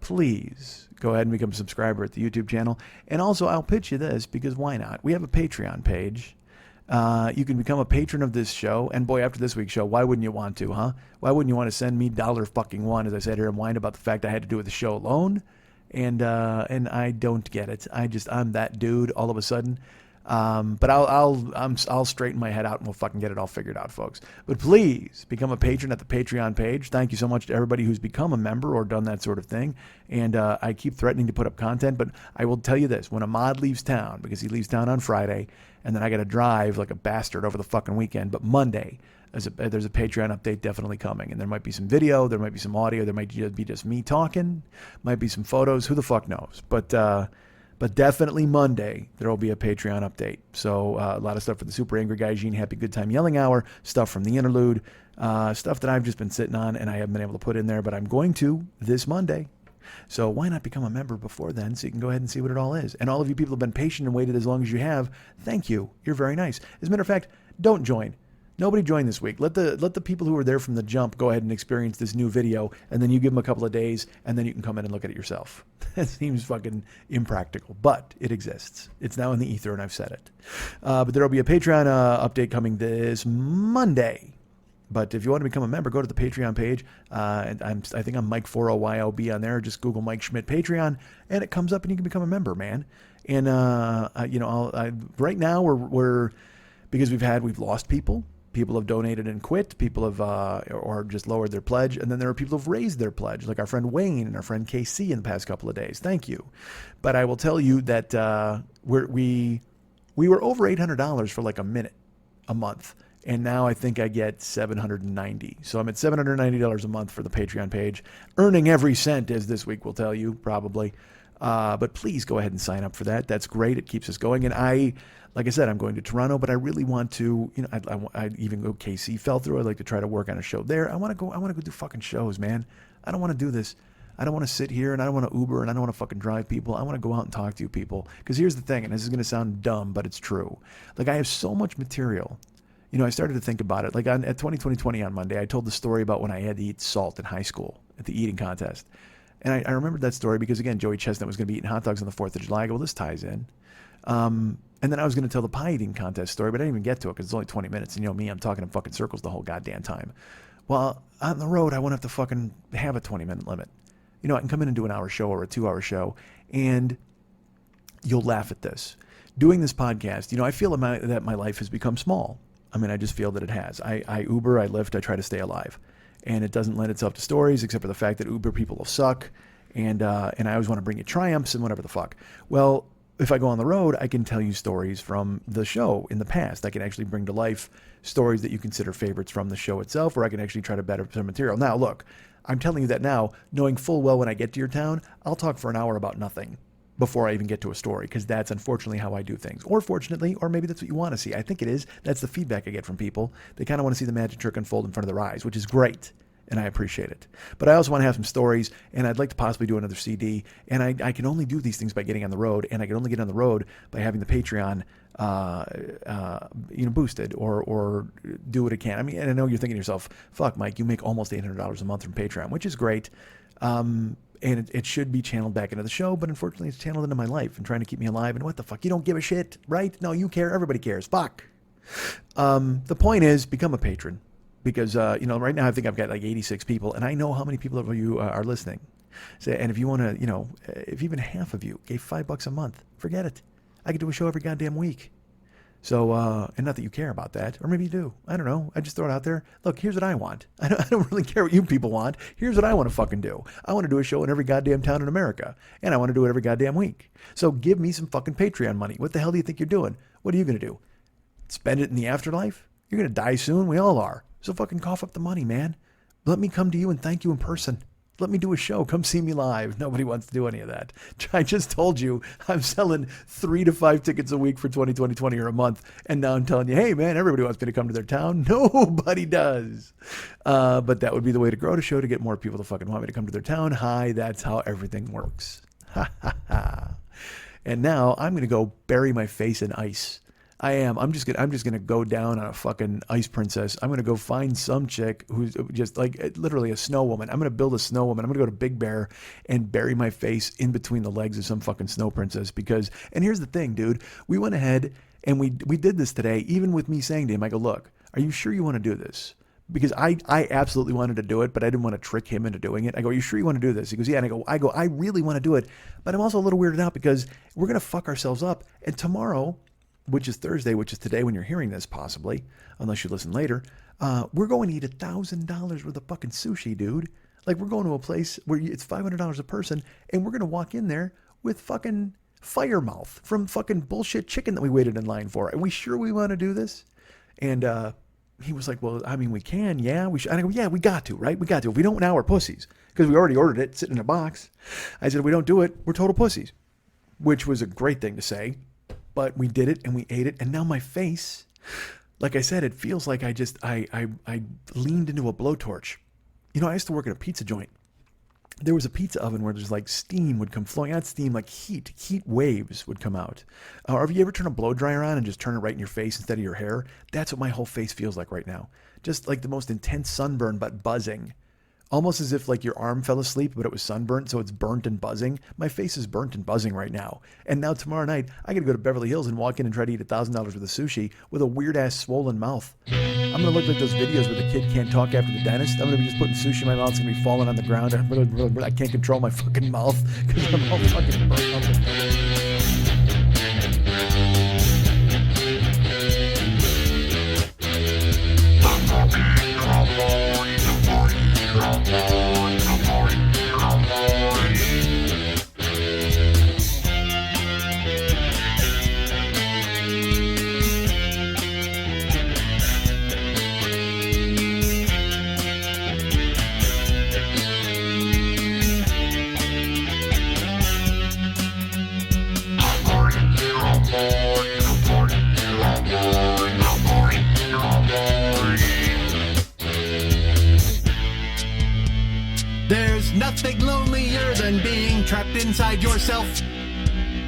please go ahead and become a subscriber at the YouTube channel. And also, I'll pitch you this because why not? We have a Patreon page. You can become a patron of this show. And boy, after this week's show, why wouldn't you want to, huh? Why wouldn't you want to send me $1, as I said here, and whine about the fact I had to do with the show alone? And I don't get it. I'm that dude all of a sudden. But I'll straighten my head out and we'll fucking get it all figured out, folks. But please become a patron at the Patreon page. Thank you so much to everybody who's become a member or done that sort of thing. And I keep threatening to put up content, but I will tell you this: when Ahmad leaves town, because he leaves town on Friday, and then I got to drive like a bastard over the fucking weekend. But Monday, there's a Patreon update definitely coming, and there might be some video, there might be some audio, there might be just me talking, might be some photos. Who the fuck knows? But definitely Monday, there will be a Patreon update. So a lot of stuff for the Super Angry Guy Gene Happy Good Time Yelling Hour, stuff from the interlude, stuff that I've just been sitting on and I haven't been able to put in there, but I'm going to this Monday. So why not become a member before then so you can go ahead and see what it all is. And all of you people who have been patient and waited as long as you have, thank you. You're very nice. As a matter of fact, don't join. Nobody joined this week. Let the people who were there from the jump go ahead and experience this new video, and then you give them a couple of days, and then you can come in and look at it yourself. That seems fucking impractical, but it exists. It's now in the ether, and I've said it. But there will be a Patreon update coming this Monday. But if you want to become a member, go to the Patreon page. And I think I'm Mike40YLB on there. Just Google Mike Schmidt Patreon, and it comes up, and you can become a member, man. And right now we're because we've lost people. People have donated and quit. People have or just lowered their pledge. And then there are people who've raised their pledge, like our friend Wayne and our friend KC in the past couple of days. Thank you. But I will tell you that we were over $800 for like a month. And now I think I get $790. So I'm at $790 a month for the Patreon page, earning every cent, as this week will tell you, probably. But please go ahead and sign up for that. That's great. It keeps us going. And like I said, I'm going to Toronto, but I really want to, I even go KC fell through. I'd like to try to work on a show there. I want to go do fucking shows, man. I don't want to do this. I don't want to sit here and I don't want to Uber and I don't want to fucking drive people. I want to go out and talk to you people. Because here's the thing, and this is going to sound dumb, but it's true. Like I have so much material. I started to think about it. Like at 2020 on Monday, I told the story about when I had to eat salt in high school at the eating contest. And I remembered that story because, again, Joey Chestnut was going to be eating hot dogs on the 4th of July. I go, well, this ties in. And then I was going to tell the pie eating contest story, but I didn't even get to it because it's only 20 minutes. And you know me, I'm talking in fucking circles the whole goddamn time. Well, on the road, I won't have to fucking have a 20-minute limit. I can come in and do an hour show or a 2-hour show, and you'll laugh at this. Doing this podcast, I feel that my life has become small. I mean, I just feel that it has. I Uber, I Lyft, I try to stay alive. And it doesn't lend itself to stories except for the fact that Uber people will suck. And I always want to bring you triumphs and whatever the fuck. Well, if I go on the road, I can tell you stories from the show in the past. I can actually bring to life stories that you consider favorites from the show itself, or I can actually try to better some material. Now, look, I'm telling you that now, knowing full well when I get to your town, I'll talk for an hour about nothing before I even get to a story, because that's unfortunately how I do things. Or fortunately, or maybe that's what you want to see. I think it is. That's the feedback I get from people. They kind of want to see the magic trick unfold in front of their eyes, which is great. And I appreciate it. But I also want to have some stories, and I'd like to possibly do another CD. And I can only do these things by getting on the road, and I can only get on the road by having the Patreon, boosted or do what it can. I mean, and I know you're thinking to yourself, fuck, Mike, you make almost $800 a month from Patreon, which is great. And it should be channeled back into the show, but unfortunately it's channeled into my life and trying to keep me alive. And what the fuck? You don't give a shit, right? No, you care. Everybody cares. Fuck. The point is, become a patron. Because, right now I think I've got like 86 people, and I know how many people of you are listening. So, and if you want to, if even half of you gave $5 a month, forget it. I could do a show every goddamn week. So, and not that you care about that, or maybe you do. I don't know. I just throw it out there. Look, here's what I want. I don't really care what you people want. Here's what I want to fucking do. I want to do a show in every goddamn town in America, and I want to do it every goddamn week. So give me some fucking Patreon money. What the hell do you think you're doing? What are you going to do? Spend it in the afterlife? You're going to die soon. We all are. So fucking cough up the money, man. Let me come to you and thank you in person. Let me do a show. Come see me live. Nobody wants to do any of that. I just told you I'm selling 3 to 5 tickets a week for 2020 or a month. And now I'm telling you, hey, man, everybody wants me to come to their town. Nobody does. But that would be the way to grow the show, to get more people to fucking want me to come to their town. Hi, that's how everything works. Ha, ha, ha. And now I'm going to go bury my face in ice. I am. I'm just gonna go down on a fucking ice princess. I'm gonna go find some chick who's just like literally a snow woman. I'm gonna build a snow woman. I'm gonna go to Big Bear and bury my face in between the legs of some fucking snow princess. Because, and here's the thing, dude, we went ahead and we did this today. Even with me saying to him, I go, look, are you sure you want to do this? Because I absolutely wanted to do it, but I didn't want to trick him into doing it. I go, are you sure you want to do this? He goes, yeah. And I go, I really want to do it, but I'm also a little weirded out because we're gonna fuck ourselves up. And tomorrow, which is Thursday, which is today when you're hearing this, possibly, unless you listen later, we're going to eat $1,000 worth of fucking sushi, dude. Like, we're going to a place where it's $500 a person, and we're going to walk in there with fucking fire mouth from fucking bullshit chicken that we waited in line for. Are we sure we want to do this? And he was like, well, I mean, we can, yeah, we should. And I go, yeah, we got to, right? We got to. If we don't now, we're pussies, because we already ordered it sitting in a box. I said, if we don't do it, we're total pussies, which was a great thing to say. But we did it, and we ate it, and now my face, like I said, it feels like I leaned into a blowtorch. You know, I used to work at a pizza joint. There was a pizza oven where there's like steam would come flowing, not steam, like heat waves would come out. Or have you ever turned a blow dryer on and just turn it right in your face instead of your hair? That's what my whole face feels like right now. Just like the most intense sunburn, but buzzing. Almost as if like your arm fell asleep, but it was sunburnt, so it's burnt and buzzing. My face is burnt and buzzing right now. And now tomorrow night, I got to go to Beverly Hills and walk in and try to eat $1,000 worth of sushi with a weird-ass swollen mouth. I'm going to look like those videos where the kid can't talk after the dentist. I'm going to be just putting sushi in my mouth. It's going to be falling on the ground. I can't control my fucking mouth because I'm all fucking burnt up. There's nothing lonelier than being trapped inside yourself.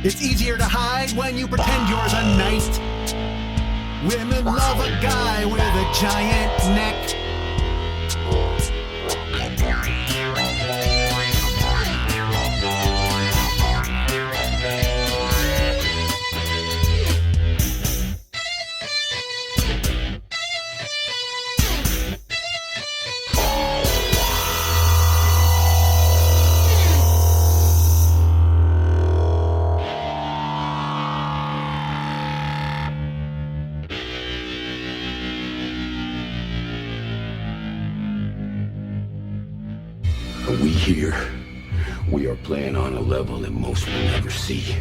It's easier to hide when you pretend yours a knight. Women love a guy with a giant neck. We here, we are playing on a level that most will never see.